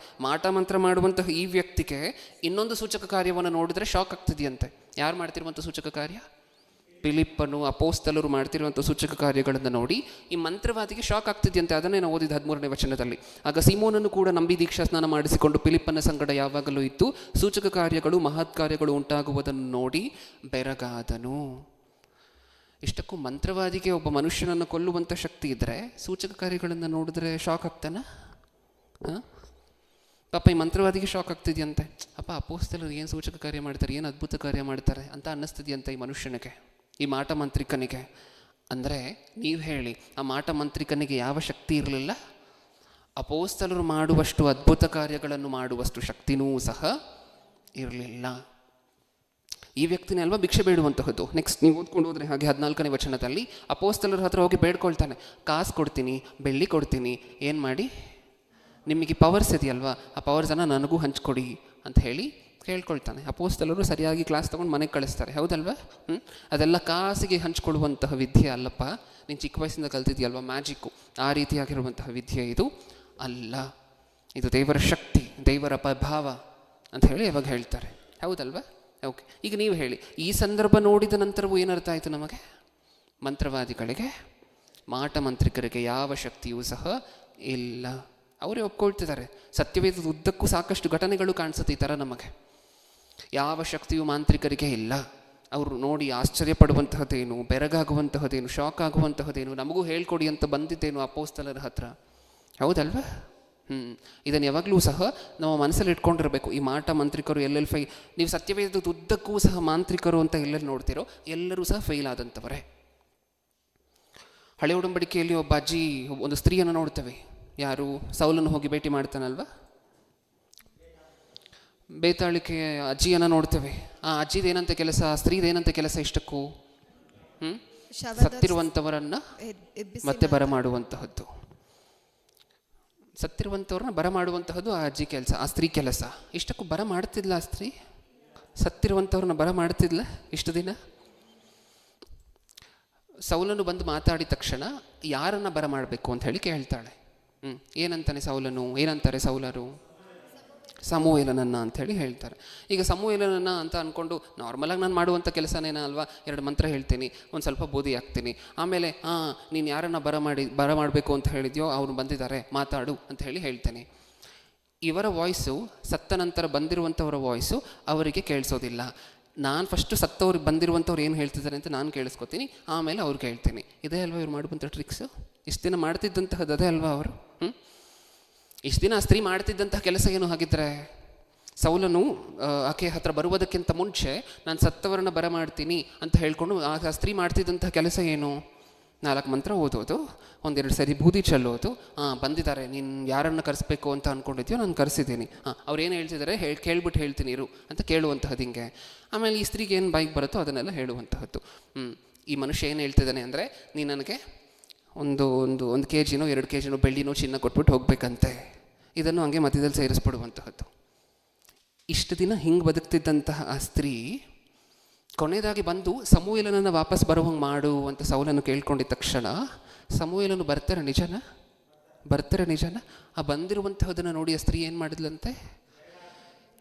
ಮಾಟ ಮಂತ್ರ ಮಾಡುವಂತಹ ಈ ವ್ಯಕ್ತಿಗೆ ಇನ್ನೊಂದು ಸೂಚಕ ಕಾರ್ಯವನ್ನು ನೋಡಿದ್ರೆ ಶಾಕ್ ಆಗ್ತಿದೆಯಂತೆ. ಯಾರು ಮಾಡ್ತಿರುವಂಥ ಸೂಚಕ ಕಾರ್ಯ? ಫಿಲಿಪ್ಪನು, ಅಪೋಸ್ತಲರು ಮಾಡ್ತಿರುವಂಥ ಸೂಚಕ ಕಾರ್ಯಗಳನ್ನು ನೋಡಿ ಈ ಮಂತ್ರವಾದಿಗೆ ಶಾಕ್ ಆಗ್ತಿದೆಯಂತೆ. ಅದನ್ನೇ ನಾವು ಓದಿದ 13ನೇ ವಚನದಲ್ಲಿ. ಆಗ ಸೀಮೋನನು ಕೂಡ ನಂಬಿ ದೀಕ್ಷಾ ಸ್ನಾನ ಮಾಡಿಸಿಕೊಂಡು ಫಿಲಿಪ್ಪನ ಸಂಗಡ ಯಾವಾಗಲೂ ಇದ್ದು ಸೂಚಕ ಕಾರ್ಯಗಳು ಮಹತ್ ಕಾರ್ಯಗಳು ಉಂಟಾಗುವುದನ್ನು ನೋಡಿ ಬೆರಗಾದನು. ಇಷ್ಟಕ್ಕೂ ಮಂತ್ರವಾದಿಗೆ ಒಬ್ಬ ಮನುಷ್ಯನನ್ನು ಕೊಲ್ಲುವಂಥ ಶಕ್ತಿ ಇದ್ದರೆ ಸೂಚಕ ಕಾರ್ಯಗಳನ್ನು ನೋಡಿದ್ರೆ ಶಾಕ್ ಆಗ್ತಾನ? ಪಾಪ ಈ ಮಂತ್ರವಾದಿಗೆ ಶಾಕ್ ಆಗ್ತಿದೆಯಂತೆ. ಅಪ್ಪ, ಅಪೋಸ್ತಲರು ಏನು ಸೂಚಕ ಕಾರ್ಯ ಮಾಡ್ತಾರೆ, ಏನು ಅದ್ಭುತ ಕಾರ್ಯ ಮಾಡ್ತಾರೆ ಅಂತ ಅನ್ನಿಸ್ತಿದೆಯಂತೆ ಈ ಮನುಷ್ಯನಿಗೆ, ಈ ಮಾಟ ಮಂತ್ರಿಕನಿಗೆ. ಅಂದರೆ ನೀವು ಹೇಳಿ, ಆ ಮಾಟ ಮಂತ್ರಿಕನಿಗೆ ಯಾವ ಶಕ್ತಿ ಇರಲಿಲ್ಲ? ಅಪೋಸ್ತಲರು ಮಾಡುವಷ್ಟು ಅದ್ಭುತ ಕಾರ್ಯಗಳನ್ನು ಮಾಡುವಷ್ಟು ಶಕ್ತಿನೂ ಸಹ ಇರಲಿಲ್ಲ. ಈ ವ್ಯಕ್ತಿನೇ ಅಲ್ವಾ ಭಿಕ್ಷೆ ಬೇಡುವಂತಹದ್ದು. ನೆಕ್ಸ್ಟ್ ನೀವು ಓದ್ಕೊಂಡು ಹೋದರೆ ಹಾಗೆ 14ನೇ ವಚನದಲ್ಲಿ ಅಪೋಸ್ತಲರ ಹತ್ರ ಹೋಗಿ ಬೇಡ್ಕೊಳ್ತಾನೆ. ಕಾಸು ಕೊಡ್ತೀನಿ, ಬೆಳ್ಳಿ ಕೊಡ್ತೀನಿ, ಏನು ಮಾಡಿ ನಿಮಗೆ ಪವರ್ಸ್ ಇದೆಯಲ್ವಾ, ಆ ಪವರ್ಸನ್ನು ನನಗೂ ಹಂಚ್ಕೊಡಿ ಅಂತ ಹೇಳಿ ಕೇಳ್ಕೊಳ್ತಾನೆ. ಅಪೋಸ್ತಲರು ಸರಿಯಾಗಿ ಕ್ಲಾಸ್ ತೊಗೊಂಡು ಮನೆಗೆ ಕಳಿಸ್ತಾರೆ, ಹೌದಲ್ವಾ? ಅದೆಲ್ಲ ಕಾಸಿಗೆ ಹಂಚ್ಕೊಳ್ಳುವಂತಹ ವಿದ್ಯೆ ಅಲ್ಲಪ್ಪ. ನೀನು ಚಿಕ್ಕ ವಯಸ್ಸಿಂದ ಕಲ್ತಿದ್ಯಲ್ವ ಮ್ಯಾಜಿಕ್ಕು, ಆ ರೀತಿಯಾಗಿರುವಂತಹ ವಿದ್ಯೆ ಇದು ಅಲ್ಲ. ಇದು ದೇವರ ಶಕ್ತಿ, ದೇವರ ಪ್ರಭಾವ ಅಂತ ಹೇಳಿ ಯಾವಾಗ ಹೇಳ್ತಾರೆ, ಹೌದಲ್ವಾ? ಓಕೆ, ಈಗ ನೀವು ಹೇಳಿ, ಈ ಸಂದರ್ಭ ನೋಡಿದ ನಂತರವೂ ಏನರ್ಥ ಆಯಿತು ನಮಗೆ? ಮಂತ್ರವಾದಿಗಳಿಗೆ, ಮಾಟ ಮಂತ್ರಿಕರಿಗೆ ಯಾವ ಶಕ್ತಿಯೂ ಸಹ ಇಲ್ಲ. ಅವರೇ ಒಪ್ಕೊಳ್ತಿದ್ದಾರೆ. ಸತ್ಯವೇದದ ಉದ್ದಕ್ಕೂ ಸಾಕಷ್ಟು ಘಟನೆಗಳು ಕಾಣಿಸುತ್ತೆ ಈ ಥರ ನಮಗೆ. ಯಾವ ಶಕ್ತಿಯು ಮಾಂತ್ರಿಕರಿಗೆ ಇಲ್ಲ. ಅವರು ನೋಡಿ ಆಶ್ಚರ್ಯಪಡುವಂತಹದ್ದೇನು, ಬೆರಗಾಗುವಂತಹದ್ದೇನು, ಶಾಕ್ ಆಗುವಂತಹದ್ದೇನು, ನಮಗೂ ಹೇಳ್ಕೊಡಿ ಅಂತ ಬಂದಿದ್ದೇನು ಅಪೋಸ್ತಲರ ಹತ್ರ, ಹೌದಲ್ವಾ? ಇದನ್ನು ಯಾವಾಗಲೂ ಸಹ ನಾವು ಮನಸ್ಸಲ್ಲಿ ಇಟ್ಕೊಂಡಿರಬೇಕು. ಈ ಮಾಟ ಮಂತ್ರಿಕರು ಎಲ್ಲೆಲ್ಲಿ ನೀವು ಸತ್ಯವೇದದ ಉದ್ದಕ್ಕೂ ಸಹ ಮಾಂತ್ರಿಕರು ಅಂತ ಎಲ್ಲೆಲ್ಲಿ ನೋಡ್ತಿರೋ ಎಲ್ಲರೂ ಸಹ ಫೇಲ್ ಆದಂಥವರೇ. ಹಳೆ ಉಡಂಬಡಿಕೆಯಲ್ಲಿ ಒಬ್ಬ ಅಜ್ಜಿ ಒಂದು ಸ್ತ್ರೀಯನ್ನು ನೋಡ್ತೇವೆ. ಯಾರು? ಸೌಲನ್ನು ಹೋಗಿ ಭೇಟಿ ಮಾಡ್ತಾನಲ್ವ, ಬೇತಾಳಿಕೆ ಅಜ್ಜಿಯನ್ನು ನೋಡ್ತೇವೆ. ಆ ಅಜ್ಜಿದೇನಂತ ಕೆಲಸ, ಆ ಸ್ತ್ರೀದೇನಂತ ಕೆಲಸ ಇಷ್ಟಕ್ಕೂ? ಸತ್ತಿರುವಂಥವರನ್ನು ಮತ್ತೆ ಬರಮಾಡುವಂತಹದ್ದು. ಸತ್ತಿರುವಂಥವ್ರನ್ನ ಬರಮಾಡುವಂತಹದ್ದು ಆ ಅಜ್ಜಿ ಕೆಲಸ, ಆ ಸ್ತ್ರೀ ಕೆಲಸ. ಇಷ್ಟಕ್ಕೂ ಬರ ಮಾಡ್ತಿದ್ಲ ಆ ಸ್ತ್ರೀ? ಸತ್ತಿರುವಂಥವ್ರನ್ನ ಬರ ಮಾಡ್ತಿದ್ಲ ಇಷ್ಟು ದಿನ? ಸೌಲನು ಬಂದು ಮಾತಾಡಿದ ತಕ್ಷಣ ಯಾರನ್ನು ಬರ ಮಾಡಬೇಕು ಅಂತ ಹೇಳಿ ಕೇಳ್ತಾಳೆ. ಏನಂತಾನೆ ಸೌಲನು, ಏನಂತಾರೆ ಸೌಲರು? ಸಮುವೇಲನನ್ನು ಅಂಥೇಳಿ ಹೇಳ್ತಾರೆ. ಈಗ ಸಮುವೇಲನನ್ನು ಅಂತ ಅಂದ್ಕೊಂಡು ನಾರ್ಮಲಾಗಿ ನಾನು ಮಾಡುವಂಥ ಕೆಲಸನೇನ ಅಲ್ವಾ, 2 ಮಂತ್ರ ಹೇಳ್ತೀನಿ, ಒಂದು ಸ್ವಲ್ಪ ಬೋಧಿ ಹಾಕ್ತೀನಿ, ಆಮೇಲೆ ನೀನು ಯಾರನ್ನು ಬರ ಮಾಡಬೇಕು ಅಂತ ಹೇಳಿದ್ಯೋ ಅವ್ರು ಬಂದಿದ್ದಾರೆ ಮಾತಾಡು ಅಂತ ಹೇಳಿ ಹೇಳ್ತೇನೆ. ಇವರ ವಾಯ್ಸು ಸತ್ತ ನಂತರ ಬಂದಿರುವಂಥವರ ವಾಯ್ಸು ಅವರಿಗೆ ಕೇಳಿಸೋದಿಲ್ಲ. ನಾನು ಫಸ್ಟು ಸತ್ತವ್ರಿಗೆ ಬಂದಿರುವಂಥವ್ರು ಏನು ಹೇಳ್ತಿದ್ದಾರೆ ಅಂತ ನಾನು ಕೇಳಿಸ್ಕೊತೀನಿ, ಆಮೇಲೆ ಅವ್ರಿಗೆ ಹೇಳ್ತೀನಿ. ಇದೇ ಅಲ್ವಾ ಇವ್ರು ಮಾಡುವಂಥ ಟ್ರಿಕ್ಸು? ಇಷ್ಟು ದಿನ ಮಾಡ್ತಿದ್ದಂತಹದ್ದು ಅದೇ ಅಲ್ವಾ ಅವರು? ಇಷ್ಟು ದಿನ ಆ ಸ್ತ್ರೀ ಮಾಡ್ತಿದ್ದಂತಹ ಕೆಲಸ ಏನು ಹಾಗಿದ್ರೆ? ಸೌಲನು ಆಕೆ ಹತ್ರ ಬರುವುದಕ್ಕಿಂತ ಮುಂಚೆ ನಾನು ಸತ್ತವರನ್ನ ಬರ ಮಾಡ್ತೀನಿ ಅಂತ ಹೇಳ್ಕೊಂಡು ಆ ಸ್ತ್ರೀ ಮಾಡ್ತಿದ್ದಂತಹ ಕೆಲಸ ಏನು? 4 ಮಂತ್ರ ಓದೋದು, ಒಂದೆರಡು ಸರಿ ಬೂದಿ ಚೆಲ್ಲೋದು. ಬಂದಿದ್ದಾರೆ, ನೀನು ಯಾರನ್ನು ಕರೆಸ್ಬೇಕು ಅಂತ ಅಂದ್ಕೊಂಡಿದ್ಯೋ ನಾನು ಕರೆಸಿದ್ದೀನಿ, ಅವ್ರು ಏನು ಹೇಳ್ತಿದ್ದಾರೆ ಕೇಳ್ಬಿಟ್ಟು ಹೇಳ್ತೀನಿ ಇರು ಅಂತ ಕೇಳುವಂತಹದ್ದು ಹಿಂಗೆ. ಆಮೇಲೆ ಈ ಸ್ತ್ರೀಗೆ ಏನು ಬೈಕ್ ಬರುತ್ತೋ ಅದನ್ನೆಲ್ಲ ಹೇಳುವಂತಹದ್ದು. ಈ ಮನುಷ್ಯ ಏನು ಹೇಳ್ತಿದ್ದಾನೆ ಅಂದರೆ, ನೀನು ನನಗೆ ಒಂದು KGನೋ 2 KGನೋ ಬೆಳ್ಳಿನೋ ಚಿನ್ನ ಕೊಟ್ಬಿಟ್ಟು ಹೋಗಬೇಕಂತೆ. ಇದನ್ನು ಹಂಗೆ ಮಧ್ಯದಲ್ಲಿ ಸೇರಿಸ್ಬಿಡುವಂತಹದ್ದು. ಇಷ್ಟು ದಿನ ಹಿಂಗೆ ಬದುಕ್ತಿದ್ದಂತಹ ಆ ಸ್ತ್ರೀ ಕೊನೆಯದಾಗಿ ಬಂದು ಸಮುವೇಲನನ್ನು ವಾಪಸ್ ಬರುವಂಗೆ ಮಾಡು ಅಂತ ಸೌಲನ್ನು ಕೇಳ್ಕೊಂಡಿದ್ದ ತಕ್ಷಣ ಸಮುವೇಲನು ಬರ್ತಾರೆ ನಿಜನ? ಆ ಬಂದಿರುವಂತಹದನ್ನು ನೋಡಿ ಆ ಸ್ತ್ರೀ ಏನು ಮಾಡಿದ್ಲಂತೆ?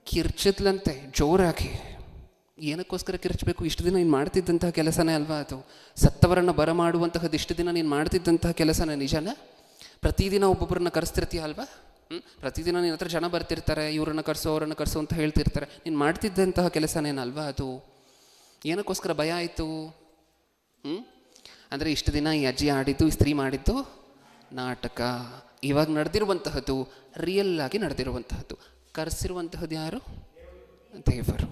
ಕಿರ್ಚಿದ್ಲಂತೆ ಜೋರಾಗಿ. ಏನಕ್ಕೋಸ್ಕರ ಕಿರ್ಚಬೇಕು? ಇಷ್ಟು ದಿನ ನೀನು ಮಾಡ್ತಿದ್ದಂತಹ ಕೆಲಸನೇ ಅಲ್ವಾ ಅದು? ಸತ್ತವರನ್ನು ಬರಮಾಡುವಂತಹದ್ದು ಇಷ್ಟು ದಿನ ನೀನು ಮಾಡ್ತಿದ್ದಂತಹ ಕೆಲಸನೇ ನಿಜನ? ಪ್ರತಿದಿನ ಒಬ್ಬೊಬ್ಬರನ್ನ ಕರೆಸ್ತಿರ್ತೀಯ ಅಲ್ವಾ? ಪ್ರತಿದಿನ ನಿನ್ನ ಹತ್ರ ಜನ ಬರ್ತಿರ್ತಾರೆ, ಇವರನ್ನು ಕರೆಸೋ ಅವರನ್ನು ಕರೆಸೋ ಅಂತ ಹೇಳ್ತಿರ್ತಾರೆ. ನೀನು ಮಾಡ್ತಿದ್ದಂತಹ ಕೆಲಸನೇನಲ್ವಾ ಅದು? ಏನಕ್ಕೋಸ್ಕರ ಭಯ ಆಯಿತು? ಅಂದರೆ ಇಷ್ಟು ದಿನ ಈ ಅಜ್ಜಿ ಆಡಿದ್ದು, ಈ ಸ್ತ್ರೀ ಮಾಡಿದ್ದು ನಾಟಕ. ಇವಾಗ ನಡೆದಿರುವಂತಹದ್ದು ರಿಯಲ್ ಆಗಿ ನಡೆದಿರುವಂತಹದ್ದು. ಕರೆಸಿರುವಂತಹದ್ದು ಯಾರು? ದೇವರು.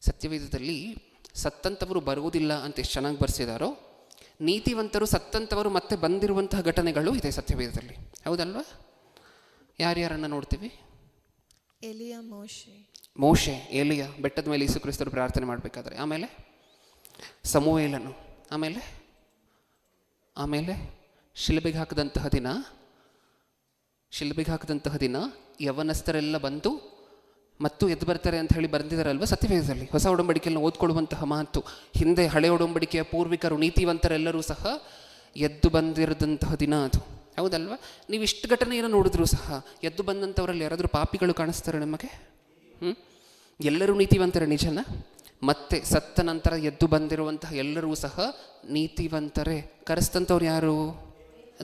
ಸತ್ಯವೇದದಲ್ಲಿ ಸತ್ತಂಥವರು ಬರುವುದಿಲ್ಲ ಅಂತ ಎಷ್ಟು ಚೆನ್ನಾಗಿ ಬರ್ಸಿದಾರೋ, ನೀತಿವಂತರು ಸತ್ತಂಥವರು ಮತ್ತೆ ಬಂದಿರುವಂತಹ ಘಟನೆಗಳು ಇದೆ ಸತ್ಯವೇದದಲ್ಲಿ, ಹೌದಲ್ವಾ? ಯಾರ್ಯಾರನ್ನು ನೋಡ್ತೀವಿ?
ಎಲಿಯ,
ಮೋಶೆ, ಏಲಿಯ, ಬೆಟ್ಟದ ಮೇಲೆ ಯೇಸು ಕ್ರಿಸ್ತರು ಪ್ರಾರ್ಥನೆ ಮಾಡಬೇಕಾದ್ರೆ. ಆಮೇಲೆ ಸಮುವೇಲನು, ಆಮೇಲೆ ಶಿಲುಬೆಗೆ ಹಾಕಿದಂತಹ ದಿನ ಯವನಸ್ಥರೆಲ್ಲ ಬಂದು ಮತ್ತು ಎದ್ದು ಬರ್ತಾರೆ ಅಂತ ಹೇಳಿ ಬರೆದಿದ್ದಾರಲ್ವ ಸತ್ಯವೇದದಲ್ಲಿ. ಹೊಸ ಒಡಂಬಡಿಕೆಯನ್ನು ಓದ್ಕೊಳ್ಳುವಂತಹ ಮಾತು. ಹಿಂದೆ ಹಳೆ ಒಡಂಬಡಿಕೆಯ ಪೂರ್ವಿಕರು ನೀತಿವಂತರೆಲ್ಲರೂ ಸಹ ಎದ್ದು ಬಂದಿರದಂತಹ ದಿನ ಅದು, ಹೌದಲ್ವ? ನೀವು ಇಷ್ಟು ಘಟನೆಯನ್ನು ನೋಡಿದ್ರೂ ಸಹ ಎದ್ದು ಬಂದಂಥವರಲ್ಲಿ ಯಾರಾದರೂ ಪಾಪಿಗಳು ಕಾಣಿಸ್ತಾರೆ ನಿಮಗೆ? ಎಲ್ಲರೂ ನೀತಿವಂತರೇ ನಿಜನ? ಮತ್ತೆ ಸತ್ತ ನಂತರ ಎದ್ದು ಬಂದಿರುವಂತಹ ಎಲ್ಲರೂ ಸಹ ನೀತಿವಂತರೇ. ಕರೆಸ್ತಂಥವ್ರು ಯಾರು?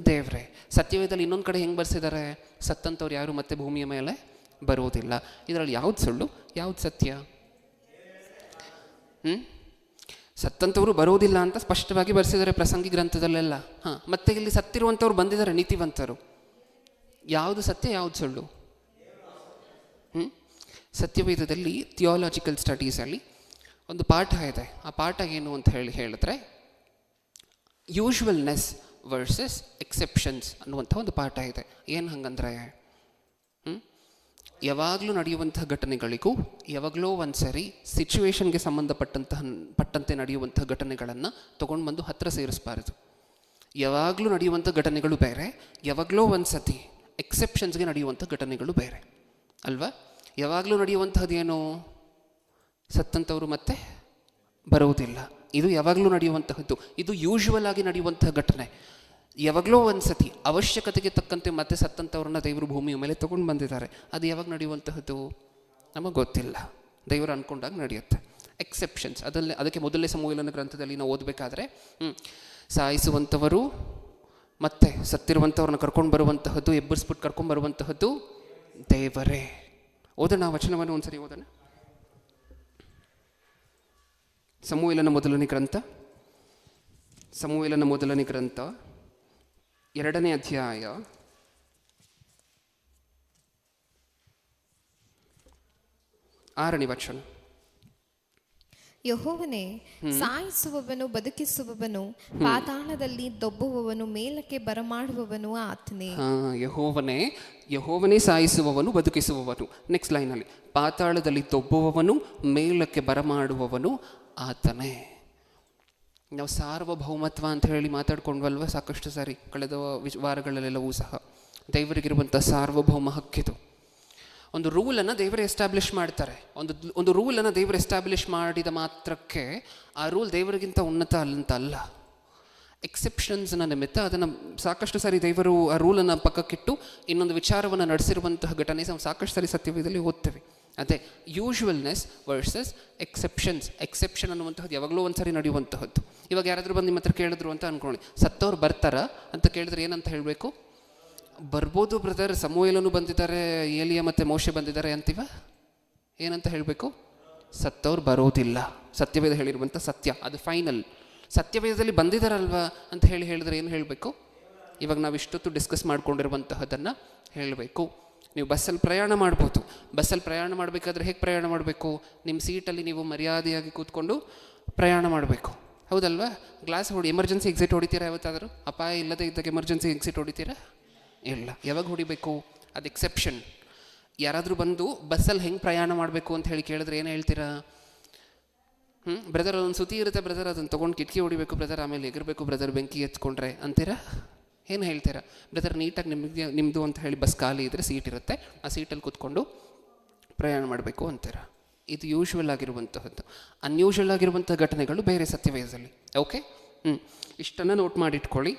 ದೇವರೇ. ಸತ್ಯವೇದದಲ್ಲಿ ಇನ್ನೊಂದು ಕಡೆ ಹೆಂಗೆ ಬರ್ಸಿದ್ದಾರೆ? ಸತ್ತಂಥವ್ರು ಯಾರು ಮತ್ತೆ ಭೂಮಿಯ ಮೇಲೆ ಬರುವುದಿಲ್ಲ. ಇದರಲ್ಲಿ ಯಾವ್ದು ಸುಳ್ಳು, ಯಾವ್ದು ಸತ್ಯ? ಸತ್ತಂಥವ್ರು ಬರುವುದಿಲ್ಲ ಅಂತ ಸ್ಪಷ್ಟವಾಗಿ ಬರ್ಸಿದ್ದಾರೆ ಪ್ರಸಂಗಿ ಗ್ರಂಥದಲ್ಲೆಲ್ಲ. ಮತ್ತೆ ಇಲ್ಲಿ ಸತ್ತಿರುವಂಥವ್ರು ಬಂದಿದ್ದಾರೆ ನೀತಿವಂತರು. ಯಾವುದು ಸತ್ಯ, ಯಾವುದು ಸುಳ್ಳು? ಸತ್ಯವೇದದಲ್ಲಿ ಥಿಯಾಲಜಿಕಲ್ ಸ್ಟಡೀಸಲ್ಲಿ ಒಂದು ಪಾಠ ಇದೆ. ಆ ಪಾಠ ಏನು ಅಂತ ಹೇಳಿದ್ರೆ ಯೂಶುವಲ್ನೆಸ್ ವರ್ಸಸ್ ಎಕ್ಸೆಪ್ಷನ್ಸ್ ಅನ್ನುವಂಥ ಒಂದು ಪಾಠ ಇದೆ. ಏನು ಹಂಗಂದ್ರೆ, ಯಾವಾಗಲೂ ನಡೆಯುವಂತಹ ಘಟನೆಗಳಿಗೂ ಯಾವಾಗಲೋ ಒಂದು ಸರಿ ಸಿಚುವೇಶನ್ಗೆ ಪಟ್ಟಂತೆ ನಡೆಯುವಂತಹ ಘಟನೆಗಳನ್ನು ತೊಗೊಂಡು ಬಂದು ಹತ್ತಿರ ಸೇರಿಸಬಾರದು. ಯಾವಾಗಲೂ ನಡೆಯುವಂಥ ಘಟನೆಗಳು ಬೇರೆ, ಯಾವಾಗಲೋ ಒಂದು ಸತಿ ಎಕ್ಸೆಪ್ಷನ್ಸ್ಗೆ ನಡೆಯುವಂಥ ಘಟನೆಗಳು ಬೇರೆ ಅಲ್ವಾ? ಯಾವಾಗಲೂ ನಡೆಯುವಂತಹದ್ದು ಏನು? ಸತ್ತಂಥವ್ರು ಮತ್ತೆ ಬರುವುದಿಲ್ಲ. ಇದು ಯಾವಾಗಲೂ ನಡೆಯುವಂತಹದ್ದು. ಇದು ಯೂಶುವಲ್ ಆಗಿ ನಡೆಯುವಂತಹ ಘಟನೆ. ಯಾವಾಗಲೋ ಒಂದು ಸತಿ ಅವಶ್ಯಕತೆಗೆ ತಕ್ಕಂತೆ ಮತ್ತೆ ಸತ್ತಂಥವ್ರನ್ನ ದೇವರು ಭೂಮಿಯ ಮೇಲೆ ತೊಗೊಂಡು ಬಂದಿದ್ದಾರೆ. ಅದು ಯಾವಾಗ ನಡೆಯುವಂತಹದ್ದು ನಮಗೆ ಗೊತ್ತಿಲ್ಲ. ದೇವರು ಅಂದ್ಕೊಂಡಾಗ ನಡೆಯುತ್ತೆ. ಎಕ್ಸೆಪ್ಷನ್ಸ್ ಅದಕ್ಕೆ ಮೊದಲನೇ ಸಮುವೇಲನ ಗ್ರಂಥದಲ್ಲಿ ನಾವು ಓದಬೇಕಾದ್ರೆ ಸಾಯಿಸುವಂಥವರು ಮತ್ತೆ ಸತ್ತಿರುವಂಥವ್ರನ್ನ ಕರ್ಕೊಂಡು ಬರುವಂತಹದ್ದು, ಎಬ್ಬರಿಸ್ಬಿಟ್ಟು ಕರ್ಕೊಂಡು ಬರುವಂತಹದ್ದು ದೇವರೇ. ಓದೋಣ ವಚನವನ್ನು ಒಂದ್ಸರಿ ಓದೋಣ. ಸಮುವೇಲನ ಮೊದಲನೇ ಗ್ರಂಥ 2ನೇ ಅಧ್ಯಾಯ 6ನೇ ವಚನ.
ಯೆಹೋವನೇ, ಸಾಯಿಸುವವನು ಬದುಕಿಸುವವನು, ಪಾತಾಳದಲ್ಲಿ ದೊಬ್ಬುವವನು ಮೇಲಕ್ಕೆ ಬರಮಾಡುವವನು ಆತನೇ.
ಯೆಹೋವನೇ ಸಾಯಿಸುವವನು ಬದುಕಿಸುವವನು. ನೆಕ್ಸ್ಟ್ ಲೈನಲ್ಲಿ, ಪಾತಾಳದಲ್ಲಿ ದೊಬ್ಬುವವನು ಮೇಲಕ್ಕೆ ಬರಮಾಡುವವನು ಆತನೇ. ನಾವು ಸಾರ್ವಭೌಮತ್ವ ಅಂತ ಹೇಳಿ ಮಾತಾಡ್ಕೊಂಡ್ವಲ್ವ ಸಾಕಷ್ಟು ಸಾರಿ ಕಳೆದ ವಾರಗಳಲ್ಲೆಲ್ಲವೂ ಸಹ. ದೇವರಿಗಿರುವಂಥ ಸಾರ್ವಭೌಮ ಹಕ್ಕಿದು. ಒಂದು ರೂಲನ್ನು ದೇವರು ಎಸ್ಟಾಬ್ಲಿಷ್ ಮಾಡ್ತಾರೆ. ಒಂದು ರೂಲನ್ನು ದೇವರು ಎಸ್ಟಾಬ್ಲಿಷ್ ಮಾಡಿದ ಮಾತ್ರಕ್ಕೆ ಆ ರೂಲ್ ದೇವರಿಗಿಂತ ಉನ್ನತ ಅಲ್ಲ. ಎಕ್ಸೆಪ್ಷನ್ಸ್ನ ನಿಮಿತ್ತ ಅದನ್ನು ಸಾಕಷ್ಟು ಸಾರಿ ದೇವರು ಆ ರೂಲನ್ನು ಪಕ್ಕಕ್ಕಿಟ್ಟು ಇನ್ನೊಂದು ವಿಚಾರವನ್ನು ನಡೆಸಿರುವಂತಹ ಘಟನೆ ಸಾಕಷ್ಟು ಸಾರಿ ಸತ್ಯವೇದದಲ್ಲಿ ಓದ್ತೇವೆ. ಅದೇ ಯೂಶುವಲ್ನೆಸ್ ವರ್ಸಸ್ ಎಕ್ಸೆಪ್ಷನ್ಸ್. ಎಕ್ಸೆಪ್ಷನ್ ಅನ್ನುವಂಥದ್ದು ಯಾವಾಗಲೂ ಒಂದು ಸಾರಿ ನಡೆಯುವಂತಹದ್ದು. ಇವಾಗ ಯಾರಾದರೂ ಬಂದು ನಿಮ್ಮ ಹತ್ರ ಕೇಳಿದ್ರು ಅಂತ ಅಂದ್ಕೊಳ್ಳಿ, ಸತ್ತವ್ರು ಬರ್ತಾರಾ ಅಂತ ಕೇಳಿದ್ರೆ ಏನಂತ ಹೇಳಬೇಕು? ಬರ್ಬೋದು ಬ್ರದರ್, ಸಮುವೇಲನು ಬಂದಿದ್ದಾರೆ, ಏಲಿಯ ಮತ್ತು ಮೋಶೆ ಬಂದಿದ್ದಾರೆ ಅಂತೀವ. ಏನಂತ ಹೇಳಬೇಕು? ಸತ್ತವ್ರು ಬರೋದಿಲ್ಲ. ಸತ್ಯವೇದ ಹೇಳಿರುವಂಥ ಸತ್ಯ ಅದು ಫೈನಲ್. ಸತ್ಯವೇದದಲ್ಲಿ ಬಂದಿದ್ದಾರಲ್ವಾ ಅಂತ ಹೇಳಿದ್ರೆ ಏನು ಹೇಳಬೇಕು? ಇವಾಗ ನಾವು ಇಷ್ಟೊತ್ತು ಡಿಸ್ಕಸ್ ಮಾಡ್ಕೊಂಡಿರುವಂತಹದ್ದನ್ನು ಹೇಳಬೇಕು. ನೀವು ಬಸ್ಸಲ್ಲಿ ಪ್ರಯಾಣ ಮಾಡ್ಬೋದು. ಬಸ್ಸಲ್ಲಿ ಪ್ರಯಾಣ ಮಾಡಬೇಕಾದ್ರೆ ಹೇಗೆ ಪ್ರಯಾಣ ಮಾಡಬೇಕು? ನಿಮ್ಮ ಸೀಟಲ್ಲಿ ನೀವು ಮರ್ಯಾದೆಯಾಗಿ ಕೂತ್ಕೊಂಡು ಪ್ರಯಾಣ ಮಾಡಬೇಕು ಹೌದಲ್ವಾ? ಗ್ಲಾಸ್ ಎಮರ್ಜೆನ್ಸಿ ಎಕ್ಸಿಟ್ ಹೊಡಿತೀರಾ ಯಾವತ್ತಾದರೂ? ಅಪಾಯ ಇಲ್ಲದೆ ಇದ್ದಾಗ ಎಮರ್ಜೆನ್ಸಿ ಎಕ್ಸಿಟ್ ಹೊಡಿತೀರಾ? ಇಲ್ಲ. ಯಾವಾಗ ಹೊಡಿಬೇಕು? ಅದು ಎಕ್ಸೆಪ್ಷನ್. ಯಾರಾದರೂ ಬಂದು ಬಸ್ಸಲ್ಲಿ ಹೆಂಗೆ ಪ್ರಯಾಣ ಮಾಡಬೇಕು ಅಂತ ಹೇಳಿ ಕೇಳಿದ್ರೆ ಏನು ಹೇಳ್ತೀರಾ? ಬ್ರದರ್ ಅದೊಂದು ಸುತಿ ಇರುತ್ತೆ ಬ್ರದರ್, ಅದನ್ನು ತೊಗೊಂಡು ಕಿಟಕಿ ಹೊಡಿಬೇಕು ಬ್ರದರ್, ಆಮೇಲೆ ಎಗರಬೇಕು ಬ್ರದರ್ ಬೆಂಕಿ ಹಚ್ಕೊಂಡ್ರೆ ಅಂತೀರಾ? ಏನು ಹೇಳ್ತೀರಾ? ಬ್ರದರ್ ನೀಟಾಗಿ ನಿಮ್ಮದು ಅಂತ ಹೇಳಿ ಬಸ್ ಖಾಲಿ ಇದ್ದರೆ ಸೀಟ್ ಇರುತ್ತೆ, ಆ ಸೀಟಲ್ಲಿ ಕೂತ್ಕೊಂಡು ಪ್ರಯಾಣ ಮಾಡಬೇಕು ಅಂತೀರಾ? ಇದು ಯೂಶ್ವಲ್ ಆಗಿರುವಂತಹದ್ದು. ಅನ್ಯೂಶ್ವಲ್ ಆಗಿರುವಂಥ ಘಟನೆಗಳು ಬೇರೆ ಸತ್ಯವೇದದಲ್ಲಿ. ಓಕೆ, ಇಷ್ಟನ್ನು ನೋಟ್ ಮಾಡಿಟ್ಕೊಳ್ಳಿ.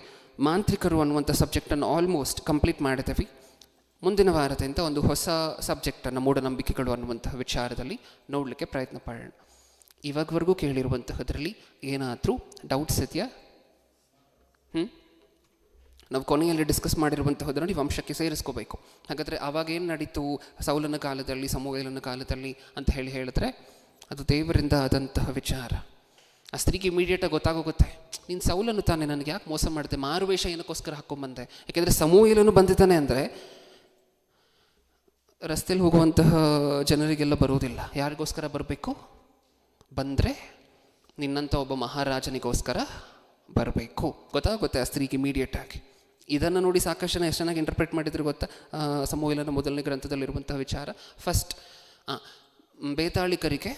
ಮಾಂತ್ರಿಕರು ಅನ್ನುವಂಥ ಸಬ್ಜೆಕ್ಟನ್ನು ಆಲ್ಮೋಸ್ಟ್ ಕಂಪ್ಲೀಟ್ ಮಾಡಿದ್ದೀವಿ. ಮುಂದಿನ ವಾರದಿಂದ ಒಂದು ಹೊಸ ಸಬ್ಜೆಕ್ಟನ್ನು ಮೂಢನಂಬಿಕೆಗಳು ಅನ್ನುವಂತಹ ವಿಚಾರದಲ್ಲಿ ನೋಡಲಿಕ್ಕೆ ಪ್ರಯತ್ನ ಪಡೋಣ. ಇವಾಗವರೆಗೂ ಕೇಳಿರುವಂತಹದ್ರಲ್ಲಿ ಏನಾದರೂ ಡೌಟ್ಸ್ ಇದೆಯಾ? ನಾವು ಕೊನೆಯಲ್ಲಿ ಡಿಸ್ಕಸ್ ಮಾಡಿರುವಂತಹದನ್ನು ನೀವು ಅಂಶಕ್ಕೆ ಸೇರಿಸ್ಕೋಬೇಕು. ಹಾಗಾದರೆ ಆವಾಗ ಏನು ನಡೀತು ಸೌಲನ ಕಾಲದಲ್ಲಿ, ಸಮುವೇಲನ ಕಾಲದಲ್ಲಿ ಅಂತ ಹೇಳಿದ್ರೆ ಅದು ದೇವರಿಂದ ಆದಂತಹ ವಿಚಾರ. ಆ ಸ್ತ್ರೀಗೆ ಇಮಿಡಿಯೇಟಾಗಿ ಗೊತ್ತಾಗೋಗುತ್ತೆ, ನೀನು ಸೌಲನ್ನು ತಾನೇ, ನನಗೆ ಯಾಕೆ ಮೋಸ ಮಾಡಿದೆ, ಮಾರುವೇಷ ಏನಕ್ಕೋಸ್ಕರ ಹಾಕ್ಕೊಂಬಂದೆ. ಯಾಕೆಂದರೆ ಸಮುವೇಲನು ಬಂದಿದ್ದಾನೆ ಅಂದರೆ ರಸ್ತೆಯಲ್ಲಿ ಹೋಗುವಂತಹ ಜನರಿಗೆಲ್ಲ ಬರೋದಿಲ್ಲ. ಯಾರಿಗೋಸ್ಕರ ಬರಬೇಕು? ಬಂದರೆ ನಿನ್ನಂಥ ಒಬ್ಬ ಮಹಾರಾಜನಿಗೋಸ್ಕರ ಬರಬೇಕು. ಗೊತ್ತಾಗುತ್ತೆ ಆ ಸ್ತ್ರೀಗೆ ಇಮಿಡಿಯೇಟಾಗಿ. ಇದನ್ನು ನೋಡಿ ಸಾಕಷ್ಟು ಜನ ಎಷ್ಟು ಚೆನ್ನಾಗಿ ಇಂಟರ್ಪ್ರೇಟ್ ಮಾಡಿದ್ರು ಗೊತ್ತಾ? ಸಮುವೇಲನ ಮೊದಲನೇ ಗ್ರಂಥದಲ್ಲಿರುವಂತಹ ವಿಚಾರ. ಫಸ್ಟ್ ಬೇತಾಳಿಕರಿಗೆ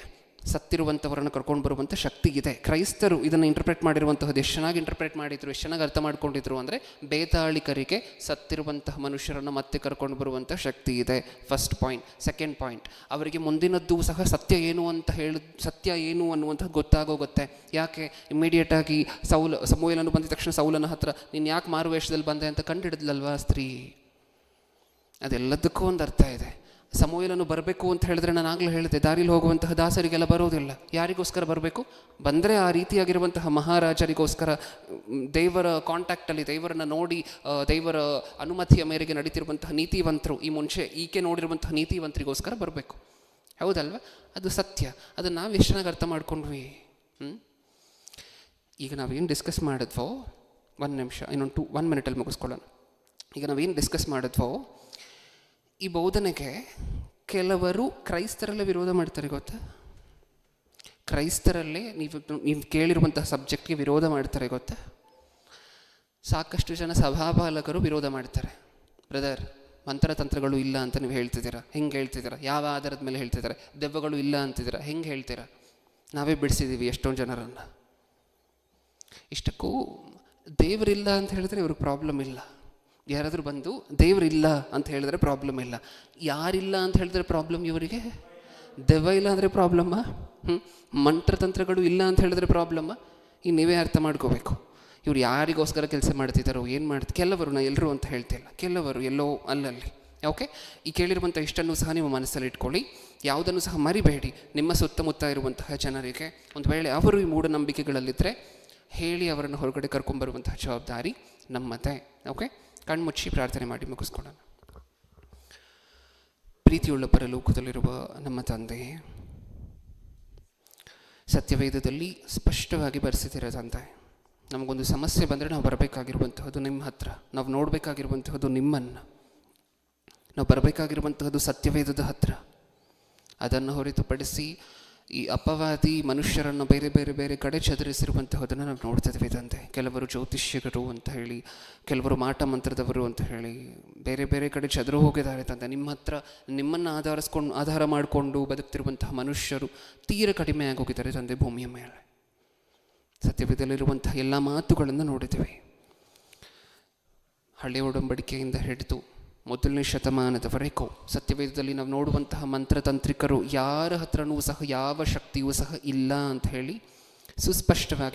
ಸತ್ತಿರುವಂಥವರನ್ನು ಕರ್ಕೊಂಡು ಬರುವಂಥ ಶಕ್ತಿ ಇದೆ. ಕ್ರೈಸ್ತರು ಇದನ್ನು ಇಂಟರ್ಪ್ರೇಟ್ ಮಾಡಿರುವಂತಹದ್ದು ಎಷ್ಟು ಚೆನ್ನಾಗಿ ಇಂಟರ್ಪ್ರೇಟ್ ಮಾಡಿದ್ರು, ಎಷ್ಟು ಚೆನ್ನಾಗಿ ಅರ್ಥ ಮಾಡ್ಕೊಂಡಿದ್ರು ಅಂದರೆ ಬೇತಾಳಿಕರಿಗೆ ಸತ್ತಿರುವಂತಹ ಮನುಷ್ಯರನ್ನು ಮತ್ತೆ ಕರ್ಕೊಂಡು ಬರುವಂಥ ಶಕ್ತಿ ಇದೆ. First point. ಸೆಕೆಂಡ್ ಪಾಯಿಂಟ್, ಅವರಿಗೆ ಮುಂದಿನದ್ದು ಸಹ ಸತ್ಯ ಏನು ಅನ್ನುವಂಥದ್ದು ಗೊತ್ತಾಗೋಗುತ್ತೆ. ಯಾಕೆ? ಇಮ್ಮಿಡಿಯೇಟಾಗಿ ಸಮುವೇಲನು ಬಂದಿದ ತಕ್ಷಣ ಸೌಲನ ಹತ್ರ ನೀನು ಯಾಕೆ ಮಾರುವೇಷದಲ್ಲಿ ಬಂದೆ ಅಂತ ಕಂಡುಹಿಡಿದ್ಲಲ್ವಾ ಸ್ತ್ರೀ. ಅದೆಲ್ಲದಕ್ಕೂ ಒಂದು ಅರ್ಥ ಇದೆ. ಸಮುವೇಲನು ಬರಬೇಕು ಅಂತ ಹೇಳಿದ್ರೆ, ನಾನು ಆಗಲೇ ಹೇಳಿದೆ, ದಾರಿಲಿ ಹೋಗುವಂತಹ ದಾಸರಿಗೆಲ್ಲ ಬರೋದಿಲ್ಲ. ಯಾರಿಗೋಸ್ಕರ ಬರಬೇಕು? ಬಂದರೆ ಆ ರೀತಿಯಾಗಿರುವಂತಹ ಮಹಾರಾಜರಿಗೋಸ್ಕರ, ದೇವರ ಕಾಂಟ್ಯಾಕ್ಟಲ್ಲಿ, ದೇವರನ್ನು ನೋಡಿ ದೇವರ ಅನುಮತಿಯ ಮೇರೆಗೆ ನಡೀತಿರುವಂತಹ ನೀತಿವಂತರು, ಈ ಮುಂಚೆ ಈಕೆ ನೋಡಿರುವಂತಹ ನೀತಿವಂತರಿಗೋಸ್ಕರ ಬರಬೇಕು. ಹೌದಲ್ವ? ಅದು ಸತ್ಯ. ಅದನ್ನು ನಾವು ಎಷ್ಟು ಚೆನ್ನಾಗಿ ಅರ್ಥ ಮಾಡ್ಕೊಂಡ್ವಿ. ಈಗ ನಾವೇನು ಡಿಸ್ಕಸ್ ಮಾಡಿದ್ವೋ, ಒಂದು ನಿಮಿಷ, ಇನ್ನೊಂದು 1 ಮಿನಿಟಲ್ಲಿ ಮುಗಿಸ್ಕೊಳ್ಳೋಣ. ಈಗ ನಾವೇನು ಡಿಸ್ಕಸ್ ಮಾಡಿದ್ವೋ ಈ ಬೋಧನೆಗೆ ಕೆಲವರು ಕ್ರೈಸ್ತರಲ್ಲೇ ವಿರೋಧ ಮಾಡ್ತಾರೆ. ಗೊತ್ತಾ? ಕ್ರೈಸ್ತರಲ್ಲೇ ನೀವು ಕೇಳಿರುವಂತಹ ಸಬ್ಜೆಕ್ಟ್ಗೆ ವಿರೋಧ ಮಾಡ್ತಾರೆ. ಗೊತ್ತಾ? ಸಾಕಷ್ಟು ಜನ ಸಭಾಪಾಲಕರು ವಿರೋಧ ಮಾಡ್ತಾರೆ. ಬ್ರದರ್, ಮಂತ್ರತಂತ್ರಗಳು ಇಲ್ಲ ಅಂತ ನೀವು ಹೇಳ್ತಿದ್ದೀರಾ, ಹೆಂಗೆ ಹೇಳ್ತಿದ್ದೀರಾ? ಯಾವ ಆಧಾರದ ಮೇಲೆ ಹೇಳ್ತಿದ್ದಾರೆ? ದೆವ್ವಗಳು ಇಲ್ಲ ಅಂತಿದ್ದೀರಾ, ಹೆಂಗೆ ಹೇಳ್ತೀರಾ? ನಾವೇ ಬಿಡಿಸಿದ್ದೀವಿ ಎಷ್ಟೊಂದು ಜನರನ್ನು. ಇಷ್ಟಕ್ಕೂ ದೇವರಿಲ್ಲ ಅಂತ ಹೇಳಿದ್ರೆ ಇವ್ರಿಗೆ ಪ್ರಾಬ್ಲಮ್ ಇಲ್ಲ. ಯಾರಾದರೂ ಬಂದು ದೇವರಿಲ್ಲ ಅಂತ ಹೇಳಿದ್ರೆ ಪ್ರಾಬ್ಲಮ್ ಇಲ್ಲ. ಯಾರಿಲ್ಲ ಅಂತ ಹೇಳಿದ್ರೆ ಪ್ರಾಬ್ಲಮ್ ಇವರಿಗೆ? ದೆವ್ವ ಇಲ್ಲ ಅಂದರೆ ಪ್ರಾಬ್ಲಮ್ಮ? ಮಂತ್ರತಂತ್ರಗಳು ಇಲ್ಲ ಅಂತ ಹೇಳಿದ್ರೆ ಪ್ರಾಬ್ಲಮ್ಮ? ಈಗ ನೀವೇ ಅರ್ಥ ಮಾಡ್ಕೋಬೇಕು. ಇವ್ರು ಯಾರಿಗೋಸ್ಕರ ಕೆಲಸ ಮಾಡ್ತಿದ್ದಾರೋ, ಏನು ಮಾಡ್ತಾರೆ? ಕೆಲವರು, ನಾ ಎಲ್ಲರೂ ಅಂತ ಹೇಳ್ತಿಲ್ಲ, ಕೆಲವರು ಎಲ್ಲೋ ಅಲ್ಲಲ್ಲಿ. ಓಕೆ, ಈ ಕೇಳಿರುವಂಥ ಇಷ್ಟನ್ನು ಸಹ ನಿಮ್ಮ ಮನಸ್ಸಲ್ಲಿ ಇಟ್ಕೊಳ್ಳಿ. ಯಾವುದನ್ನು ಸಹ ಮರಿಬೇಡಿ. ನಿಮ್ಮ ಸುತ್ತಮುತ್ತ ಇರುವಂತಹ ಜನರಿಗೆ ಒಂದು ವೇಳೆ ಅವರು ಈ ಮೂಢನಂಬಿಕೆಗಳಲ್ಲಿದ್ದರೆ ಹೇಳಿ ಅವರನ್ನು ಹೊರಗಡೆ ಕರ್ಕೊಂಬರುವಂತಹ ಜವಾಬ್ದಾರಿ ನಮ್ಮದೇ. ಓಕೆ, ಕಣ್ಮುಚ್ಚಿ ಪ್ರಾರ್ಥನೆ ಮಾಡಿ ಮುಗಿಸ್ಕೊಳ್ಳೋಣ. ಪ್ರೀತಿಯುಳ್ಳ ಪರಲೋಕದಲ್ಲಿರುವ ನಮ್ಮ ತಂದೆಯೇ, ಸತ್ಯವೇದದಲ್ಲಿ ಸ್ಪಷ್ಟವಾಗಿ ಬರೆಸಿದ್ದೀರ ತಂದೆ. ನಮಗೊಂದು ಸಮಸ್ಯೆ ಬಂದರೆ ನಾವು ಬರಬೇಕಾಗಿರುವಂತಹದ್ದು ನಿಮ್ಮ ಹತ್ರ, ನಾವು ನೋಡಬೇಕಾಗಿರುವಂತಹದ್ದು ನಿಮ್ಮನ್ನು, ನಾವು ಬರಬೇಕಾಗಿರುವಂತಹದ್ದು ಸತ್ಯವೇದದ ಹತ್ರ. ಅದನ್ನು ಹೊರತುಪಡಿಸಿ ಈ ಅಪವಾದಿ ಮನುಷ್ಯರನ್ನು ಬೇರೆ ಬೇರೆ ಬೇರೆ ಕಡೆ ಚದುರಿಸಿರುವಂತಹದನ್ನು ನಾವು ನೋಡ್ತಿದ್ವಿ ತಂದೆ. ಕೆಲವರು ಜ್ಯೋತಿಷ್ಯರು ಅಂತ ಹೇಳಿ, ಕೆಲವರು ಮಾಟ ಮಂತ್ರದವರು ಅಂತ ಹೇಳಿ ಬೇರೆ ಬೇರೆ ಕಡೆ ಚದುರು ಹೋಗಿದ್ದಾರೆ ತಂದೆ. ನಿಮ್ಮ ಹತ್ರ ನಿಮ್ಮನ್ನು ಆಧಾರ ಮಾಡಿಕೊಂಡು ಬದುಕ್ತಿರುವಂತಹ ಮನುಷ್ಯರು ತೀರ ಕಡಿಮೆ ಆಗೋಗಿದ್ದಾರೆ ತಂದೆ ಭೂಮಿಯ ಮೇಲೆ. ಸತ್ಯವೇದದಲ್ಲಿರುವಂತಹ ಎಲ್ಲ ಮಾತುಗಳನ್ನು ನೋಡಿದ್ದೀವಿ. ಹಳೆಯ ಒಡಂಬಡಿಕೆಯಿಂದ ಹಿಡಿದು ಮೊದಲನೇ ಶತಮಾನದವರೆಗೂ ಸತ್ಯವೇದದಲ್ಲಿ ನಾವು ನೋಡುವಂತಹ ಮಂತ್ರತಂತ್ರಿಕರು ಯಾರ ಹತ್ರನೂ ಸಹ ಯಾವ ಶಕ್ತಿಯೂ ಸಹ ಇಲ್ಲ ಅಂತ ಹೇಳಿ ಸುಸ್ಪಷ್ಟವಾಗಿ